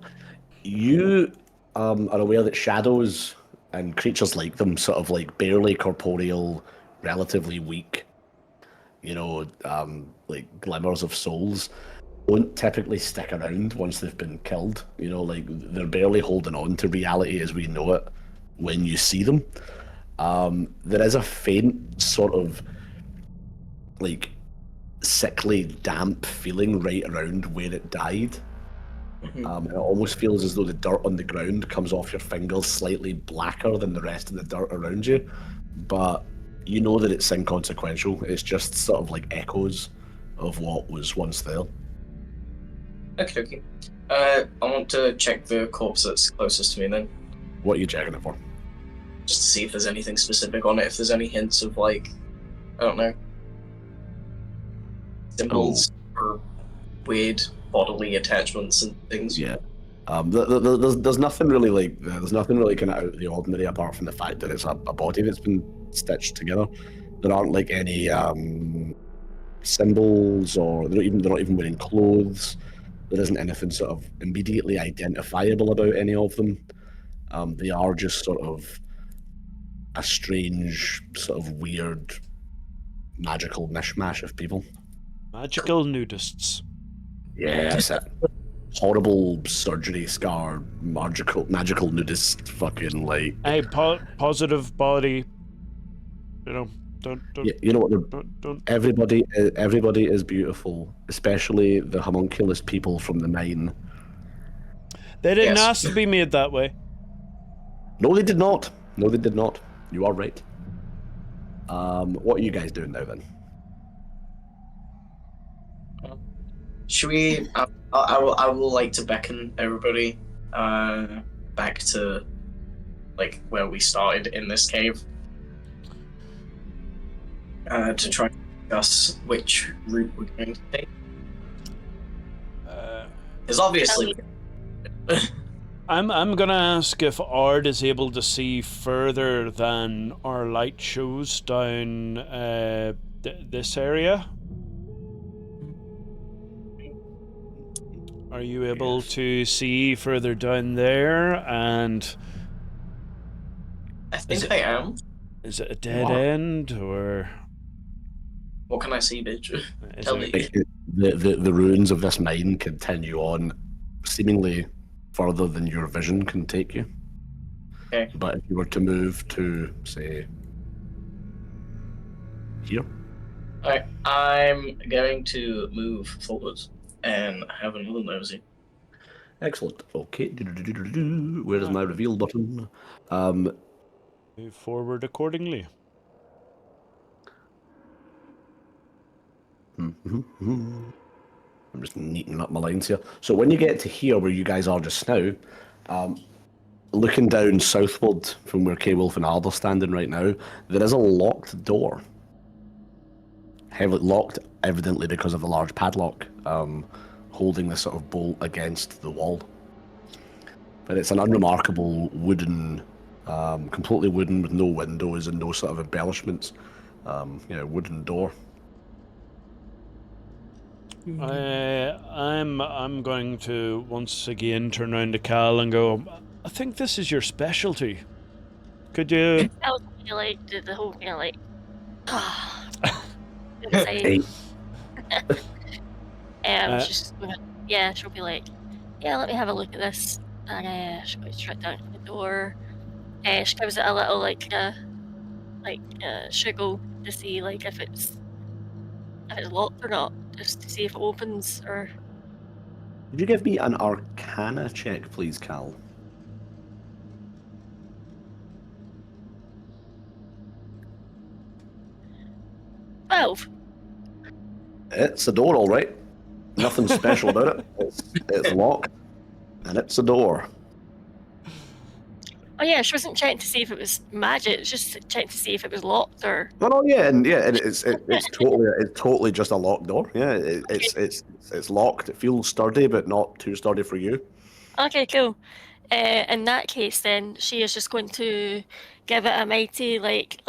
You are aware that shadows and creatures like them, sort of like barely corporeal, relatively weak, like glimmers of souls, don't typically stick around once they've been killed. Like they're barely holding on to reality as we know it when you see them. There is a faint sort of like sickly, damp feeling right around where it died. And it almost feels as though the dirt on the ground comes off your fingers slightly blacker than the rest of the dirt around you. But you know that it's inconsequential. It's just sort of like echoes of what was once there. Okay. I want to check the corpse that's closest to me then. What are you checking it for? Just to see if there's anything specific on it, if there's any hints of, like, I don't know, symbols or weird bodily attachments and things. Yeah. There's nothing really like there's nothing really kind of out of the ordinary apart from the fact that it's a body that's been stitched together. There aren't like any symbols, or they're not even wearing clothes. There isn't anything sort of immediately identifiable about any of them. They are just sort of a strange, sort of weird, magical mishmash of people. Magical nudists. Yeah, that's it. Horrible surgery scar, magical nudist, fucking like. Hey, positive body. Don't. Yeah, you know what? Don't. Everybody is beautiful, especially the homunculus people from the mine. They didn't Yes. ask to be made that way. No, they did not. No, they did not. You are right. What are you guys doing now then? Should we? I will like to beckon everybody back to like where we started in this cave to try and discuss which route we're going to take. Because obviously, I'm gonna ask if Ard is able to see further than our light shows down this area. Are you able to see further down there? And I think I am. is it a dead end, or What can I see, bitch? is Tell it- me. The ruins of this mine continue on, seemingly further than your vision can take you. Okay. But if you were to move to, say, here, Alright, I'm going to move forward and have another nosy. excellent. Okay, where is my reveal button? move forward accordingly? I'm just neatening up my lines here. So when you get to here, where you guys are just now, looking down southward from where K-Wolf and Ard are standing right now, there is a locked door. Heavily locked, evidently because of the large padlock holding this sort of bolt against the wall. But it's an unremarkable wooden, completely wooden with no windows and no sort of embellishments. Wooden door. I'm going to once again turn around to Cal and go, I think this is your specialty. Could you? I was like the whole like. Hey, She's gonna, yeah, she'll be like, yeah, let me have a look at this, and she'll go straight down to the door. She gives it a little like shiggle to see like if it's locked or not, just to see if it opens or. Could you give me an Arcana check, please, Cal? "12." It's a door, all right. Nothing special about it. It's locked, and it's a door. Oh yeah, she wasn't checking to see if it was magic. It's just checking to see if it was locked or. No, yeah, and it's totally just a locked door. Yeah, it's locked. It feels sturdy, but not too sturdy for you. Okay, cool. In that case, then she is just going to give it a mighty like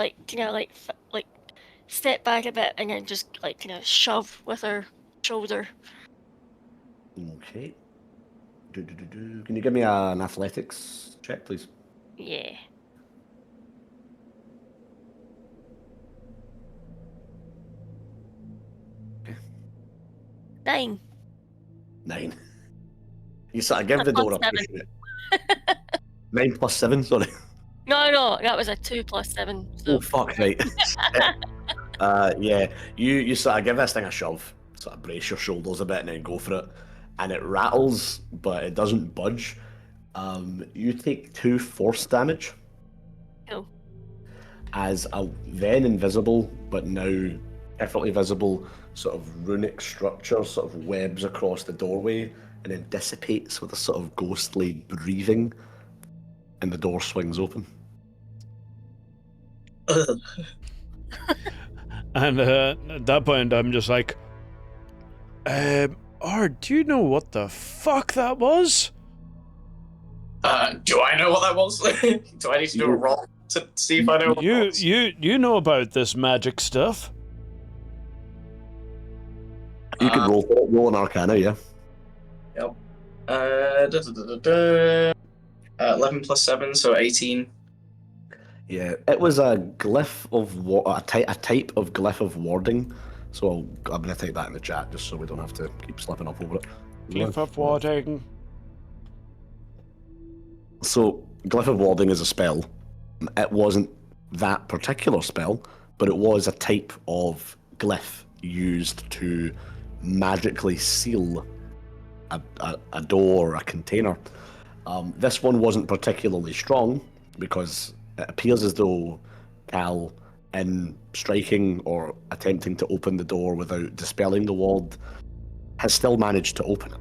step back a bit and then just shove with her shoulder. Okay. Can you give me an athletics check, please? Yeah. Okay. 9. 9. You sort of give the door a push. 9 plus 7, sorry. No, that was a 2 plus 7. So. Oh fuck, right. Yeah, you sort of give this thing a shove, sort of brace your shoulders a bit and then go for it, and it rattles, but it doesn't budge. You take 2 force damage. Cool. As a then invisible, but now perfectly visible sort of runic structure sort of webs across the doorway and then dissipates with a sort of ghostly breathing, and the door swings open. And at that point, I'm just like, Ard, do you know what the fuck that was? Do I know what that was? Do I need to do a roll to see if I know what that was? You know about this magic stuff. You could roll an Arcana, yeah. Yep. 11 plus 7, so 18. Yeah, it was a glyph of a type of glyph of warding. So I'm going to type that in the chat just so we don't have to keep slipping up over it. Glyph of warding. So glyph of warding is a spell. It wasn't that particular spell, but it was a type of glyph used to magically seal a door, a container. This one wasn't particularly strong because it appears as though Cal, in striking or attempting to open the door without dispelling the ward, has still managed to open it.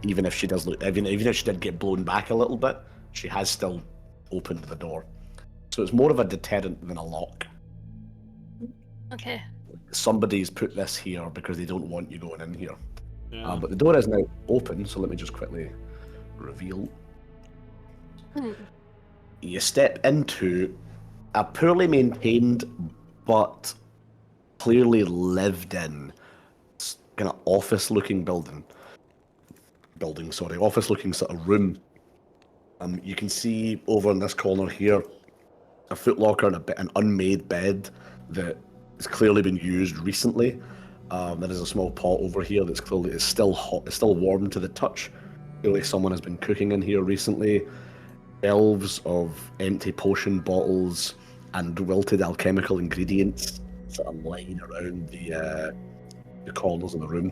Even if she does, even if she did get blown back a little bit, she has still opened the door. So it's more of a deterrent than a lock. Okay. Somebody's put this here because they don't want you going in here. Yeah. But the door is now open, so let me just quickly reveal. You step into a poorly maintained but clearly lived in kind of office-looking office-looking sort of room. You can see over in this corner here a footlocker and an unmade bed that has clearly been used recently. There is a small pot over here that's clearly is still hot, it's still warm to the touch. Clearly someone has been cooking in here recently. Shelves of empty potion bottles and wilted alchemical ingredients sort of lying around the corners of the room.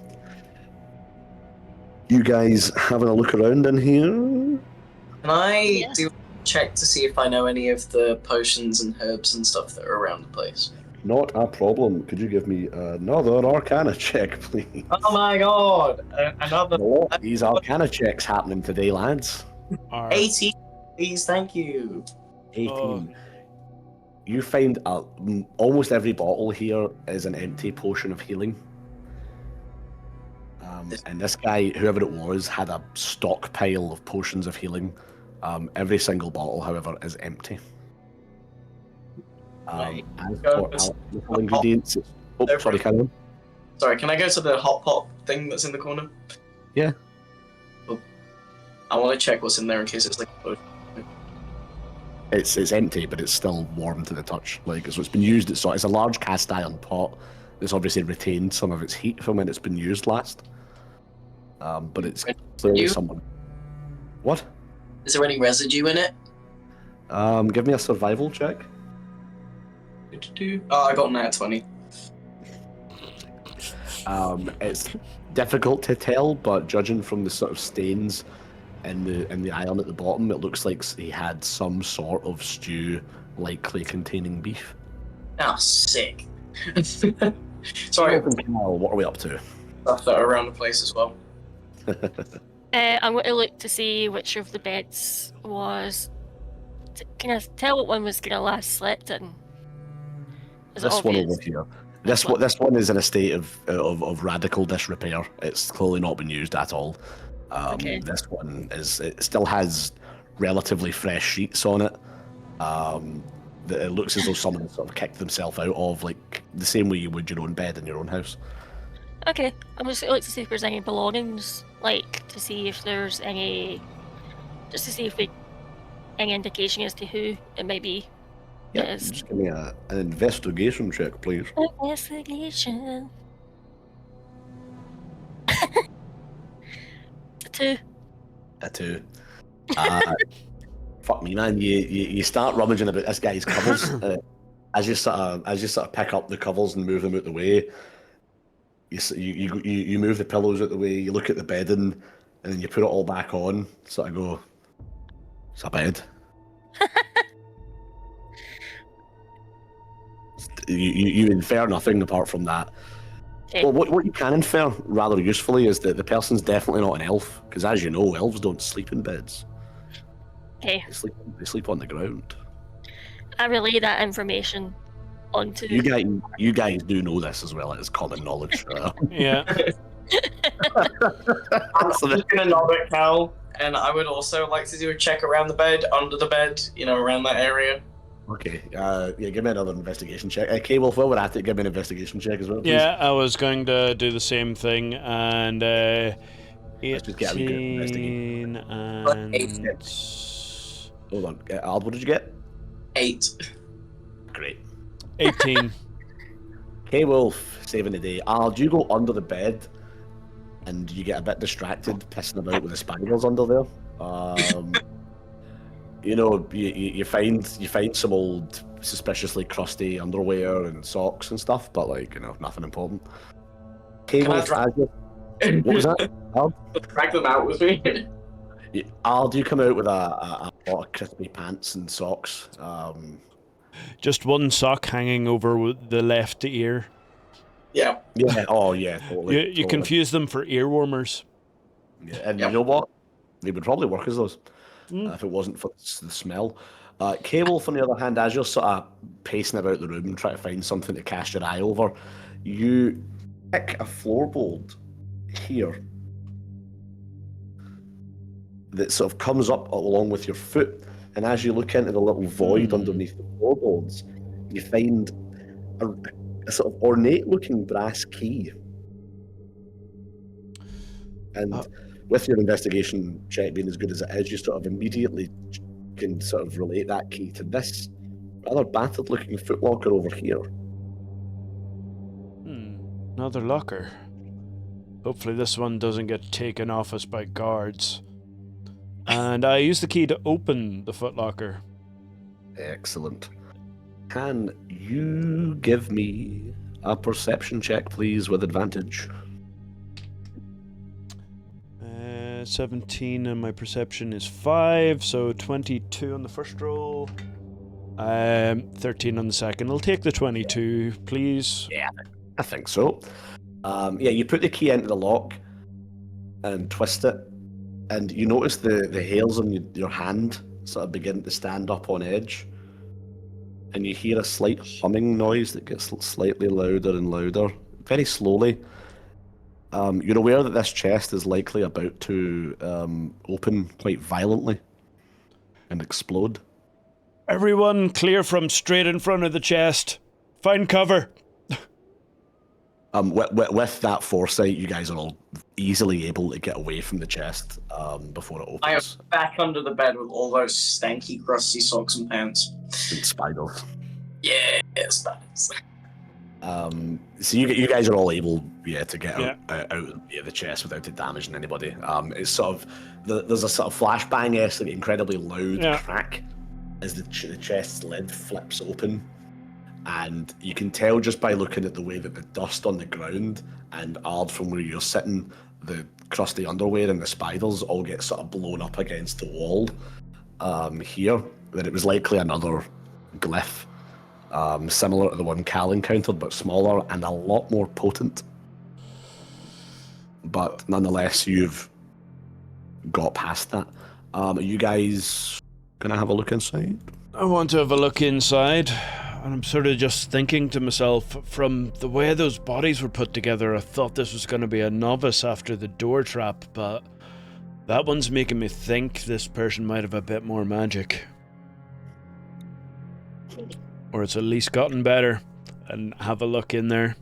You guys having a look around in here? Can I do a check to see if I know any of the potions and herbs and stuff that are around the place? Not a problem. Could you give me another Arcana check, please? Oh my god! Another... These Arcana checks happening today, lads. 18, please, thank you. 18. Oh. You find almost every bottle here is an empty potion of healing. And this guy, whoever it was, had a stockpile of potions of healing. Every single bottle, however, is empty. Right. As for alcohol ingredients, sorry, carry on. Sorry, can I go to the hot pot thing that's in the corner? Yeah. Oh, I want to check what's in there in case it's like a potion. It's empty, but it's still warm to the touch. Like, so it's been used. It's a large cast iron pot. It's obviously retained some of its heat from when it's been used last. But it's clearly someone. What? Is there any residue in it? Give me a survival check. Oh, I got an at 20. It's difficult to tell, but judging from the sort of stains in the iron at the bottom, it looks like he had some sort of stew, likely containing beef. Oh, sick. Sorry. What are we up to? Stuff that are around the place as well. I'm going to look to see which of the beds was. Can I tell what one was going to last slept in? Is it This one obvious? over here. This one is in a state of radical disrepair. It's clearly not been used at all. Okay. This one it still has relatively fresh sheets on it. It looks as though someone sort of kicked themselves out of, like the same way you would your own bed in your own house. Okay, I'm just going to look to see if there's any belongings, like to see if there's any, just to see if we, any indication as to who it might be. Yeah, Yes. just give me an investigation check, please. Investigation. 2. A 2. Fuck me, man. You start rummaging about this guy's covers. As you sort of pick up the covers and move them out the way. You move the pillows out the way. You look at the bedding, and then you put it all back on. Sort of go. It's a bed. You infer nothing apart from that. Okay. Well, what you can infer rather usefully is that the person's definitely not an elf, because as you know, elves don't sleep in beds. Okay, They sleep on the ground. I relay that information onto. You guys do know this as well. It's common knowledge. Yeah. I'm just gonna nod at Cal, and I would also like to do a check around the bed, under the bed, around that area. Okay. Yeah, give me another investigation check. Okay, Wolf, while we're at it, give me an investigation check as well, please. Yeah, I was going to do the same thing, and Let's just get a wee good 18 investigation. and Hold on. Ald, what did you get? 8. Great. 18. Okay, Wolf, saving the day. Ald, you go under the bed, and you get a bit distracted, pissing about with the spiders under there. You find some old, suspiciously crusty underwear and socks and stuff, but nothing important. Okay, Can I Wolf, drag- what was that? Ald? Drag them out with me. Ald, you come out with a lot of crispy pants and socks. Just one sock hanging over the left ear. Yeah. Yeah. Oh, yeah. Totally, You totally. confuse them for ear warmers. Yeah, and Yep. you know what? They would probably work as those if it wasn't for the smell. K-Wolf, on the other hand, as you're sort of pacing about the room and trying to find something to cast your eye over, you pick a floorboard here that sort of comes up along with your foot, and as you look into the little void underneath the floorboards, you find a sort of ornate-looking brass key. And with your investigation check being as good as it is, you sort of immediately can sort of relate that key to this rather battered-looking footlocker over here. Another locker. Hopefully this one doesn't get taken off us by guards. And I use the key to open the footlocker. Excellent. Can you give me a perception check, please, with advantage? 17 and my perception is 5, so 22 on the first roll. 13 on the second. I'll take the 22, please. Yeah, I think so. You put the key into the lock and twist it, and you notice the hairs on your hand sort of begin to stand up on edge, and you hear a slight humming noise that gets slightly louder and louder, very slowly. You're aware that this chest is likely about to open quite violently and explode. Everyone clear from straight in front of the chest. Find cover. With that foresight, you guys are all easily able to get away from the chest before it opens. I am back under the bed with all those stanky, crusty socks and pants. And spiders. Yeah, spiders. So you guys are all able, to get out of the chest without it damaging anybody. It's sort of there's a sort of flashbang, like incredibly loud crack as the chest's lid flips open, and you can tell just by looking at the way that the dust on the ground and Ard from where you're sitting, the crusty underwear and the spiders all get sort of blown up against the wall here, that it was likely another glyph. Similar to the one Cal encountered, but smaller and a lot more potent. But nonetheless, you've got past that. Are you guys gonna have a look inside? I want to have a look inside, and I'm sort of just thinking to myself, from the way those bodies were put together, I thought this was going to be a novice after the door trap, but that one's making me think this person might have a bit more magic. Or it's at least gotten better. And have a look in there.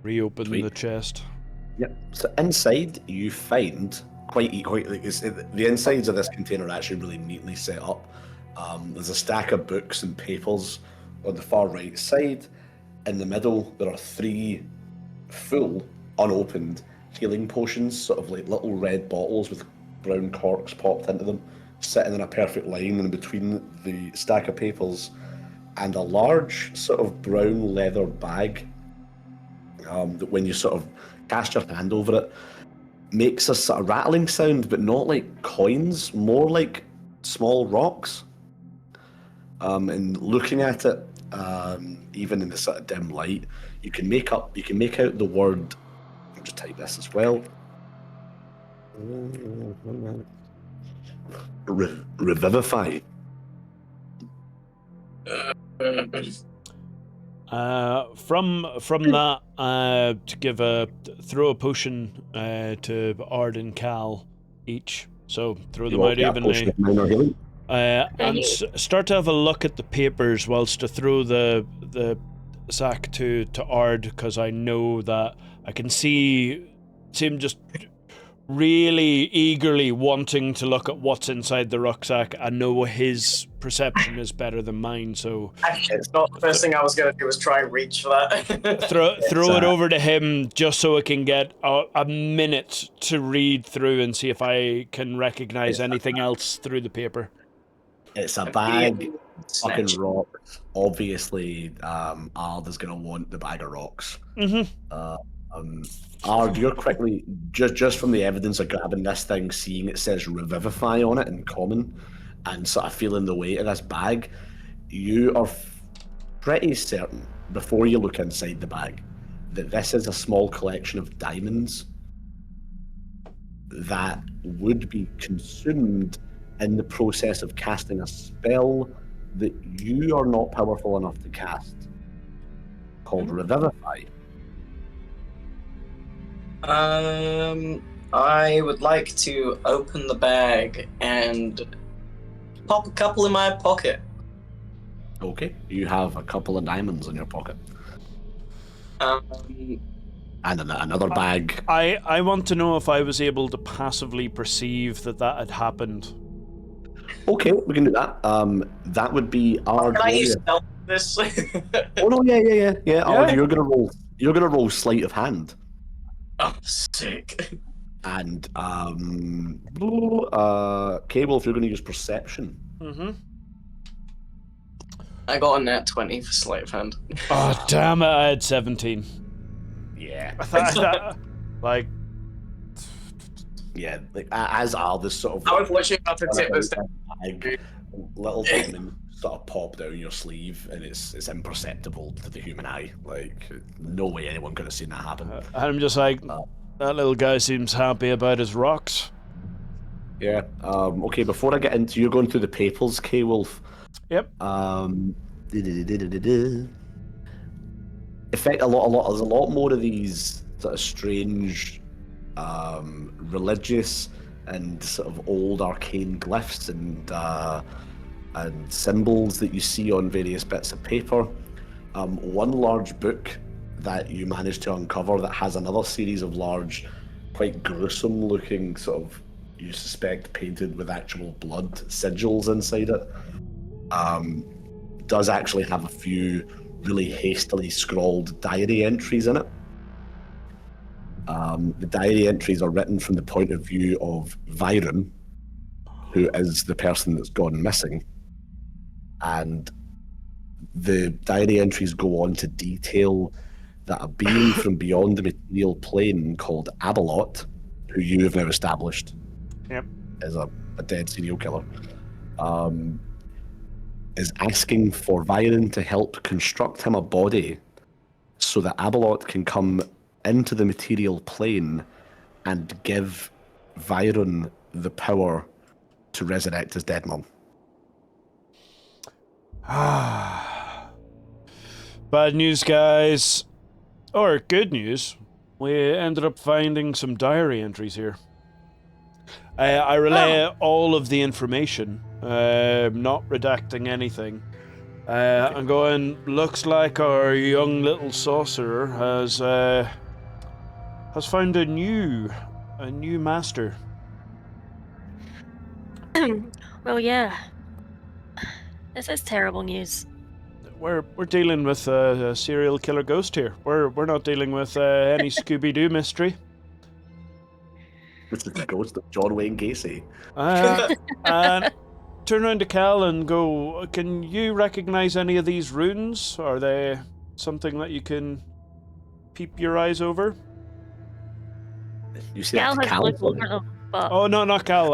Reopen the chest. Yep. So inside you find the insides of this container are actually really neatly set up. There's a stack of books and papers on the far right side. In the middle, there are 3 full, unopened healing potions, sort of like little red bottles with brown corks popped into them, sitting in a perfect line in between the stack of papers, and a large sort of brown leather bag that when you sort of cast your hand over it, makes a sort of rattling sound, but not like coins, more like small rocks. And looking at it, even in the sort of dim light, you can make out the word. I'll just type this as well. Revivify. From that, to give throw a potion to Ard and Cal each. So throw them out evenly. And start to have a look at the papers whilst to throw the sack to Ard, because I know that I can see him just really eagerly wanting to look at what's inside the rucksack. I know his perception is better than mine, so actually, it's not the first thing I was going to do was try and reach for that. throw it over to him just so I can get a minute to read through and see if I can recognize anything else through the paper. It's a bag, fucking rocks. Obviously, Ard is going to want the bag of rocks. Ard, you're quickly, just from the evidence of grabbing this thing, seeing it says Revivify on it in common, and sort of feeling the weight of this bag, you are pretty certain, before you look inside the bag, that this is a small collection of diamonds that would be consumed in the process of casting a spell that you are not powerful enough to cast, called Revivify. I would like to open the bag and pop a couple in my pocket. Okay, you have a couple of diamonds in your pocket. And another bag. I want to know if I was able to passively perceive that had happened. Okay, we can do that. That would be our. Can I use stealth this? Oh no, yeah. Ard, you're gonna roll sleight of hand. Oh, sick. And Cable, if you're gonna use perception. I got a nat 20 for sleight of hand. Oh damn it! I had 17. Yeah. I thought like. Yeah, like as Ard is sort of. I was literally about to tip this down. Little diamond sort of pop down your sleeve, and it's imperceptible to the human eye. Like, no way anyone could have seen that happen. I'm just like, that little guy seems happy about his rocks. Yeah. Okay. Before I get into you're going through the papers, K-Wolf. Yep. Effect a lot. There's a lot more of these sort of strange, religious and sort of old arcane glyphs and symbols that you see on various bits of paper. One large book that you managed to uncover that has another series of large, quite gruesome looking sort of, you suspect, painted with actual blood sigils inside it, does actually have a few really hastily scrawled diary entries in it. The diary entries are written from the point of view of Viron, who is the person that's gone missing. And the diary entries go on to detail that a being from beyond the material plane called Abalot, who you have now established is a dead serial killer, is asking for Viron to help construct him a body so that Abalot can come into the material plane and give Viron the power to resurrect his dead mum. Bad news, guys. Or good news. We ended up finding some diary entries here. I relay all of the information, not redacting anything. I'm going, looks like our young little sorcerer has found a new master. Well, yeah. This is terrible news. We're dealing with a serial killer ghost here. We're not dealing with any Scooby-Doo mystery. Which is the ghost of John Wayne Gacy. And turn around to Cal and go, can you recognize any of these runes? Are they something that you can peep your eyes over? You see Cal that's has Cal? looked over them, but Oh, no, not Cal.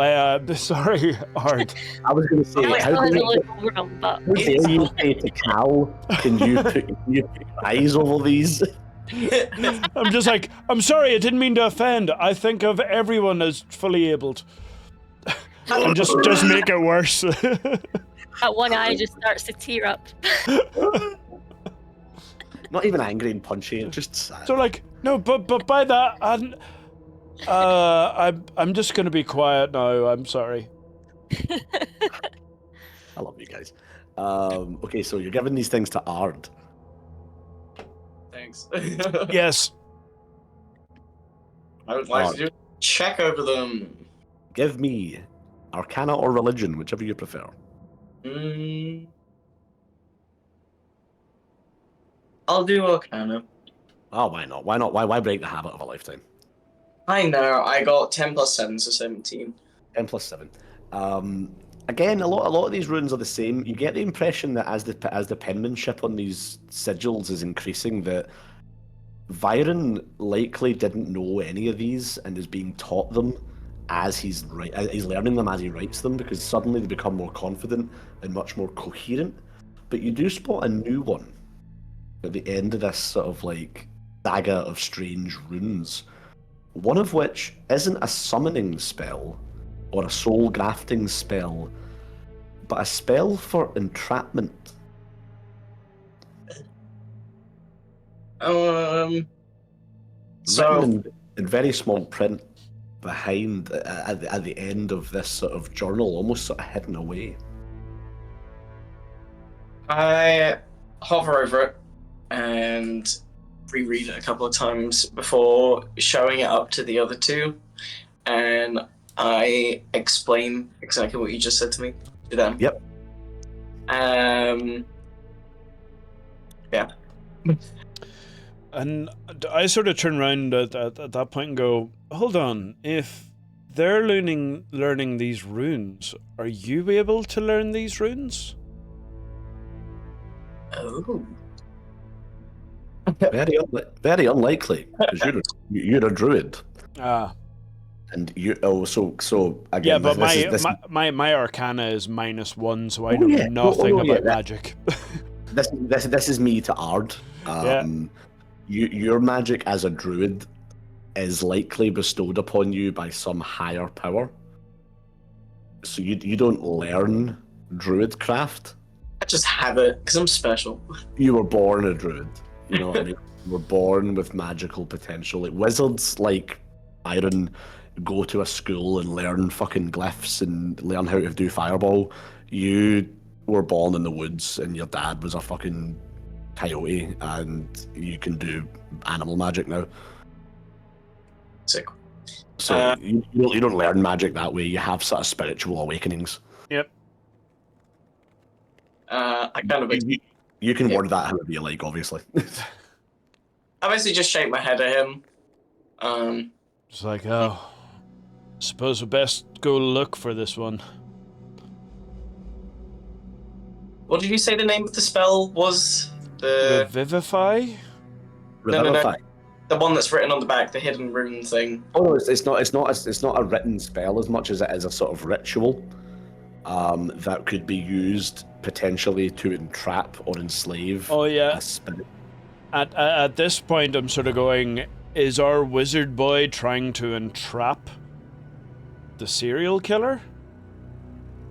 Sorry, Art. I was going to say, Alex how still dare hasn't looked over them, but you say to Cal, can you put your eyes over these? I'm just like, I'm sorry, I didn't mean to offend. I think of everyone as fully abled. And just make it worse. that one eye just starts to tear up. Not even angry and punchy, just sad. So like, no, but by that, I'm just gonna be quiet now. I'm sorry. I love you guys. Okay, so you're giving these things to Ard. Thanks. Yes. I would like to do a check over them. Give me Arcana or Religion, whichever you prefer. I'll do Arcana. Oh, why not? Why not? Why break the habit of a lifetime? I know. I got 10 plus 7, so 17. 10 plus 7. Again, a lot of these runes are the same. You get the impression that as the penmanship on these sigils is increasing, that Viron likely didn't know any of these and is being taught them as he's learning them as he writes them, because suddenly they become more confident and much more coherent. But you do spot a new one at the end of this sort of like saga of strange runes, one of which isn't a summoning spell or a soul grafting spell, but a spell for entrapment. So Written in very small print behind at the end of this sort of journal, almost sort of hidden away. I hover over it and reread it a couple of times before showing it up to the other two, and I explain exactly what you just said to me to them. Yep. Yeah. And I sort of turn around at that point and go, hold on, if they're learning these runes, are you able to learn these runes? Oh. Very unlikely, because you're a druid, Ah. and you. Oh, so again. Yeah, but this my Arcana is -1, so I know yeah. nothing Oh, yeah, about magic. this is me to Ard. Your magic as a druid is likely bestowed upon you by some higher power. So you don't learn druid craft. I just have it because I'm special. You were born a druid. You know what I mean? You were born with magical potential. Like wizards like Iron go to a school and learn fucking glyphs and learn how to do fireball. You were born in the woods and your dad was a fucking coyote and you can do animal magic now. Sick. So you don't learn magic that way. You have sort of spiritual awakenings. Yep. I kind of You can word that however you like, obviously. I basically just shake my head at him. It's like, oh, suppose we best go look for this one. What did you say the name of the spell was? The Revivify? Revivify. the one that's written on the back, the hidden rune thing. Oh no, it's not a written spell as much as it is a sort of ritual that could be used potentially to entrap or enslave. Oh yeah. A spirit. At this point, I'm sort of going, is our wizard boy trying to entrap the serial killer?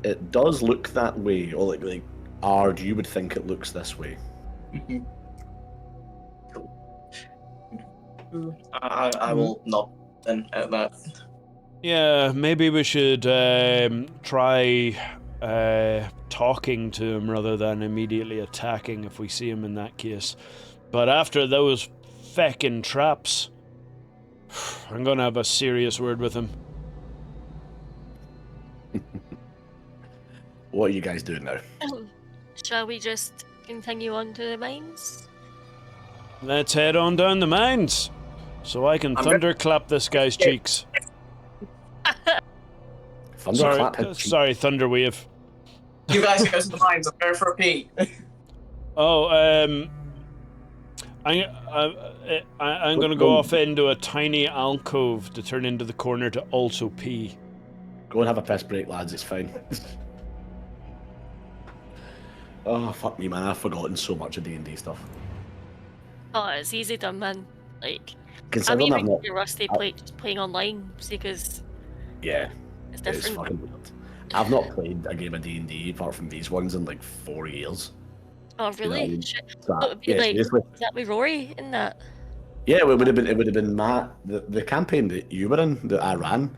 It does look that way, or like Ard, you would think it looks this way. I will nod then at that. Yeah, maybe we should try talking to him rather than immediately attacking if we see him in that case. But after those feckin' traps, I'm gonna have a serious word with him. What are you guys doing now? Shall we just continue on to the mines? Let's head on down the mines, so I can thunderclap this guy's cheeks. Thunderclap his cheek. Sorry, Thunderwave. You guys go to the mines. I'm going for a pee. Oh, I'm gonna go off into a tiny alcove to turn into the corner to also pee. Go and have a piss break, lads. It's fine. Oh fuck me, man! I've forgotten so much of D&D stuff. Oh, it's easy done, man. Like, I'm Considering I've even not, getting rusty just playing online because yeah, it's it's different. fucking weird. I've not played a game of D&D apart from these ones in like 4 years. Oh, really? You know what I mean? Shit. So, What would be yeah, like? seriously. Is that with Rory in that? Yeah, it would have been Matt. The campaign that you were in, that I ran,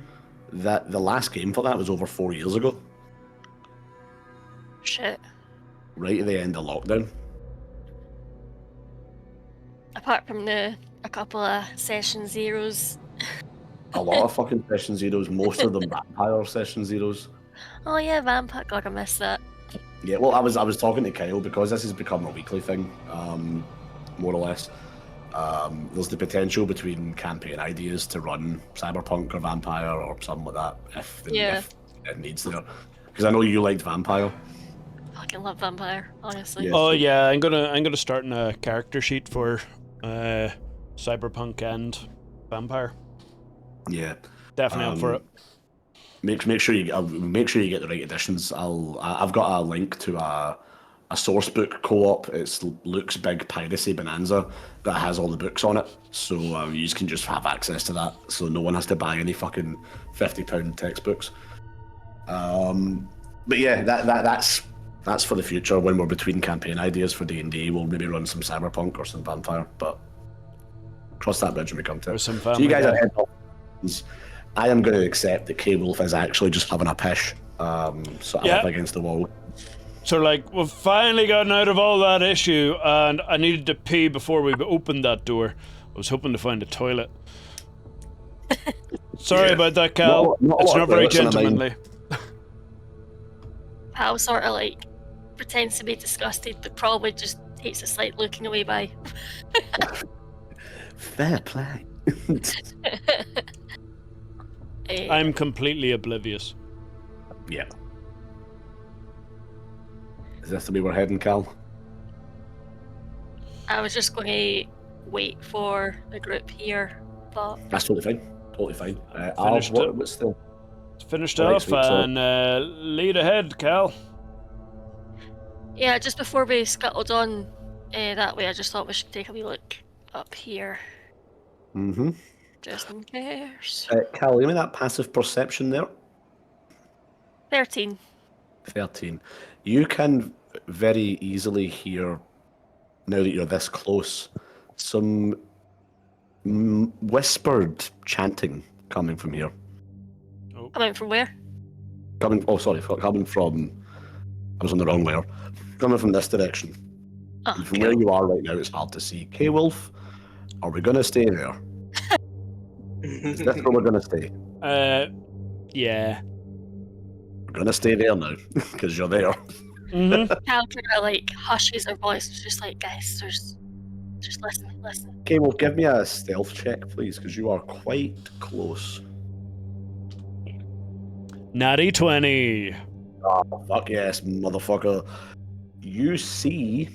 that the last game for that was over 4 years ago, Shit. right at the end of lockdown. Apart from a couple of session zeros. A lot of fucking session zeros, most of them vampire session zeros. Oh yeah, vampire. God, I missed that. Yeah, well, I was talking to Kyle because this has become a weekly thing, more or less. There's the potential between campaign ideas to run Cyberpunk or Vampire or something like that if it needs there. Because I know you liked Vampire. Fucking love vampire, honestly. Yeah. Oh yeah, I'm gonna start in a character sheet for Cyberpunk and Vampire. Yeah. Definitely up for it. Make sure you get the right editions. I've got a link to a source book co-op. It's Luke's Big Piracy Bonanza that has all the books on it, so you can just have access to that. So no one has to buy any fucking £50 textbooks. But yeah, that's for the future when we're between campaign ideas for D&D. We'll maybe run some Cyberpunk or some Vampire, but cross that bridge when we come to it. Some So you guys are heading off. I am going to accept that K-Wolf is actually just having a pish, so I'm up against the wall. So like, we've finally gotten out of all that issue, and I needed to pee before we opened that door. I was hoping to find a toilet. Sorry about that, Cal. It's not very gentlemanly. Pal sort of like pretends to be disgusted, but probably just takes a slight looking away by. Fair play. I'm completely oblivious. Yeah. Is this the way we're heading, Cal? I was just going to wait for the group here, but That's totally fine. Totally fine. What's the... Finished Next off week, so- and lead ahead, Cal. yeah, just before we scuttled on that way, I just thought we should take a wee look up here, Mm-hmm. just in case. Cal, give me that passive perception there. 13. 13. You can very easily hear, now that you're this close, some whispered chanting coming from here. Coming from where? Coming from... I was on the wrong layer. Coming from this direction. Oh, And from where you are right now, it's hard to see. K-Wolf, are we going to stay there? Is this where we're going to stay? Yeah. We're going to stay there now, because you're there. Cal kind of like hushes her voice. It's just like, guys, just listen. Okay, well, give me a stealth check, please, because you are quite close. Natty 20. Oh, fuck yes, motherfucker. You see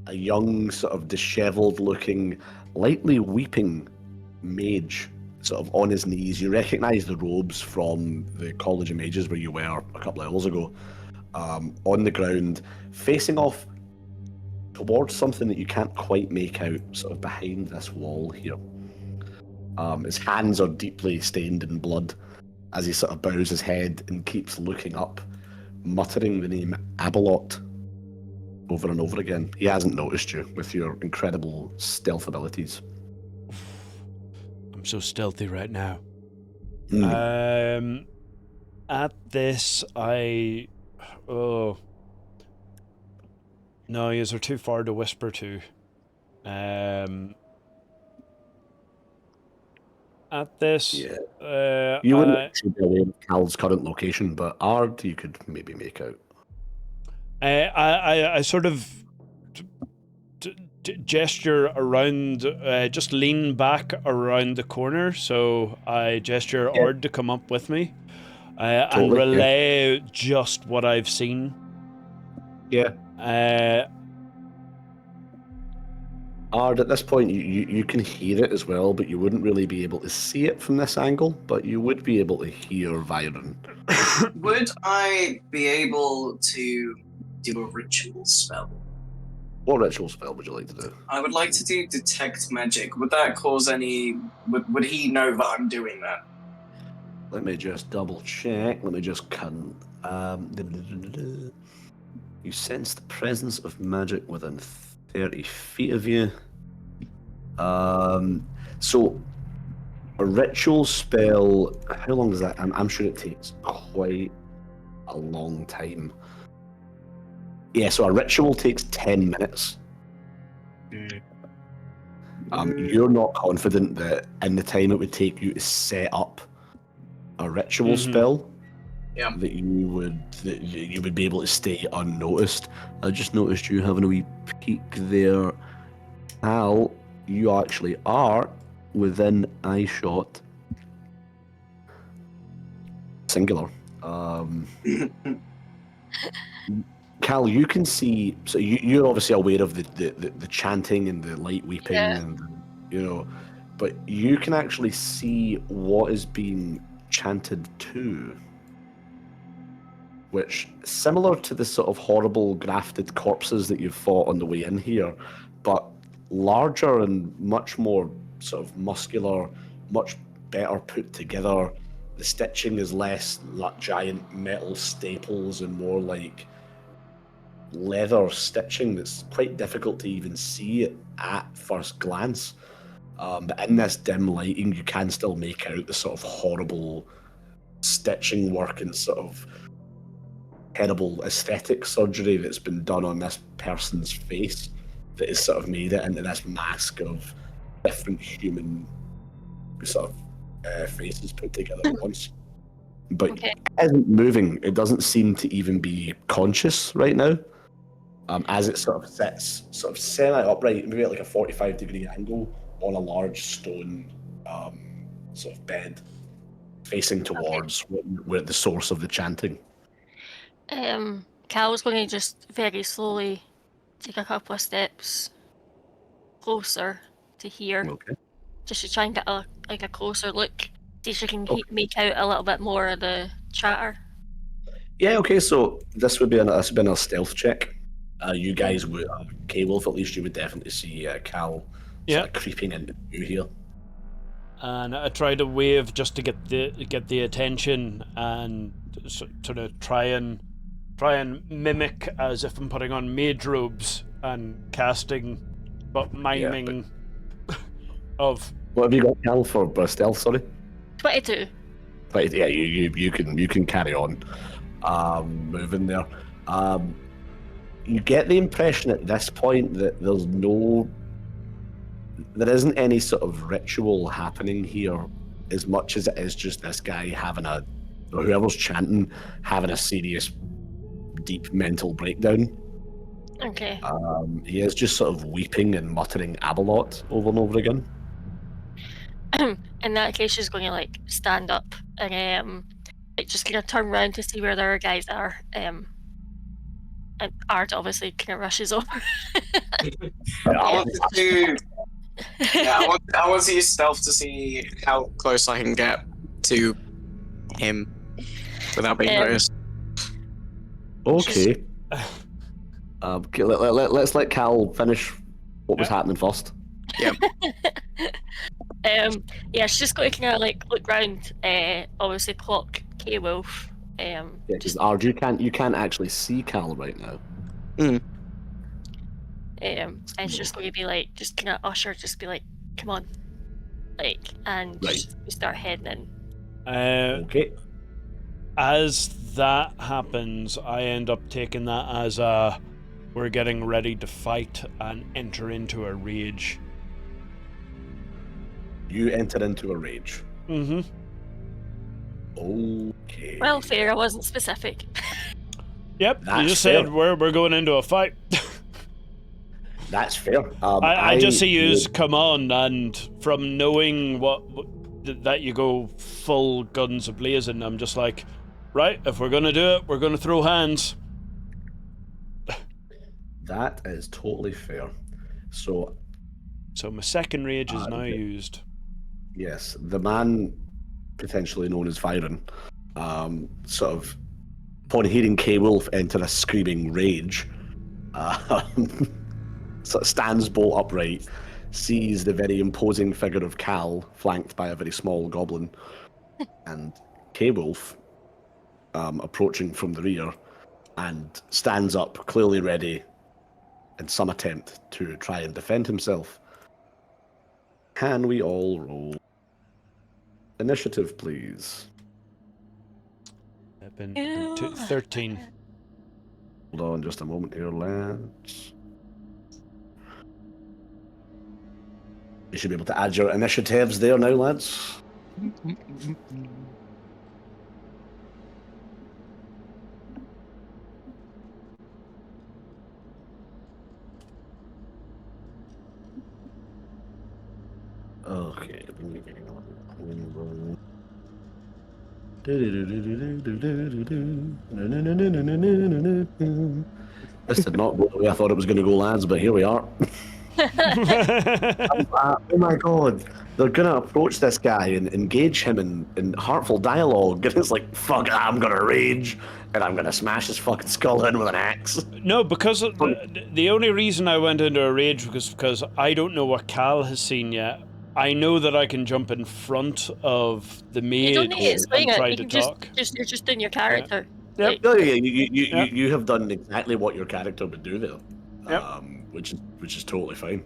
a young, sort of disheveled-looking, lightly weeping mage, sort of on his knees. You recognise the robes from the College of Mages where you were a couple of hours ago. On the ground, facing off towards something that you can't quite make out, sort of behind this wall here. His hands are deeply stained in blood as he sort of bows his head and keeps looking up, muttering the name Abalot over and over again. He hasn't noticed you with your incredible stealth abilities. I'm so stealthy right now. Mm. At this, no, yous are too far to whisper to. At this, Yeah. You wouldn't actually be aware of Cal's current location, but Ard you could maybe make out. I sort of gesture around, just lean back around the corner, so I gesture Ard to come up with me, and Totally, relay just what I've seen. Yeah. Ard, at this point, you can hear it as well, but you wouldn't really be able to see it from this angle, but you would be able to hear Viron. Would I be able to do a ritual spell? What ritual spell would you like to do? I would like to do detect magic. Would that cause any... Would he know that I'm doing that? Let me just double check. Let me just You sense the presence of magic within 30 feet of you. So a ritual spell, how long is that? I'm sure it takes quite a long time. Yeah, so a ritual takes 10 minutes. You're not confident that in the time it would take you to set up a ritual spell, that you would be able to stay unnoticed. I just noticed you having a wee peek there. Al, you actually are within eye shot. Singular. Cal, you can see. So you're obviously aware of the chanting and the light weeping, and but you can actually see what is being chanted to. Which, similar to the sort of horrible grafted corpses that you've fought on the way in here, but larger and much more sort of muscular, much better put together. The stitching is less like giant metal staples and more like leather stitching that's quite difficult to even see at first glance. But in this dim lighting, you can still make out the sort of horrible stitching work and sort of terrible aesthetic surgery that's been done on this person's face that has sort of made it into this mask of different human sort of faces put together at once. But it isn't moving. It doesn't seem to even be conscious right now. As it sort of sits sort of semi-upright, maybe at like a 45-degree angle on a large stone sort of bed facing towards where the source of the chanting. Cal's going to just very slowly take a couple of steps closer to here, just to try and get a closer look, see if she can make out a little bit more of the chatter. Yeah, okay, so this would be a stealth check. You guys would, K-Wolf, at least you would definitely see Cal sort of creeping into you here. And I try to wave just to get the attention and sort of try and mimic as if I'm putting on mage robes and casting, but miming of. What have you got, Cal, for stealth? Sorry. 22. Right, yeah, you can carry on, moving there. You get the impression at this point that there isn't any sort of ritual happening here, as much as it is just this guy or whoever's chanting, having a serious deep mental breakdown. Okay. He is just sort of weeping and muttering Abalot over and over again. In that case, she's going to like stand up and like, just kind of turn around to see where the other guys are. And Art obviously kind of rushes over. I want to. Yeah, I want to use stealth to see how close I can get to him without being noticed. Okay. Okay, let's let Cal finish what was happening first. Yep. Yeah, she's just going to kind of like look round. Obviously, clock K-Wolf. Yeah, because Ard, you can't actually see Cal right now. And she's just going to be like, just kind of usher, just be like, come on, like, and Right. just we start heading in. Okay. As that happens, I end up taking that as we're getting ready to fight and enter into a rage. You enter into a rage. Mm-hmm. Okay. Well, fair, I wasn't specific. Yep, That's you just fair. said we're going into a fight. That's fair. I just see yous come on, and from knowing that you go full guns a-blazing, I'm just like, right, if we're gonna do it, we're gonna throw hands. That is totally fair. So, So my second rage is now okay. used. yes, the man potentially known as Viron, sort of, upon hearing K-Wolf enter a screaming rage, sort of stands bolt upright, sees the very imposing figure of Cal flanked by a very small goblin, and K-Wolf approaching from the rear, and stands up, clearly ready, in some attempt to try and defend himself. Can we all roll initiative, please? 13. Hold on just a moment here, lads. You should be able to add your initiatives there now, lads. Okay. This did not go the way I thought it was going to go, lads, but here we are. Oh my god. They're going to approach this guy and engage him in heartful dialogue. And it's like, fuck, I'm going to rage, and I'm going to smash his fucking skull in with an axe. No, because the only reason I went into a rage was because I don't know what Cal has seen yet. I know that I can jump in front of the You don't mage need to explain and try it. to You can talk. you're just doing your character. Yep. Like, No, yeah, you have done exactly what your character would do there, Yep. which is totally fine.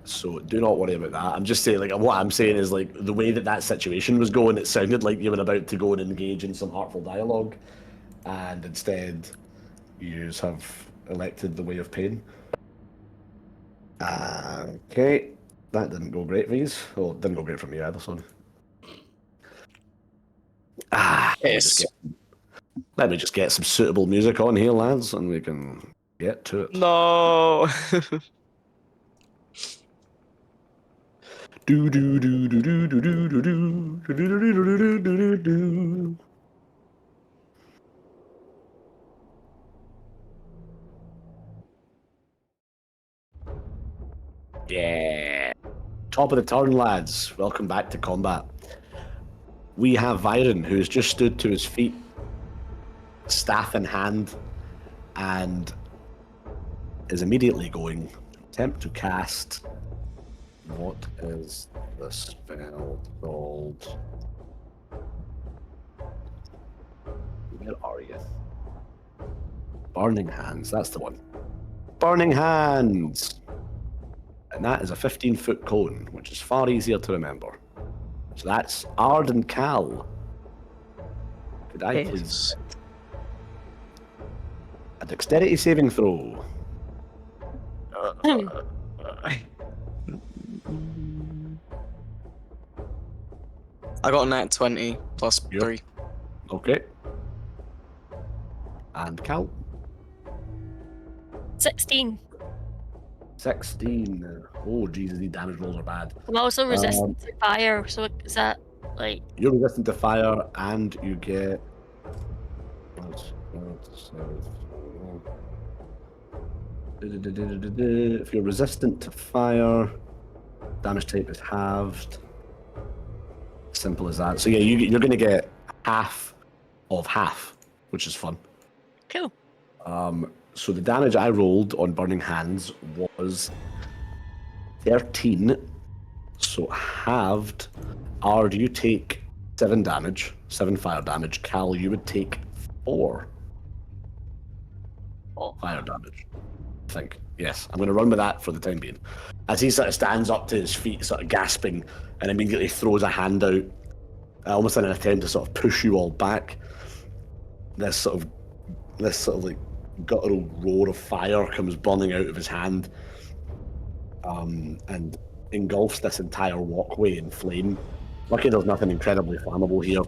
So do not worry about that. I'm just saying, like, what I'm saying is, like, the way that situation was going, it sounded like you were about to go and engage in some heartful dialogue, and instead, you have elected the way of pain. Okay, that didn't go great for you. Oh, it didn't go great for me either, sorry. Yes. Let me just get some suitable music on here, lads, and we can get to it. No. Do do do do do do do do do do do do do do do. Yeah. Top of the turn, lads. Welcome back to combat. We have Viron, who's just stood to his feet, staff in hand, and is immediately going to attempt to cast. What is the spell called? Where are you? Burning Hands, that's the one. Burning Hands! And that is a 15-foot cone, which is far easier to remember. So that's Ard and Cal. Could I please? A dexterity saving throw. I got a nat 20 plus Yep. 3. Okay. And Cal? 16. 16. Oh, Jesus, these damage rolls are bad. I'm also resistant to fire, so is that like... You're resistant to fire, and you get... If you're resistant to fire, damage type is halved. Simple as that. So yeah, you're going to get half of half, which is fun. Cool. So the damage I rolled on Burning Hands was 13. So halved. Ard, you take 7 damage, 7 fire damage. Cal, you would take 4 fire damage. I think. Yes, I'm going to run with that for the time being. As he sort of stands up to his feet, sort of gasping, and immediately throws a hand out, almost in an attempt to sort of push you all back. This sort of like guttural roar of fire comes burning out of his hand, and engulfs this entire walkway in flame. Lucky there's nothing incredibly flammable here,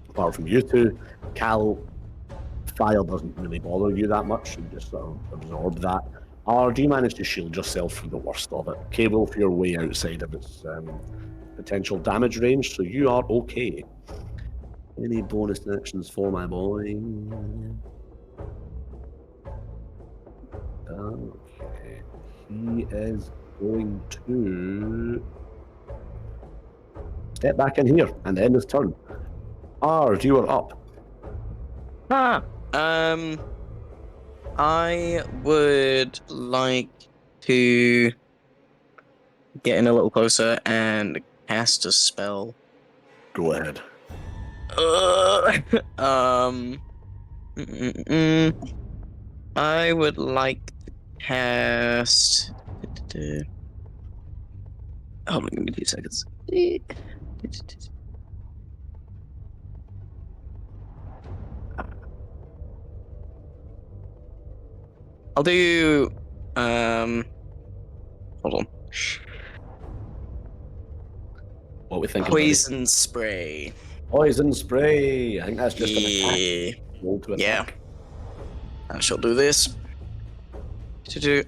apart from you two. Cal, fire doesn't really bother you that much, you just sort of absorb that. Or do you manage to shield yourself from the worst of it? Cable for your way outside of its potential damage range, so you are okay. Any bonus actions for my boy? Okay. He is going to step back in here and end his turn. Ard, you are up. I would like to get in a little closer and cast a spell. Go ahead. I would like to cast. Hold on, give me 2 seconds. I'll do. Hold on. What we think? Poison spray. Poison spray. I think that's just an attack. Yeah. Roll to Yeah. attack. I shall do this.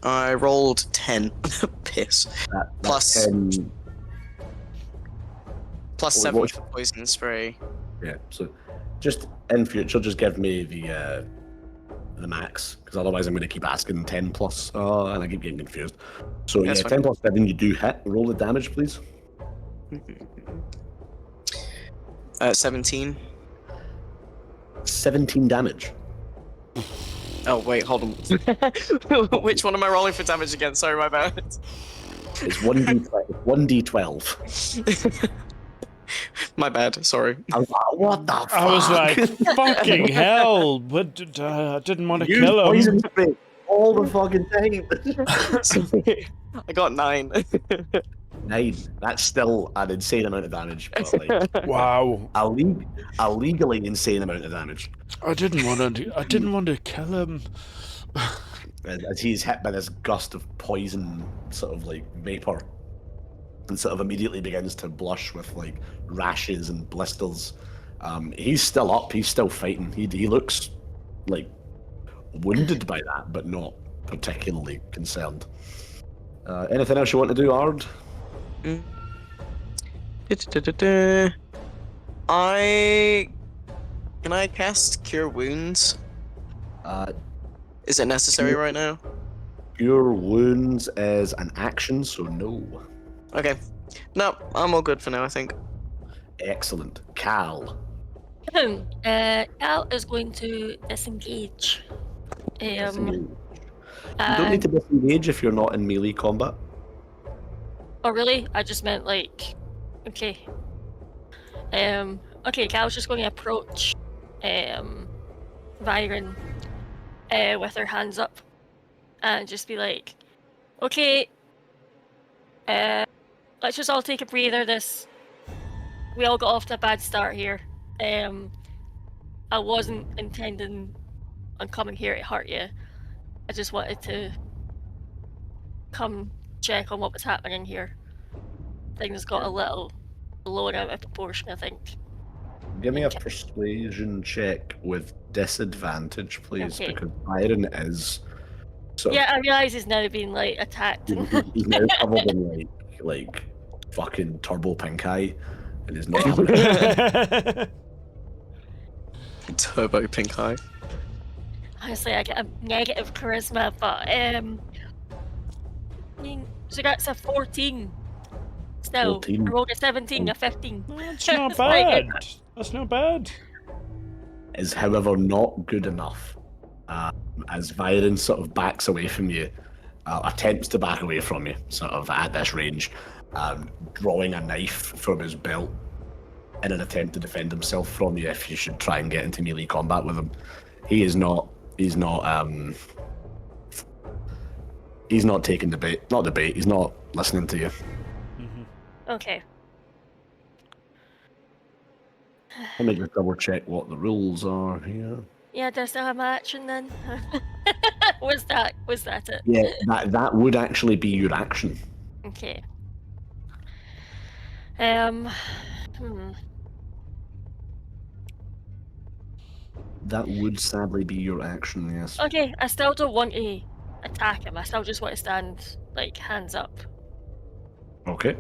I rolled 10. Piss. That's Plus- 10. Plus What- 7 what- for poison spray. Yeah. So, just in future, just give me the max, because otherwise I'm going to keep asking 10 plus, and I keep getting confused. So That's yeah, fine. 10 plus 7, you do hit. Roll the damage, please. 17. 17 damage. Oh, wait, hold on. Which one am I rolling for damage again? Sorry, my bad. It's 1d12. My bad, sorry. I was like, what the fuck? I was like, fucking hell! What I didn't want to Use kill him. poison spray all the fucking time. I got 9. 9. That's still an insane amount of damage, but like Wow! a legally insane amount of damage. I didn't want to kill him. As he's hit by this gust of poison, sort of like vapor, and sort of immediately begins to blush with like rashes and blisters. He's still up. He's still fighting. He looks like wounded by that, but not particularly concerned. Anything else you want to do, Ard? Can I cast Cure Wounds? Uh, Is it necessary right now? Cure Wounds is an action, so no. Okay. No, I'm all good for now, I think. Excellent. Cal. Cal is going to disengage. Disengage. You don't need to disengage if you're not in melee combat. Oh really? I just meant like, okay. Okay, Cal's just going to approach Viron with her hands up and just be like, okay, let's just all take a breather. We all got off to a bad start here. I wasn't intending on coming here to hurt you. I just wanted to come check on what was happening here. Things got a little blown out of proportion, I think. Give me a Okay. persuasion check with disadvantage, please, Okay. because Byron is sort Yeah, I realise he's now being like attacked. of he's now covered in like fucking turbo pink eye, and he's not. Turbo pink eye. Honestly, I get a negative charisma, but so that's a 14. Still, 14. I rolled a 17, a 15. That's not It's like- bad. That's not bad. Is however not good enough. As Viron sort of backs away from you, attempts to back away from you, sort of at this range, drawing a knife from his belt in an attempt to defend himself from you if you should try and get into melee combat with him. He's not taking the bait. Not the bait, he's not listening to you. Okay. Let me just double check what the rules are here. Yeah, do I still have my action then? Was that it? Yeah, that would actually be your action. Okay. That would sadly be your action, yes. Okay, I still don't want to attack him. I still just want to stand, like, hands up. Okay.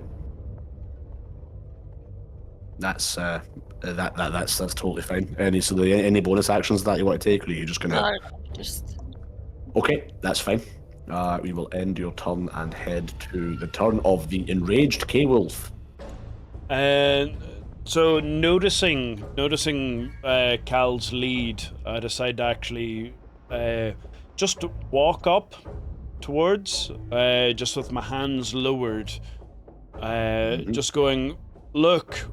That's that's totally fine. Any bonus actions that you want to take, or are you just gonna? Just Okay, that's fine. We will end your turn and head to the turn of the enraged K-Wolf. And so noticing Cal's lead, I decide to actually just walk up towards, just with my hands lowered, just going, look,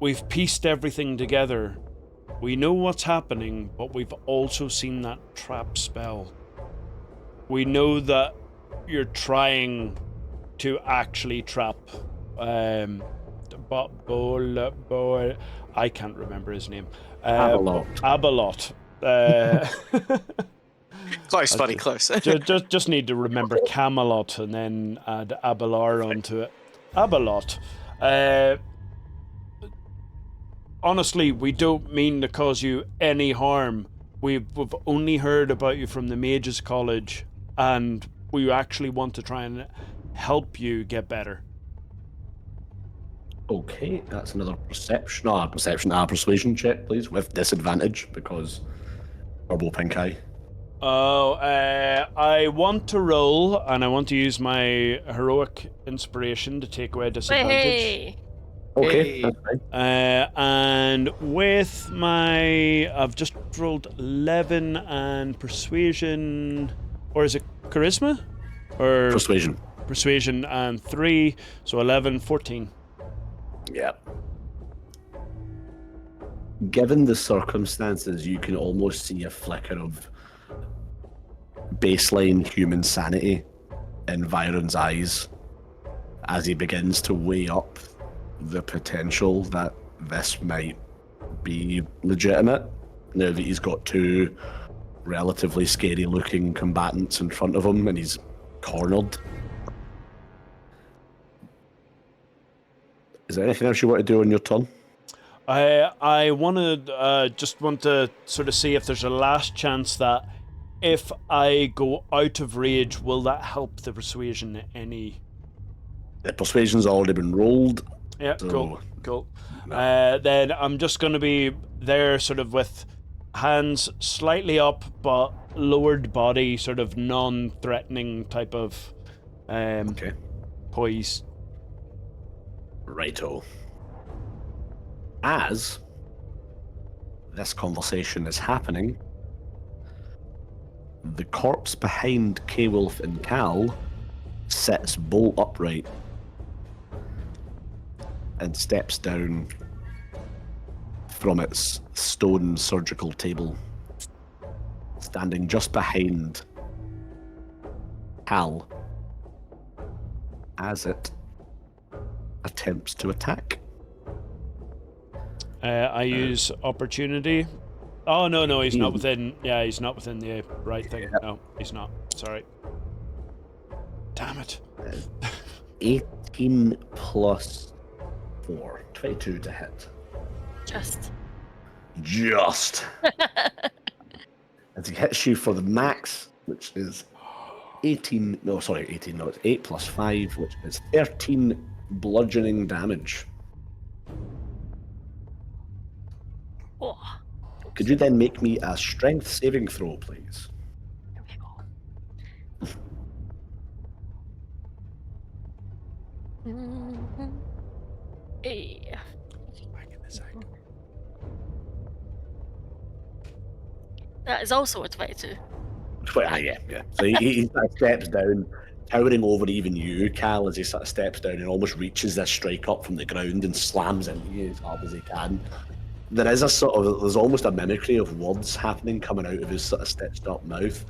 we've pieced everything together. We know what's happening, but we've also seen that trap spell. We know that you're trying to actually trap I can't remember his name. Abalot. Close, buddy, close. just need to remember Camelot and then add Abelar onto it. Abalot. Honestly, we don't mean to cause you any harm. We've only heard about you from the Mages College, and we actually want to try and help you get better. Okay, that's another persuasion check, please, with disadvantage because turbo pink eye. Oh, I want to roll, and I want to use my heroic inspiration to take away disadvantage. hey. Okay, Hey. that's fine. And with my, I've just rolled 11 and persuasion, or is it charisma? Or Persuasion. and 3, so 11, 14. Yeah. Given the circumstances, you can almost see a flicker of baseline human sanity in Viron's eyes as he begins to weigh up the potential that this might be legitimate. Now that he's got two relatively scary looking combatants in front of him and he's cornered. Is there anything else you want to do on your turn? I want to sort of see if there's a last chance that if I go out of rage, will that help the persuasion any? The persuasion's already been rolled. Yeah, So, cool. Then I'm just going to be there sort of with hands slightly up, but lowered body, sort of non-threatening type of Okay. poise. Righto. As this conversation is happening, the corpse behind K-Wolf and Cal sits bolt upright and steps down from its stone surgical table, standing just behind Cal as it attempts to attack. I use opportunity. Oh no, he's not within. Yeah, he's not within the right thing. No, he's not. Sorry. Damn it. 18 plus 4, 22 to hit. Just Just. As he hits you for the max, which is 18. No, sorry, 18. No, it's 8 plus 5, which is 13 bludgeoning damage. Oh, Could you then make me a strength saving throw, please? here we go. Hey. That is also a 22. Yeah. So he sort of steps down, towering over even you, Cal, as he sort of steps down and almost reaches this strike up from the ground and slams into you as hard as he can. There's almost a mimicry of words happening coming out of his sort of stitched up mouth,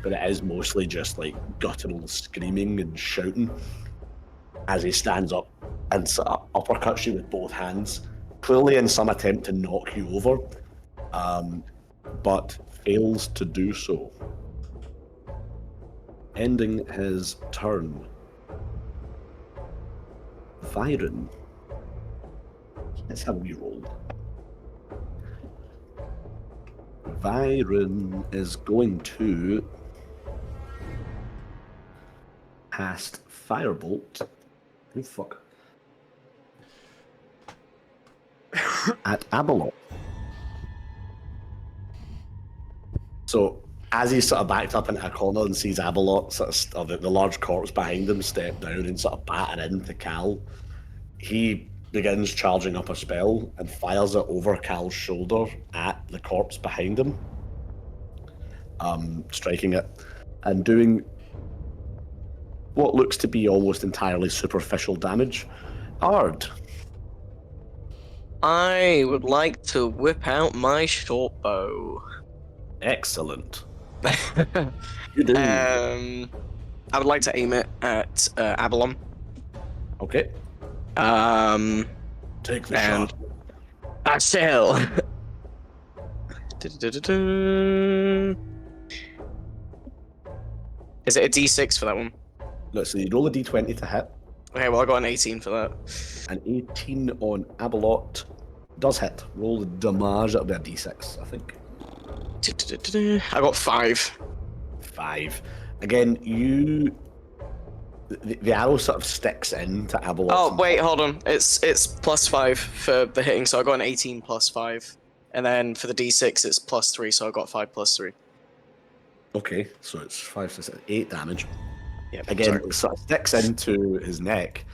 but it is mostly just like guttural screaming and shouting as he stands up and sort of uppercuts you with both hands, clearly in some attempt to knock you over, but fails to do so. Ending his turn. Viron. Let's have a reroll. Viron is going to cast Firebolt. Oh, fuck. At Abalot. So, as he's sort of backed up into a corner and sees Abalot, sort of the large corpse behind him, step down and sort of batter into Cal, he begins charging up a spell and fires it over Cal's shoulder at the corpse behind him, striking it and doing what looks to be almost entirely superficial damage. Ard. I would like to whip out my short bow. Excellent. You do. I would like to aim it at Avalon. Okay. Take the and shot. I shall. Is it a D6 for that one? No, so you roll a d20 to hit. Okay, well I got an 18 for that. An 18 on Abalot does hit. Roll the damage, that'll be a d6, I think. I got 5. 5. Again, the arrow sort of sticks into Abalot. Oh wait, hold on. It's +5 for the hitting, so I got an 18 +5, and then for the D6 it's +3, so I got 5 +3. Okay, so it's 5, 6, 8 damage. Yeah. Again, it sort of sticks into his neck,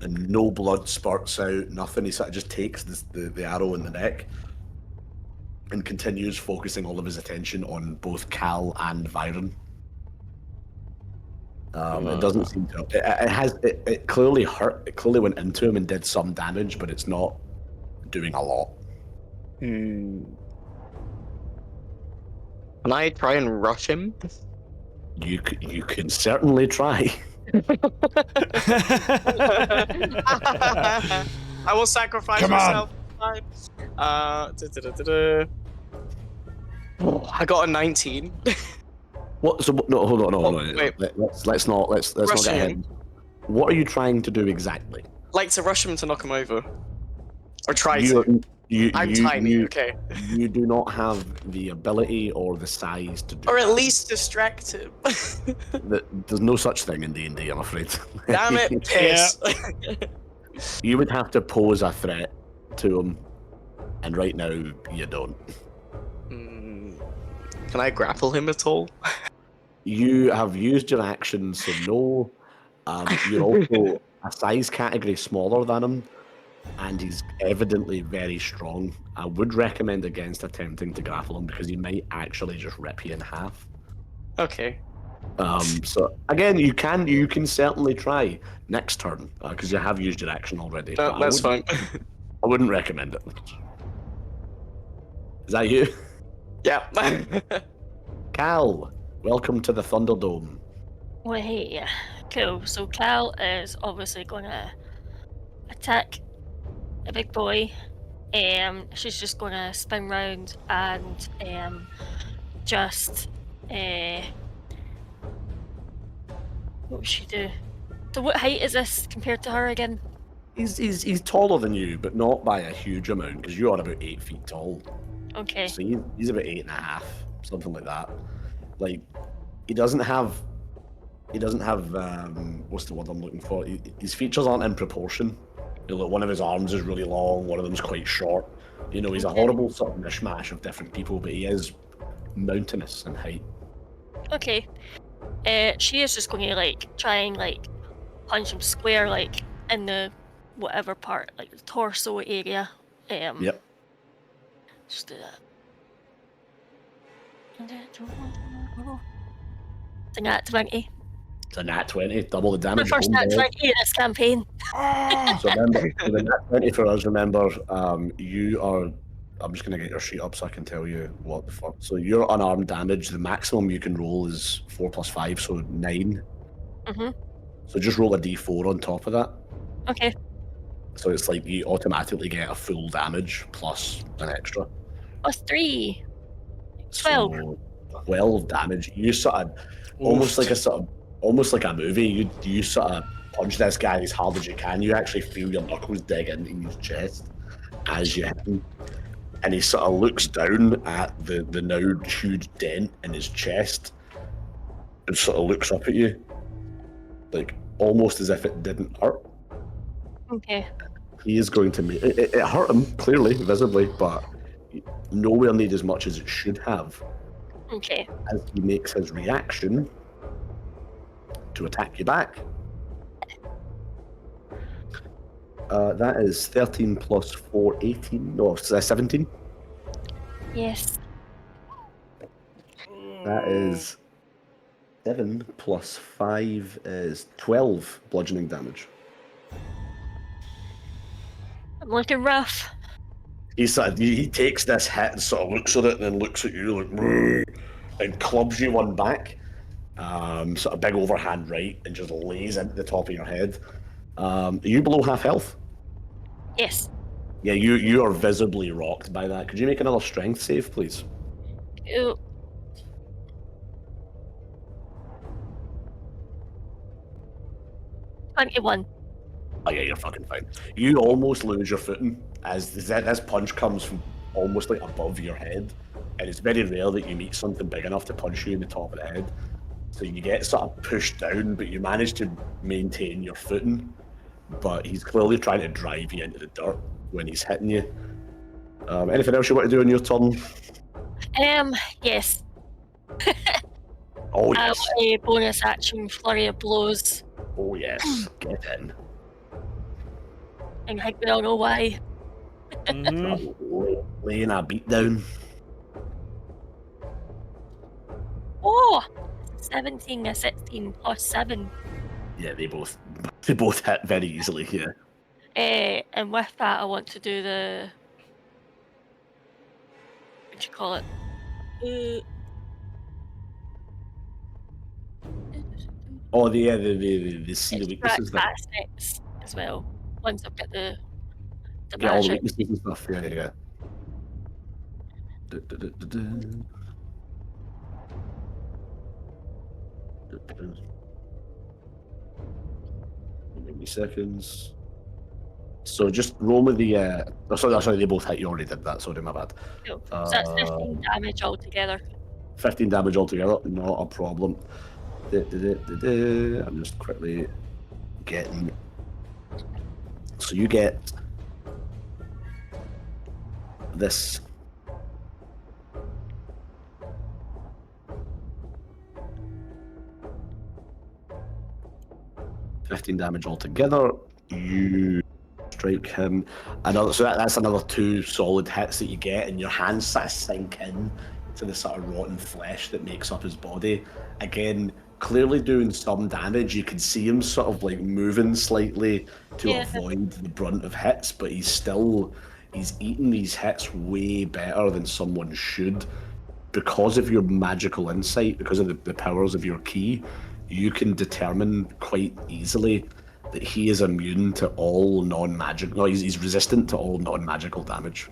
and no blood spurts out, nothing. He sort of just takes the arrow in the neck and continues focusing all of his attention on both Cal and Viron. It doesn't seem to. It clearly hurt. It clearly went into him and did some damage, but it's not doing a lot. Can I try and rush him? You can certainly try. I will sacrifice Come on. myself. Oh, I got a 19. What? So no, hold on, no. Wait. Let's not get Rushing ahead. him. What are you trying to do exactly? Like to rush him to knock him over, or try to. I'm tiny, okay. You do not have the ability or the size to do Or at that. least distract him. There's no such thing in D&D, I'm afraid. Damn it, piss. You would have to pose a threat to him, and right now you don't. Can I grapple him at all? You have used your action, so no. You're also a size category smaller than him, and he's evidently very strong. I would recommend against attempting to grapple him because he might actually just rip you in half. Okay. So again, you can certainly try next turn because you have used your action already. No, but that's fine. I wouldn't recommend it. Is that you? Yeah. Cal, welcome to the Thunderdome. Well, hey, cool. So Cal is obviously going to attack a big boy. She's just going to spin round and just what would she do? So what height is this compared to her again? He's taller than you, but not by a huge amount, because you are about 8 feet tall. Okay. So he's about 8.5, something like that. Like, he doesn't have what's the word I'm looking for? His features aren't in proportion. You know, like one of his arms is really long, one of them's quite short. You know, he's a horrible sort of mishmash of different people, but he is mountainous in height. Okay. She is just going to like try and like punch him square like in the whatever part, like the torso area. Yep. Just do that. It's a nat 20. It's a nat 20, double the My damage. first nat 20 in this campaign. So remember, so the nat 20 for us, remember, you are. I'm just going to get your sheet up so I can tell you what the fuck. So your unarmed damage, the maximum you can roll is 4 plus 5, so 9. Mhm. So just roll a d4 on top of that. Okay. So it's like you automatically get a full damage plus an extra. Plus 3. 12. So 12 damage. You sort of almost like a movie. You sort of punch this guy as hard as you can. You actually feel your knuckles dig into his chest as you hit him. And he sort of looks down at the now huge dent in his chest and sort of looks up at you. Like, almost as if it didn't hurt. Okay. He is going to make it hurt him, clearly, visibly, but nowhere near as much as it should have. Okay. As he makes his reaction to attack you back. That is 13 plus 4, 18. No, 17. Yes. That is 7 plus 5 is 12 bludgeoning damage. I'm looking rough. He takes this hit and sort of looks at it and then looks at you like, "Rrr," and clubs you one back. Sort of big overhand right and just lays into the top of your head. Are you below half health? Yes. Yeah, you are visibly rocked by that. Could you make another strength save, please? Ooh. $21. Oh yeah, you're fucking fine. You almost lose your footing as this punch comes from almost like above your head, and it's very rare that you meet something big enough to punch you in the top of the head. So you get sort of pushed down, but you manage to maintain your footing. But he's clearly trying to drive you into the dirt when he's hitting you. Anything else you want to do on your turn? Yes. Oh yes. A bonus action flurry of blows. Oh yes. Get in. And I think we all know why. Laying a beat down. Oh! 17, a 16 plus 7. Yeah, they both hit very easily here. And with that, I want to do the. What do you call it? Oh, the see the weaknesses that Aspects as well. Once I've got the get all the magic. weaknesses and stuff. Yeah. Maybe seconds. So just roll with the. Sorry, they both hit. You already did that. Sorry, my bad. Cool. So that's 15 damage altogether. 15 damage altogether. Not a problem. I'm just quickly getting. So you get this. $15 damage altogether. You strike him. So that's another 2 solid hits that you get, and your hands sort of sink in to the sort of rotten flesh that makes up his body. Again, clearly doing some damage. You can see him sort of like moving slightly to avoid the brunt of hits, but he's eating these hits way better than someone should. Because of your magical insight, because of the powers of your key, you can determine quite easily that he is immune to all non-magical. No, he's resistant to all non-magical damage.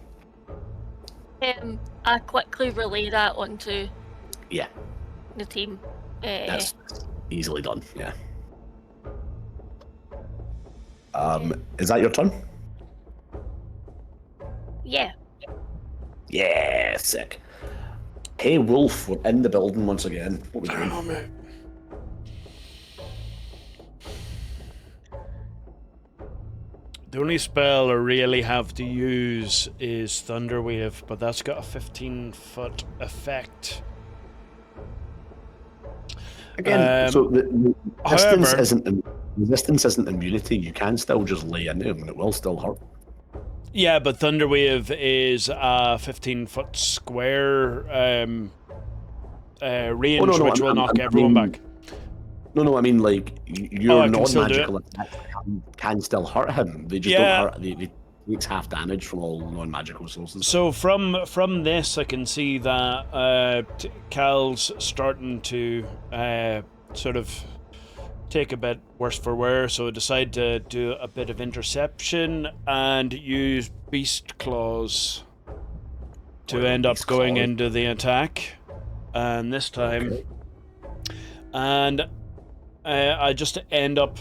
I quickly relay that onto Yeah, the team. that's easily done. Yeah. Is that your turn? Yeah. Yeah, sick. Hey, Wolf, we're in the building once again. What we doing? Damn it. The only spell I really have to use is Thunderwave, but that's got a 15-foot effect. Again, so the resistance however- isn't immunity. You can still just lay into him and it will still hurt. Yeah, but Thunderwave is a 15-foot square range, which will knock everyone back. No, I mean, like, your I can still do non-magical attacks can still hurt him. They just don't hurt. They takes half damage from all non-magical sources. So from this, I can see that Cal's starting to sort of take a bit worse for wear, so I decide to do a bit of interception and use Beast Claws to end up going into the attack. And this time, and I just end up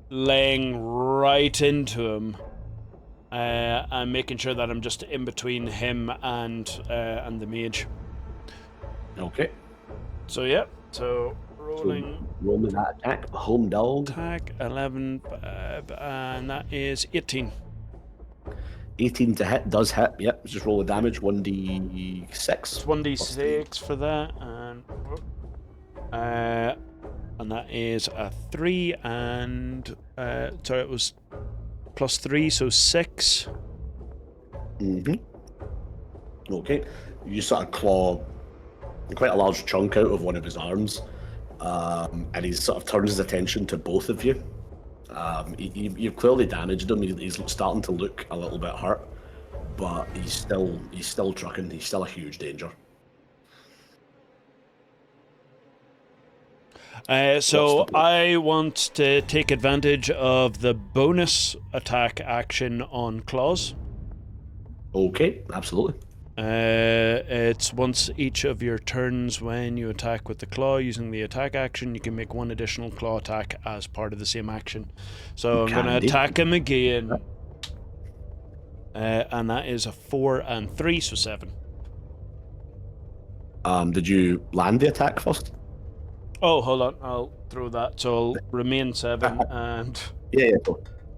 laying right into him, and making sure that I'm just in between him and the mage. Okay. So yeah, so rolling. Roll me that attack, home dog. Attack 11, and that is 18. 18 to hit does hit. Yep. Just roll the damage. 1d6. It's 1d6 for that, and that is a 3, and sorry, it was plus 3, so 6. Okay. You sort of claw quite a large chunk out of one of his arms, and he sort of turns his attention to both of you. You've clearly damaged him. He's starting to look a little bit hurt, but he's still trucking. He's still a huge danger. So I want to take advantage of the bonus attack action on claws. Okay, absolutely. It's once each of your turns when you attack with the claw using the attack action, you can make one additional claw attack as part of the same action. So I'm going to attack him again. And that is a 4 and 3, so 7. Did you land the attack first? Oh, hold on. I'll throw that. So I'll remain 7 and... Yeah.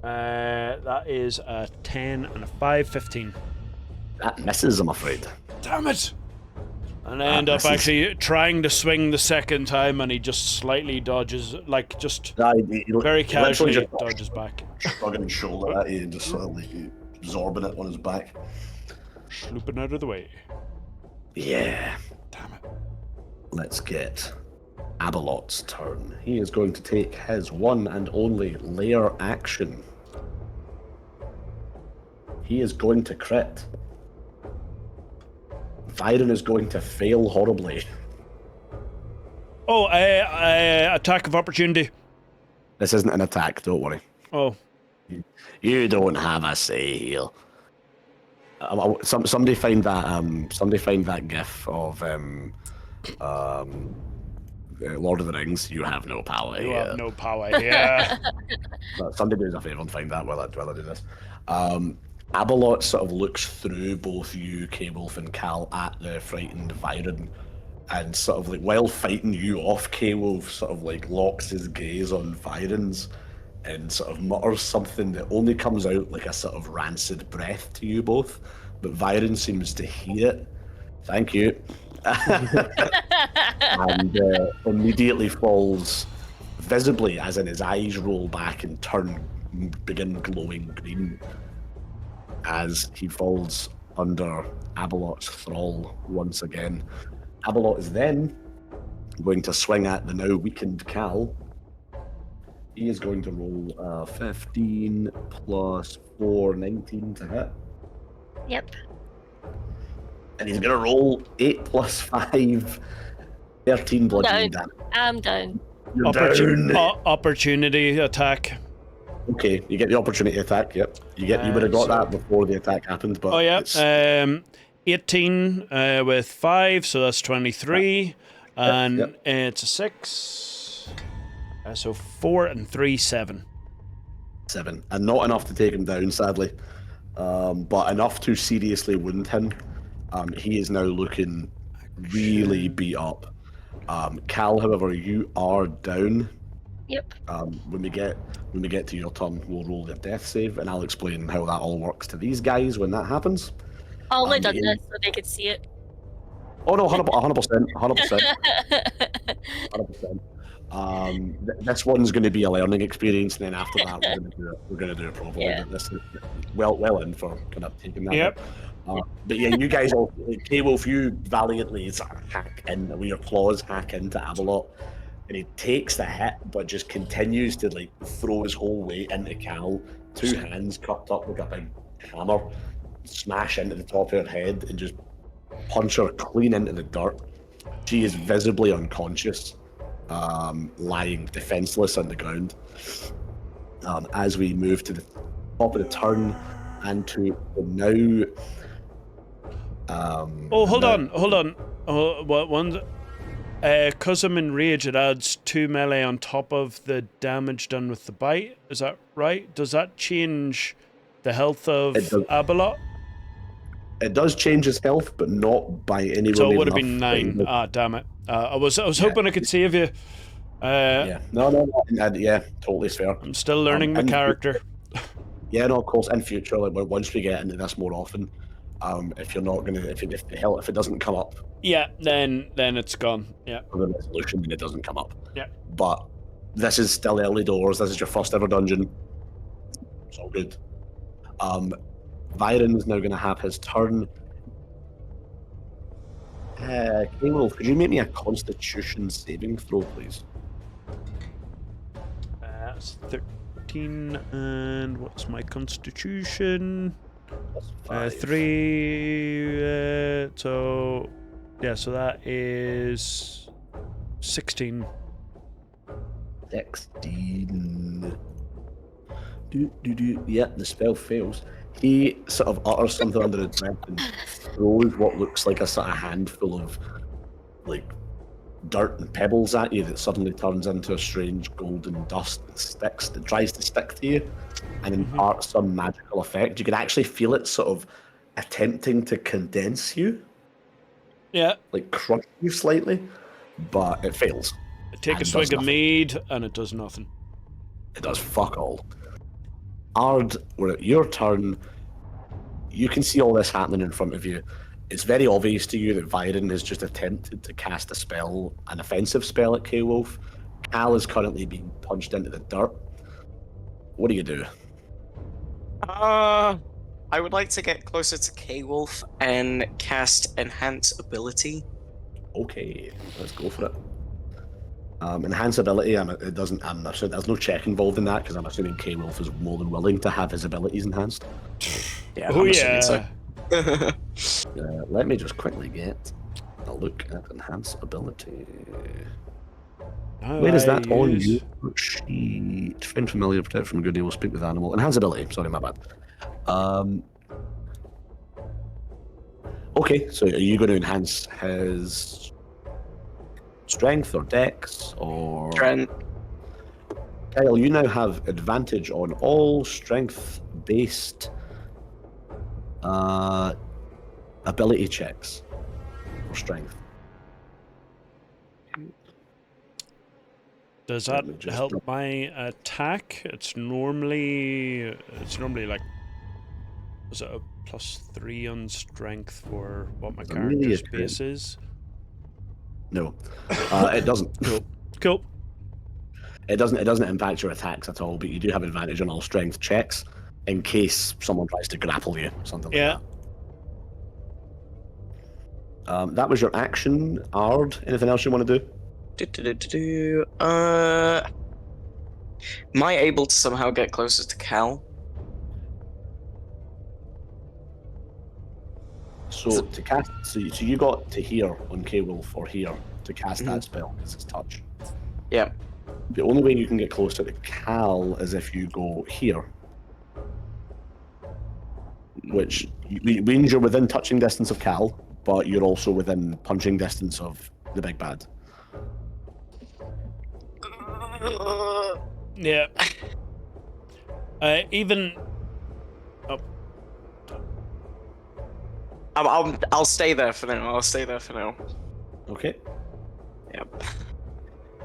that is a 10 and a 5, 15. That misses, I'm afraid. Damn it! And I end up actually trying to swing the second time, and he just slightly dodges, like just very casually dodges back. Shrugging his shoulder at you and just sort of like absorbing it on his back. Looping out of the way. Yeah. Damn it. Let's get Abelot's turn. He is going to take his one and only lair action. He is going to crit. Viron is going to fail horribly. Oh, attack of opportunity. This isn't an attack, don't worry. Oh. You don't have a say here. Somebody find that gif of Lord of the Rings. You have no power here. You have no power here. Somebody do us a favour and find that while I do this. Abelot sort of looks through both you, K-Wolf, and Cal at the frightened Viron, and sort of like while fighting you off, K-Wolf sort of like locks his gaze on Viron's and sort of mutters something that only comes out like a sort of rancid breath to you both, but Viron seems to hear it. Thank you. And immediately falls visibly, as in his eyes roll back and begin glowing green as he falls under Abelot's thrall once again. Abelot is then going to swing at the now weakened Cal. He is going to roll 15 plus 4, 19 to hit. Yep. And he's going to roll 8 plus 5, 13 bludgeoning damage. I'm down. You're down. Opportunity attack. Okay, you get the opportunity attack, yep. You would have got that before the attack happened, but... Oh, yeah. 18 with 5, so that's 23. And it's a 6. So 4 and 3, 7. 7, and not enough to take him down, sadly, but enough to seriously wound him. He is now looking really beat up. Cal, however, you are down. Yep. When we get to your turn, we'll roll the death save, and I'll explain how that all works to these guys when that happens. I only done yeah. this so they could see it. Oh no, 100%. This one's going to be a learning experience, and then after that, we're going to do it properly. Yeah. But this is well in for kind of taking that. Yep. But yeah, you guys all, K-Wolf, you valiantly hack in with your claws, hack into Avalot, and he takes the hit, but just continues to like throw his whole weight into Cal. 2 hands cupped up like a big hammer, smash into the top of her head, and just punch her clean into the dirt. She is visibly unconscious, lying defenseless on the ground. As we move to the top of the turn and to the now. Hold on. What one? Because I'm in rage, it adds 2 melee on top of the damage done with the bite. Is that right? Does that change the health of Abalot? It does change his health, but not by any. So it would have been 9. Damn it! I was hoping I could save you. Yeah, no, yeah, totally fair. I'm still learning the character. Yeah, no, of course. In future, like once we get into this more often, if you're not gonna, if it doesn't come up, yeah, then it's gone. Yeah, for the resolution, then it doesn't come up. Yeah, but this is still early doors. This is your first ever dungeon. It's all good. Viron is now going to have his turn. K-Wolf, could you make me a Constitution saving throw, please? That's 13, and what's my Constitution? 3. So that is 16. 16. Yeah, the spell fails. He sort of utters something under his breath and throws what looks like a sort of handful of like dirt and pebbles at you that suddenly turns into a strange golden dust that tries to stick to you and imparts some magical effect. You can actually feel it sort of attempting to condense you. Yeah. Like crush you slightly, but it fails. I take a swig of mead and it does nothing. It does fuck all. Ard, we're at your turn. You can see all this happening in front of you. It's very obvious to you that Viron has just attempted to cast a spell, an offensive spell at K-Wolf. Cal is currently being punched into the dirt. What do you do? I would like to get closer to K-Wolf and cast Enhance Ability. Okay, let's go for it. Enhance ability, I'm not sure there's no check involved in that because I'm assuming K-Wolf is more than willing to have his abilities enhanced. Yeah, I'm assuming so. Let me just quickly get a look at enhance ability. Where is that on your sheet? Find familiar, protect from good evil, speak with animal. Enhance ability, sorry, my bad. Okay, so are you going to enhance his strength or dex or Strength? Kyle, you now have advantage on all strength-based ability checks for strength. Does that help my attack? It's normally like, is it a +3 on strength for what my character's base is? No, it doesn't. Cool. It doesn't impact your attacks at all, but you do have advantage on all strength checks in case someone tries to grapple you, something like that. That was your action, Ard. Anything else you want to do? Am I able to somehow get closer to Cal? So to cast, so you got to here on K-Wolf or here to cast that spell because it's touch. Yeah. The only way you can get closer to Cal is if you go here, which means you're within touching distance of Cal, but you're also within punching distance of the big bad. Yeah. Even. Oh, I'll stay there for now. Okay. Yep.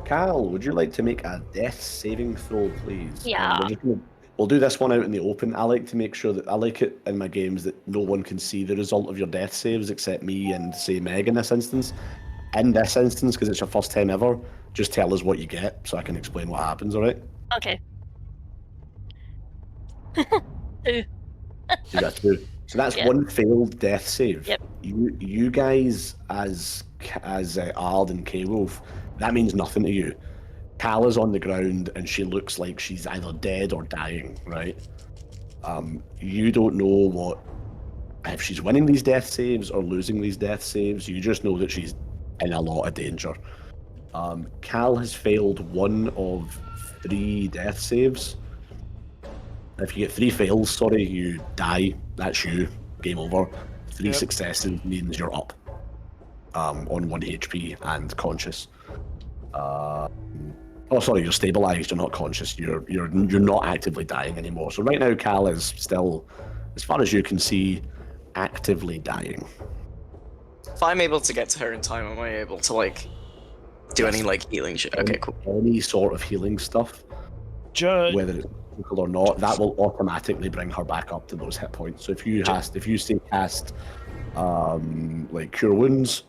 Cal, would you like to make a death saving throw, please? Yeah. We'll do this one out in the open. I like to make sure that I like it in my games that no one can see the result of your death saves except me and, say, Meg in this instance. In this instance, because it's your first time ever, just tell us what you get so I can explain what happens, alright? Okay. You got two. So that's Yep. one failed death save. Yep. You guys, as Ard and K-Wolf, that means nothing to you. Cal is on the ground and she looks like she's either dead or dying, right? You don't know if she's winning these death saves or losing these death saves. You just know that she's in a lot of danger. Cal has failed one of 3 death saves. If you get 3 fails, you die. That's you. Game over. 3 Yep. successes means you're up on 1 HP and conscious. You're stabilized. You're not conscious. You're not actively dying anymore. So right now, Cal is still, as far as you can see, actively dying. If I'm able to get to her in time, am I able to do any healing shit? Okay, cool. Any sort of healing stuff, whether it's physical or not, that will automatically bring her back up to those hit points. So if you say cast cure wounds,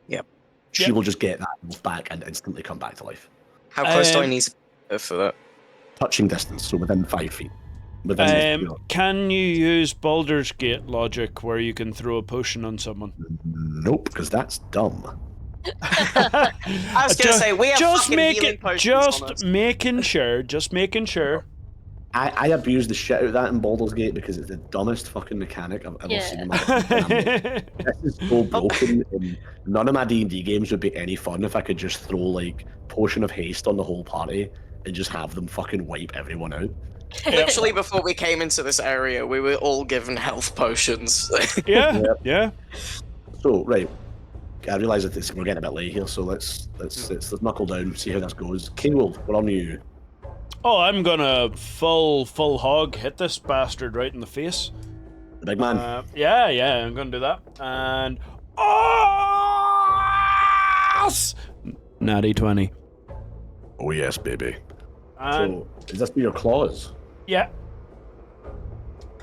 Yep. she will just get that health back and instantly come back to life. How close do I need to be for that? Touching distance, so within 5 feet. Within the cure. Can you use Baldur's Gate logic where you can throw a potion on someone? Nope, because that's dumb. I was gonna say we have fucking healing potions on us. making sure. I abuse the shit out of that in Baldur's Gate because it's the dumbest fucking mechanic I've ever seen in my life. And I'm like, this is so broken, and none of my D&D games would be any fun if I could just throw potion of haste on the whole party and just have them fucking wipe everyone out. Literally, before we came into this area, we were all given health potions. Yeah. So right, I realise that we're getting a bit late here, so let's knuckle down, see how this goes. K-Wolf, we're on you. Oh, I'm gonna full hog hit this bastard right in the face. The big man. Yeah, I'm gonna do that. And natty 20. Oh yes, baby. And So is this for your claws? yeah.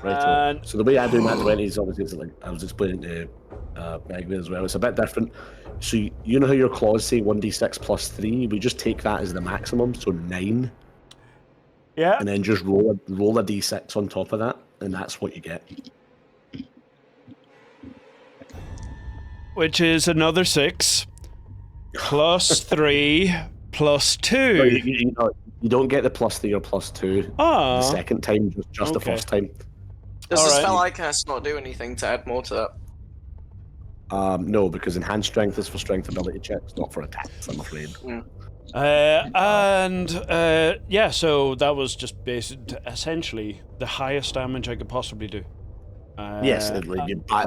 Right. And So the way I do nat 20 is obviously it's I was explaining to Magna as well. It's a bit different. So you know how your claws say 1d6 plus 3? We just take that as the maximum, so 9, yeah. and then just roll a d6 on top of that, and that's what you get. Which is another 6 plus 3 plus 2. No, you don't get the plus 3 or plus 2 the second time, just the Okay. first time. Does the Alright. spell I cast not do anything to add more to that? No, because enhanced strength is for strength ability checks, not for attacks, I'm afraid. So that was just essentially the highest damage I could possibly do. Yes,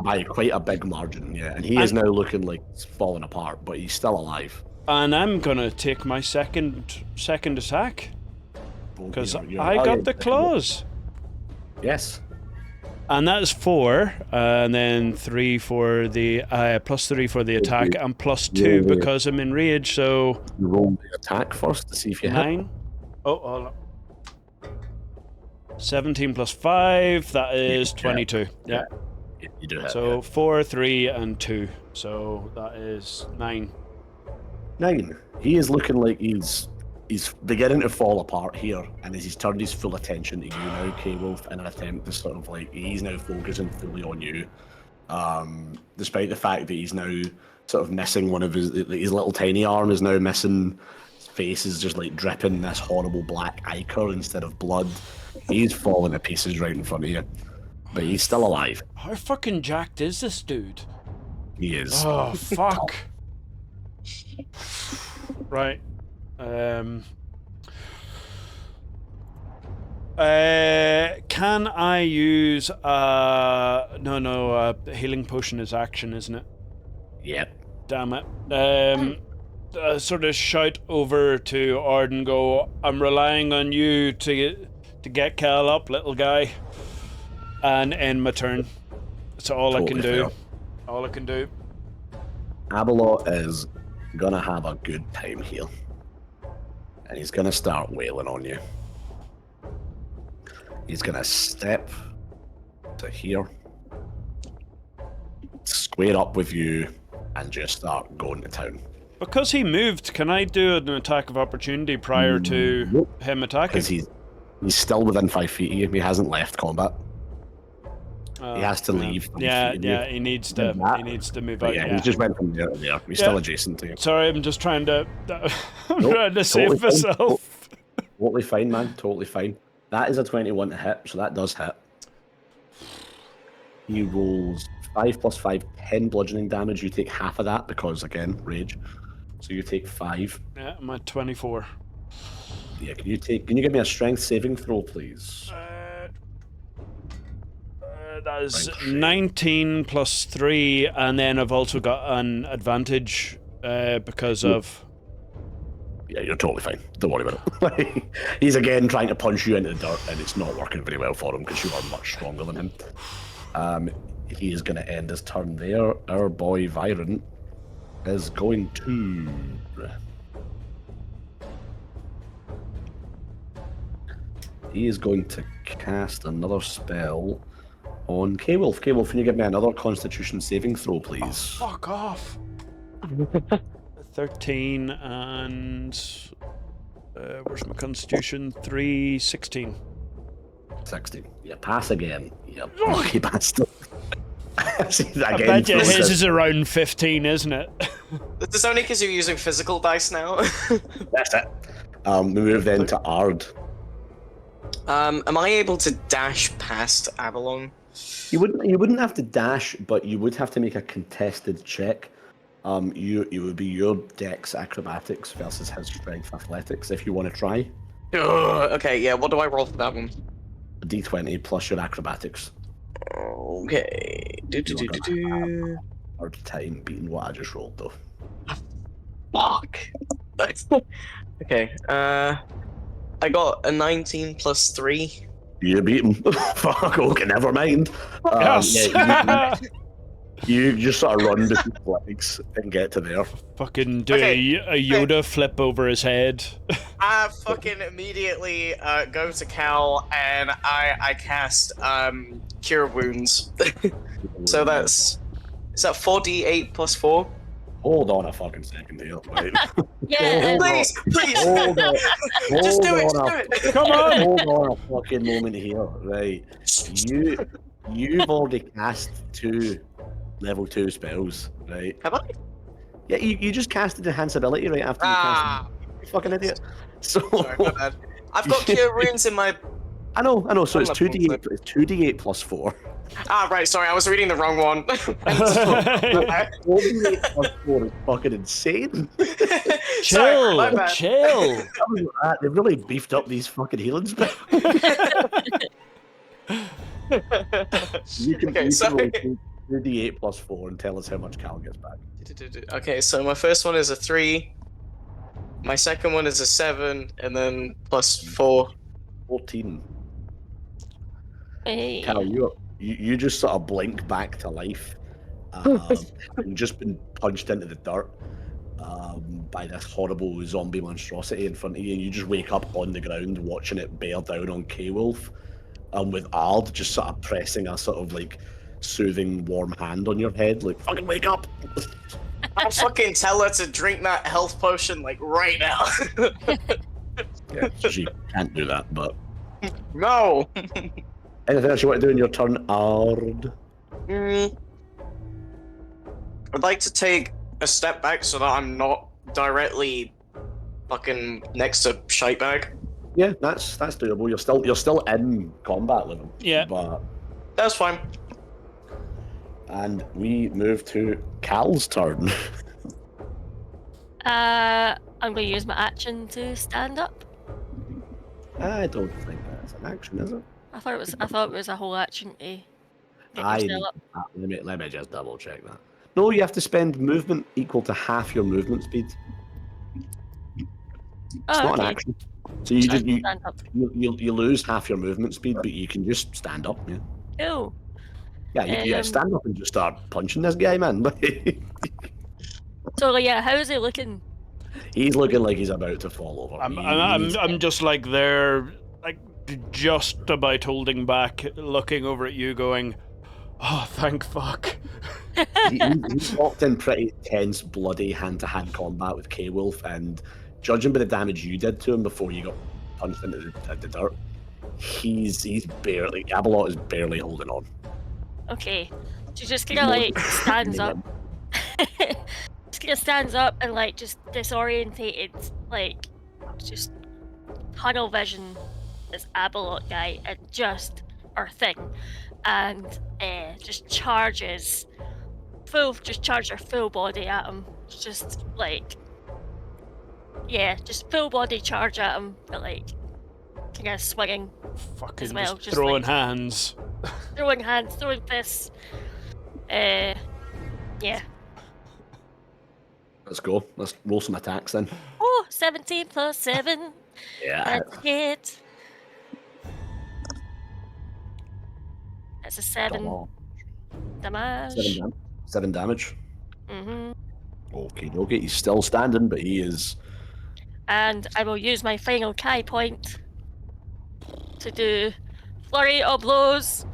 by quite a big margin, yeah. And he is now looking like he's falling apart, but he's still alive. And I'm gonna take my second attack because You're- I got the claws, Yes. and that is 4, and then 3 for the plus 3 for the attack, and plus 2 Yeah. because I'm in rage. So You roll the attack first to see if you hit. 9. Oh, hold on. 17 plus 5. That is 22. Yeah. You do hit. So 4, 3, and 2. So that is 9. 9. He is looking like he's beginning to fall apart here, and as he's turned his full attention to you now, K-Wolf, in an attempt to sort of he's now focusing fully on you. Despite the fact that he's now sort of missing one of his little tiny arm is now missing. His face is just dripping this horrible black ichor instead of blood. He's falling to pieces right in front of you, but he's still alive. How fucking jacked is this dude? He is. Oh, fuck. Right. Can I use healing potion is action, isn't it? Yep. Damn it. Sort of shout over to Ard and go, I'm relying on you to to get Cal up, little guy, and end my turn. That's all I can do. Fair. All I can do. Abelot is gonna have a good time here. And he's gonna start wailing on you. He's gonna step to here, square up with you, and just start going to town. Because he moved, can I do an attack of opportunity prior to Nope. him attacking? Because he's still within 5 feet of you. He hasn't left combat. He has to leave. 5 Yeah, feet of you. yeah, he needs to move But out. yeah, Yeah. he just went from there to there. He's still adjacent to you. Sorry, I'm just trying to. I'm Nope, trying to save totally fine. myself. Totally fine, man. Totally fine. That is a 21 to hit, so that does hit. He rolls 5 plus 5, 10 bludgeoning damage. You take half of that because, again, rage. So you take 5. Yeah, I'm at 24. Yeah, can you give me a strength saving throw, please? That is Thank you. 19 plus 3, and then I've also got an advantage because of. Yeah, you're totally fine. Don't worry about it. He's again trying to punch you into the dirt, and it's not working very well for him because you are much stronger than him. He is going to end his turn there. Our boy Viron is going to. He is going to cast another spell on K-Wolf. K-Wolf, can you give me another Constitution saving throw, please? Fuck off. 13 and. Where's my Constitution? 3, 16. 16. Yeah, pass again. Yep. Okay, bastard. I bet you his is around 15, isn't it? It's only because you're using physical dice now. That's it. We move then to Ard. Am I able to dash past Avalon? You wouldn't have to dash, but you would have to make a contested check. It would be your dex acrobatics versus his strength athletics if you want to try. Ugh, okay, yeah, what do I roll for that one? A d20 plus your acrobatics. Okay. Hard time beating what I just rolled though. Fuck. Okay, I got a 19 plus 3. You beat him. Fuck, okay, never mind. Yes! Yeah, you just sort of run between legs and get to there. Fucking do Okay, a Yoda flip over his head. I fucking immediately go to Cal and I cast Cure Wounds. So is that 4d8 plus 4? Hold on a fucking second here. Right? Yeah. Please! Hold on. Just do Hold it! on Just do it! Come on! Hold on a fucking moment here, right? You've already cast 2 level 2 spells, right? Have I? Yeah, you just casted Enhance Ability right after you cast it. You fucking idiot. So Sorry, my bad. I've got Cure Wounds in my... I know. So it's I'm 2d8. It's 2d8 plus 4. Ah, right, sorry, I was reading the wrong one. 4d8 plus 4 is fucking insane. Chill, my bad. chill. They've really beefed up these fucking healing spells. You can roll 2d8 plus 4 and tell us how much Cal gets back. Okay, so my first one is a 3. My second one is a 7, and then plus 4. 14. Hey. Cal, you just sort of blink back to life. You've just been punched into the dirt by this horrible zombie monstrosity in front of you, and you just wake up on the ground watching it bear down on K-Wolf, with Ard just sort of pressing a sort of like soothing warm hand on your head, like, fucking wake up! I'll fucking tell her to drink that health potion, like, right now. Yeah, she can't do that, but... No! Anything else you want to do in your turn, Ard? I'd like to take a step back so that I'm not directly fucking next to Shitebag. Yeah, that's doable. You're still in combat with him. Yeah. But That's fine. and we move to Cal's turn. I'm going to use my action to stand up. I don't think that's an action, is it? I thought it was a whole action to get I yourself up. let me just double check that. No, you have to spend movement equal to half your movement speed. It's Oh, not an okay. action. So you just Stand up. you lose half your movement speed, but you can just stand up. Yeah, Cool. yeah. You stand up and just start punching this guy, man. So yeah, how is he looking? He's looking like he's about to fall over. I'm just like there, like just about holding back, looking over at you, going, "Oh, thank fuck." he walked in pretty tense, bloody hand-to-hand combat with K-Wolf, and judging by the damage you did to him before you got punched into the dirt, he's barely. Abelot is barely holding on. Okay. She just kind of like stands up. Just kind of stands up and like just disorientated, like just tunnel vision this Abelot guy and just our thing, and just charges her full body at him. Just like, yeah, just full body charge at him, but like kind of swinging Fucking as well, just throwing like, hands. throwing hands, throwing fists. Yeah. Let's go. Let's roll some attacks then. Oh, 17 plus 7. Yeah. That's a hit. That's a 7 damage. 7 damage. Mm-hmm. Okay. He's still standing, but he is. And I will use my final Kai point to do flurry of blows.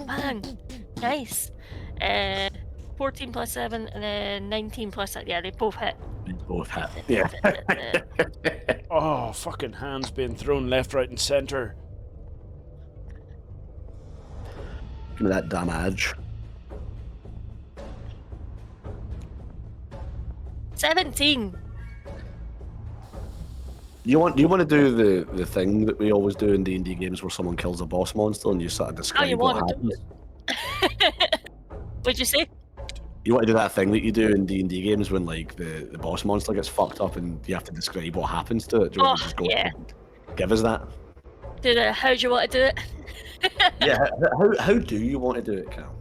Man, nice. 14 plus 7 and then 19 plus 7. Yeah, they both hit. They both hit. Yeah. Oh, fucking hands being thrown left, right, and center. Give me that damage. 17. Do you want to do the thing that we always do in D&D games where someone kills a boss monster and you sort of describe you what want to do happens? What'd you say? You want to do that thing that you do in D&D games when like the boss monster gets fucked up and you have to describe what happens to it? Do you want to just go yeah. give us that? How do you want to do it? Yeah, how do you want to do it, Cal?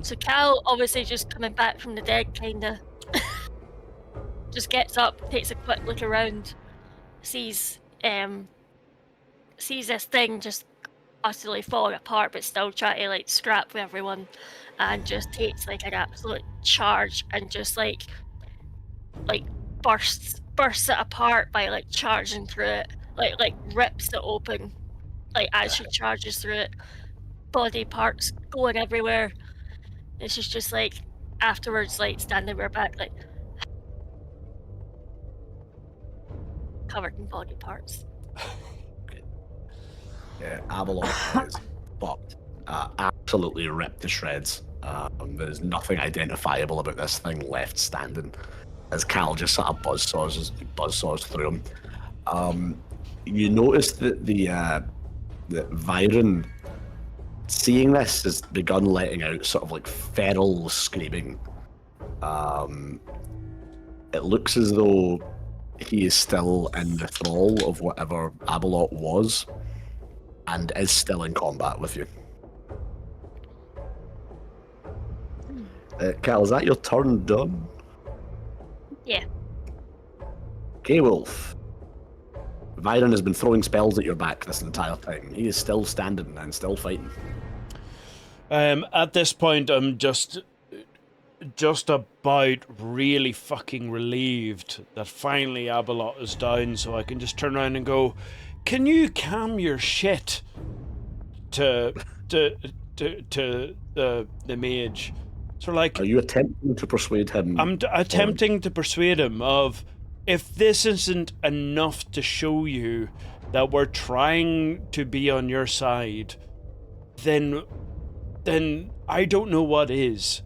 So Cal, obviously just coming back from the dead, kinda just gets up, takes a quick look around, sees this thing just utterly falling apart, but still trying to like scrap with everyone, and just takes like an absolute charge and just like bursts it apart by like charging through it, like rips it open, like as she charges through it, body parts going everywhere. And she's just like afterwards like standing with her back like covered in body parts. Yeah, Abelot is fucked. Absolutely ripped to shreds. There's nothing identifiable about this thing left standing. As Cal just sort of buzzsaws through him. You notice that that Viron, seeing this, has begun letting out sort of like feral screaming. It looks as though he is still in the thrall of whatever Abelot was, and is still in combat with you. Cal, is that your turn done? Yeah. K-Wolf. Viron has been throwing spells at your back this entire time. He is still standing and still fighting. At this point, I'm just about really fucking relieved that finally Abelot is down, so I can just turn around and go, "Can you calm your shit?" to the mage. So like, are you attempting to persuade him? I'm attempting to persuade him of, if this isn't enough to show you that we're trying to be on your side, then I don't know what is.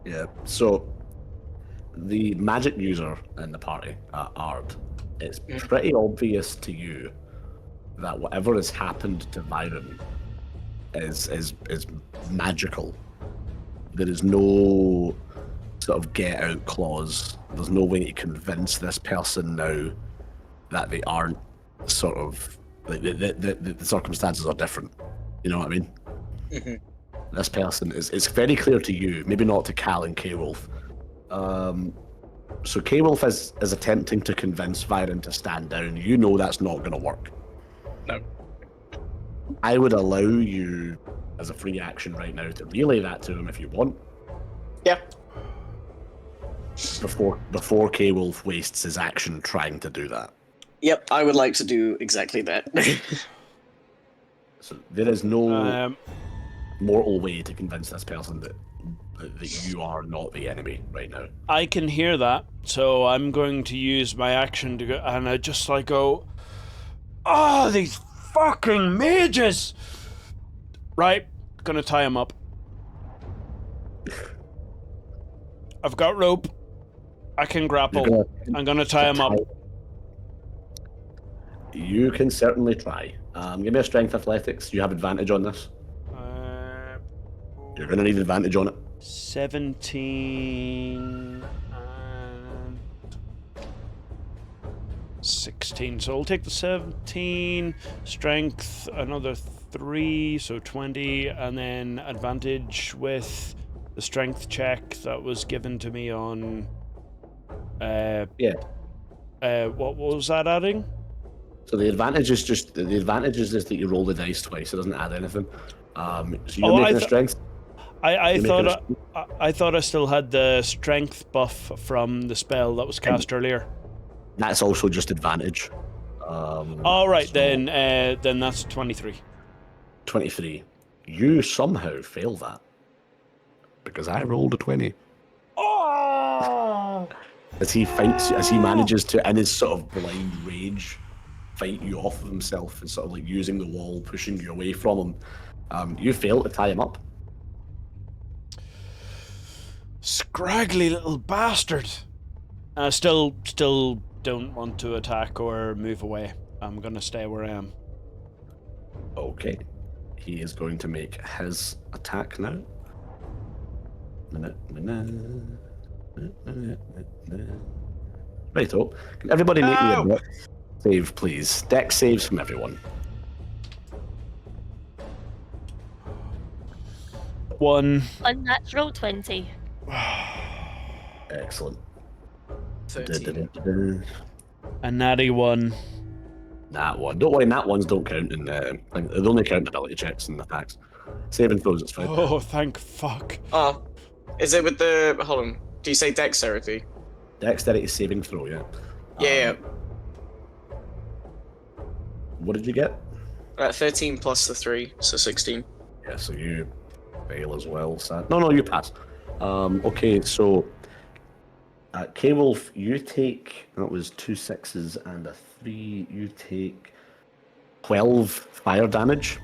Yeah, so the magic user in the party, Ard, it's pretty obvious to you that whatever has happened to Viron is magical. There is no sort of get out clause. There's no way to convince this person now that they aren't sort of like the circumstances are different. You know what I mean? Mm-hmm. This person is, it's very clear to you, maybe not to Cal and K-Wolf, So K-Wolf is attempting to convince Viron to stand down. You know that's not going to work. No. I would allow you, as a free action right now, to relay that to him if you want. Yeah. Before K-Wolf wastes his action trying to do that. Yep, I would like to do exactly that. So there is no... Um, mortal way to convince this person that you are not the enemy right now. I can hear that, so I'm going to use my action to go, and I just like go, oh, these fucking mages! Right, gonna tie him up. I've got rope. I can grapple. I'm gonna tie him up. You can certainly try. Give me a strength athletics. You have advantage on this. You're going to need advantage on it. 17 and 16. So I'll take the 17, strength another 3, so 20, and then advantage with the strength check that was given to me on... what was that adding? So the advantage is just that you roll the dice twice. It doesn't add anything. So you're making a strength. I thought I still had the strength buff from the spell that was cast earlier. That's also just advantage. All right, so then that's 23. 23. You somehow fail that because I rolled a 20. Oh! As he manages to, in his sort of blind rage, fight you off of himself and sort of like using the wall, pushing you away from him. You fail to tie him up. Scraggly little bastard. I still don't want to attack or move away. I'm gonna stay where I am. Okay. He is going to make his attack now. Righto. Can everybody make me a dex save, please? Dex saves from everyone. 1. Unnatural 20. Excellent. 13. A natty 1. Nat 1. Don't worry, nat 1s don't count in they only count ability checks and attacks. Saving throws, it's fine. Oh, thank fuck. Oh, is it with the... Hold on. Do you say dexterity? Dexterity saving throw, yeah. Yeah. What did you get? 13 plus the 3, so 16. Yeah, so you fail as well, sad. No, you pass. Okay, so K-Wolf, you take, that was 2 6s and a 3, you take 12 fire damage.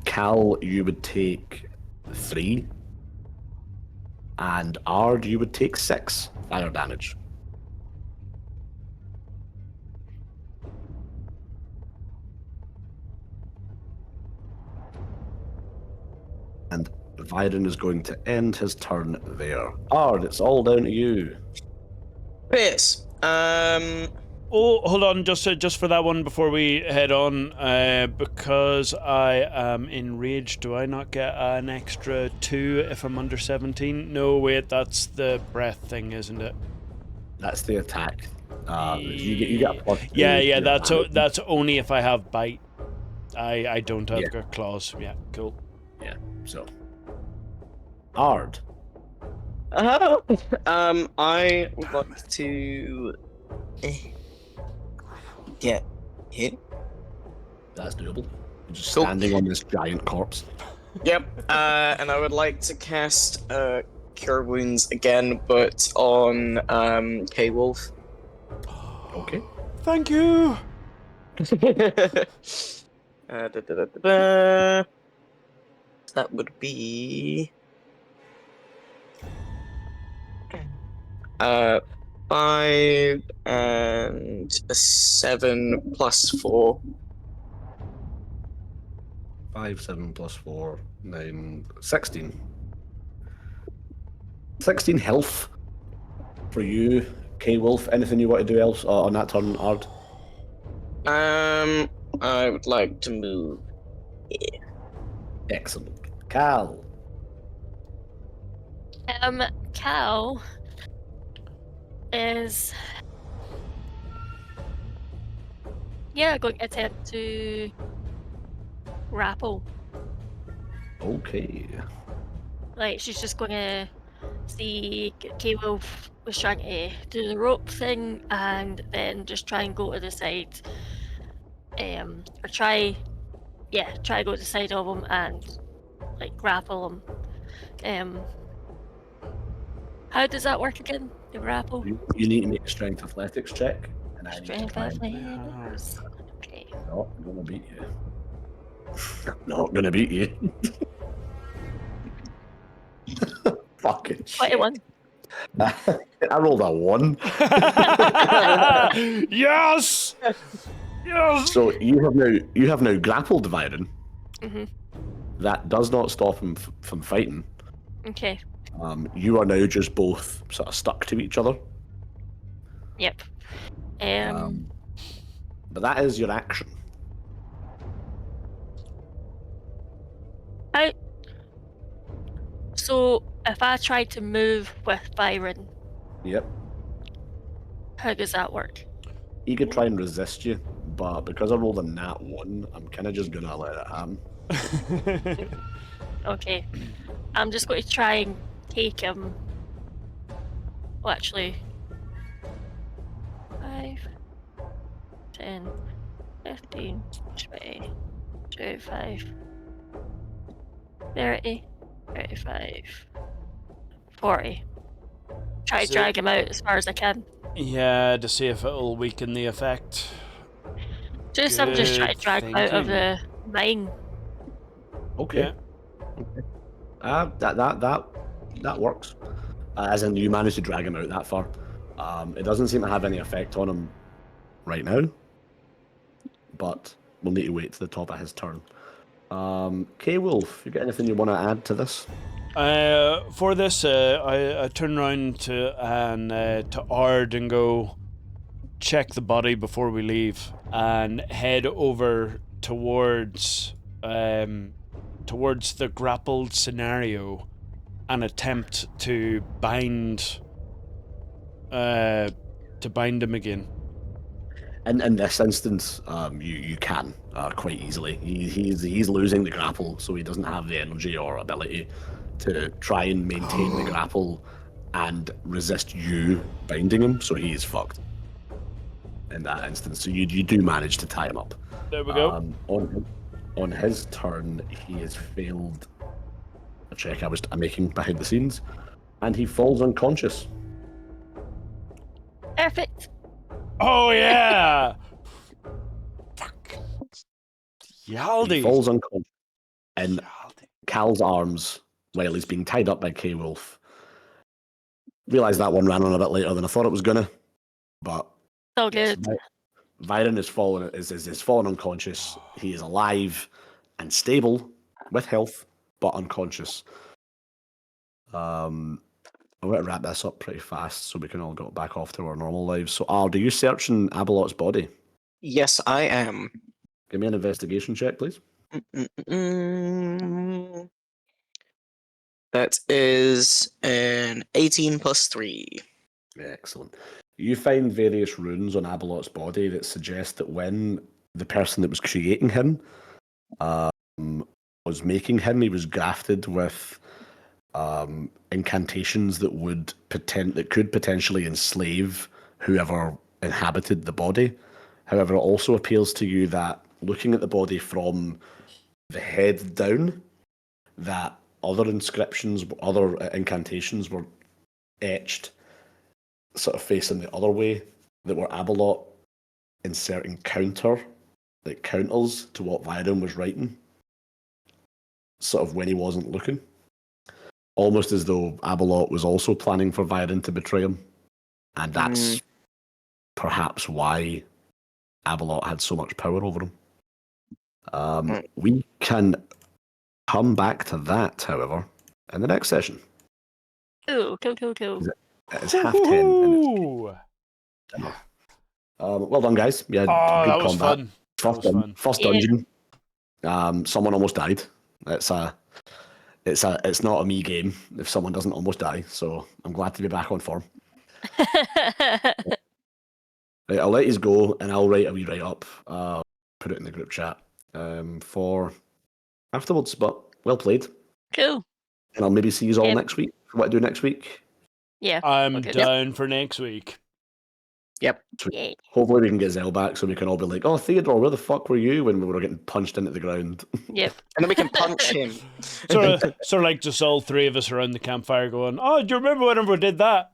Cal, you would take 3. And Ard, you would take 6 fire damage. And Viron is going to end his turn there. Ard, it's all down to you. Pierce. Oh, hold on, just for that one before we head on, because I am enraged, do I not get an extra 2 if I'm under 17? No, wait, that's the breath thing, isn't it? That's the attack. You get a plus 2. Yeah, that's only if I have bite. I don't have claws. Yeah, cool. Yeah, so. Ard. I would like to get hit. That's doable. You're just Cool. standing on this giant corpse. Yep. And I would like to cast Cure Wounds again, but on K-Wolf. Okay. Thank you. That would be 5 and a 7 plus 4. 5, 7 plus 4, 9, 16. 16 health for you, K-Wolf. Anything you want to do else on that turn, Ard? I would like to move. Excellent. Cal. Cal is going to attempt to grapple. Okay. Like she's just going to see K-Wolf was trying to do the rope thing, and then just try and go to the side. Or try to go to the side of him and like grapple him. How does that work again? The grapple? You need to make a strength athletics check, and I need to Strength try. athletics. Okay. Not gonna beat you. Not gonna beat you. Fucking shit. 21. I rolled a 1. Yes! Yes! So you have now grappled Viron. Mm-hmm. That does not stop him from fighting. Okay. You are now just both sort of stuck to each other. Yep. But that is your action. So if I try to move with Viron, Yep. how does that work? He could try and resist you, but because I rolled a nat 1, I'm kind of just gonna let it happen. Okay. I'm just going to try and take him. Well, actually. 5, 10, 15, 20, 25, 30, 35, 40. Try to drag him out as far as I can. Yeah, to see if it'll weaken the effect. I'm just trying to Good drag him out of the mine. Okay. Yeah. That works. As in, you managed to drag him out that far. It doesn't seem to have any effect on him right now, but we'll need to wait to the top of his turn. K-Wolf, you got anything you want to add to this? For this, I turn around to Ard and go check the body before we leave, and head over towards the grappled scenario, and attempt to bind him again. In this instance, you can quite easily. He's losing the grapple, so he doesn't have the energy or ability to try and maintain the grapple and resist you binding him. So he is fucked in that instance. So you do manage to tie him up. There we go. On his turn, he has failed a check I'm making behind the scenes, and he falls unconscious. Perfect. Oh yeah! Fuck. He Yaldi. falls unconscious in Cal's arms while he's being tied up by K-Wolf. Realised that one ran on a bit later than I thought it was gonna, but So good. Viron is fallen unconscious. He is alive and stable with health, but unconscious. I'm going to wrap this up pretty fast so we can all go back off to our normal lives. So, Al, do you searching Abalot's body? Yes, I am. Give me an investigation check, please. That is an 18 plus 3. Excellent. You find various runes on Abalot's body that suggest that when the person that was creating him was making him, he was grafted with incantations that could potentially enslave whoever inhabited the body. However, it also appeals to you that looking at the body from the head down, that other incantations were etched sort of facing the other way, that were Abalot inserting counters to what Viron was writing, sort of when he wasn't looking. Almost as though Abalot was also planning for Viron to betray him. And that's perhaps why Abalot had so much power over him. We can come back to that, however, in the next session. Ooh, cool. It's 10:30 and it's dinner. Well done, guys. Yeah, good that was combat. fun. First dungeon. Someone almost died. It's not a me game if someone doesn't almost die. So I'm glad to be back on form. Right, I'll let you go, and I'll write a wee write up. Put it in the group chat for afterwards. But well played, Cool. and I'll maybe see you all Yep. next week. What I do next week? Yeah. I'm Okay. down for next week. Yep. Yeah. Hopefully, we can get Zell back so we can all be like, "Oh, Theodore, where the fuck were you when we were getting punched into the ground?" Yep. And then we can punch him. Sort of like just all three of us around the campfire going, "Oh, do you remember whenever we did that,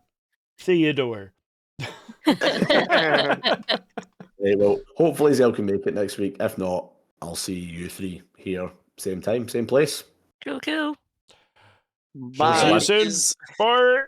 Theodore?" Right, well, hopefully Zell can make it next week. If not, I'll see you three here, same time, same place. Cool. Shall see Bye. you soon. Bye.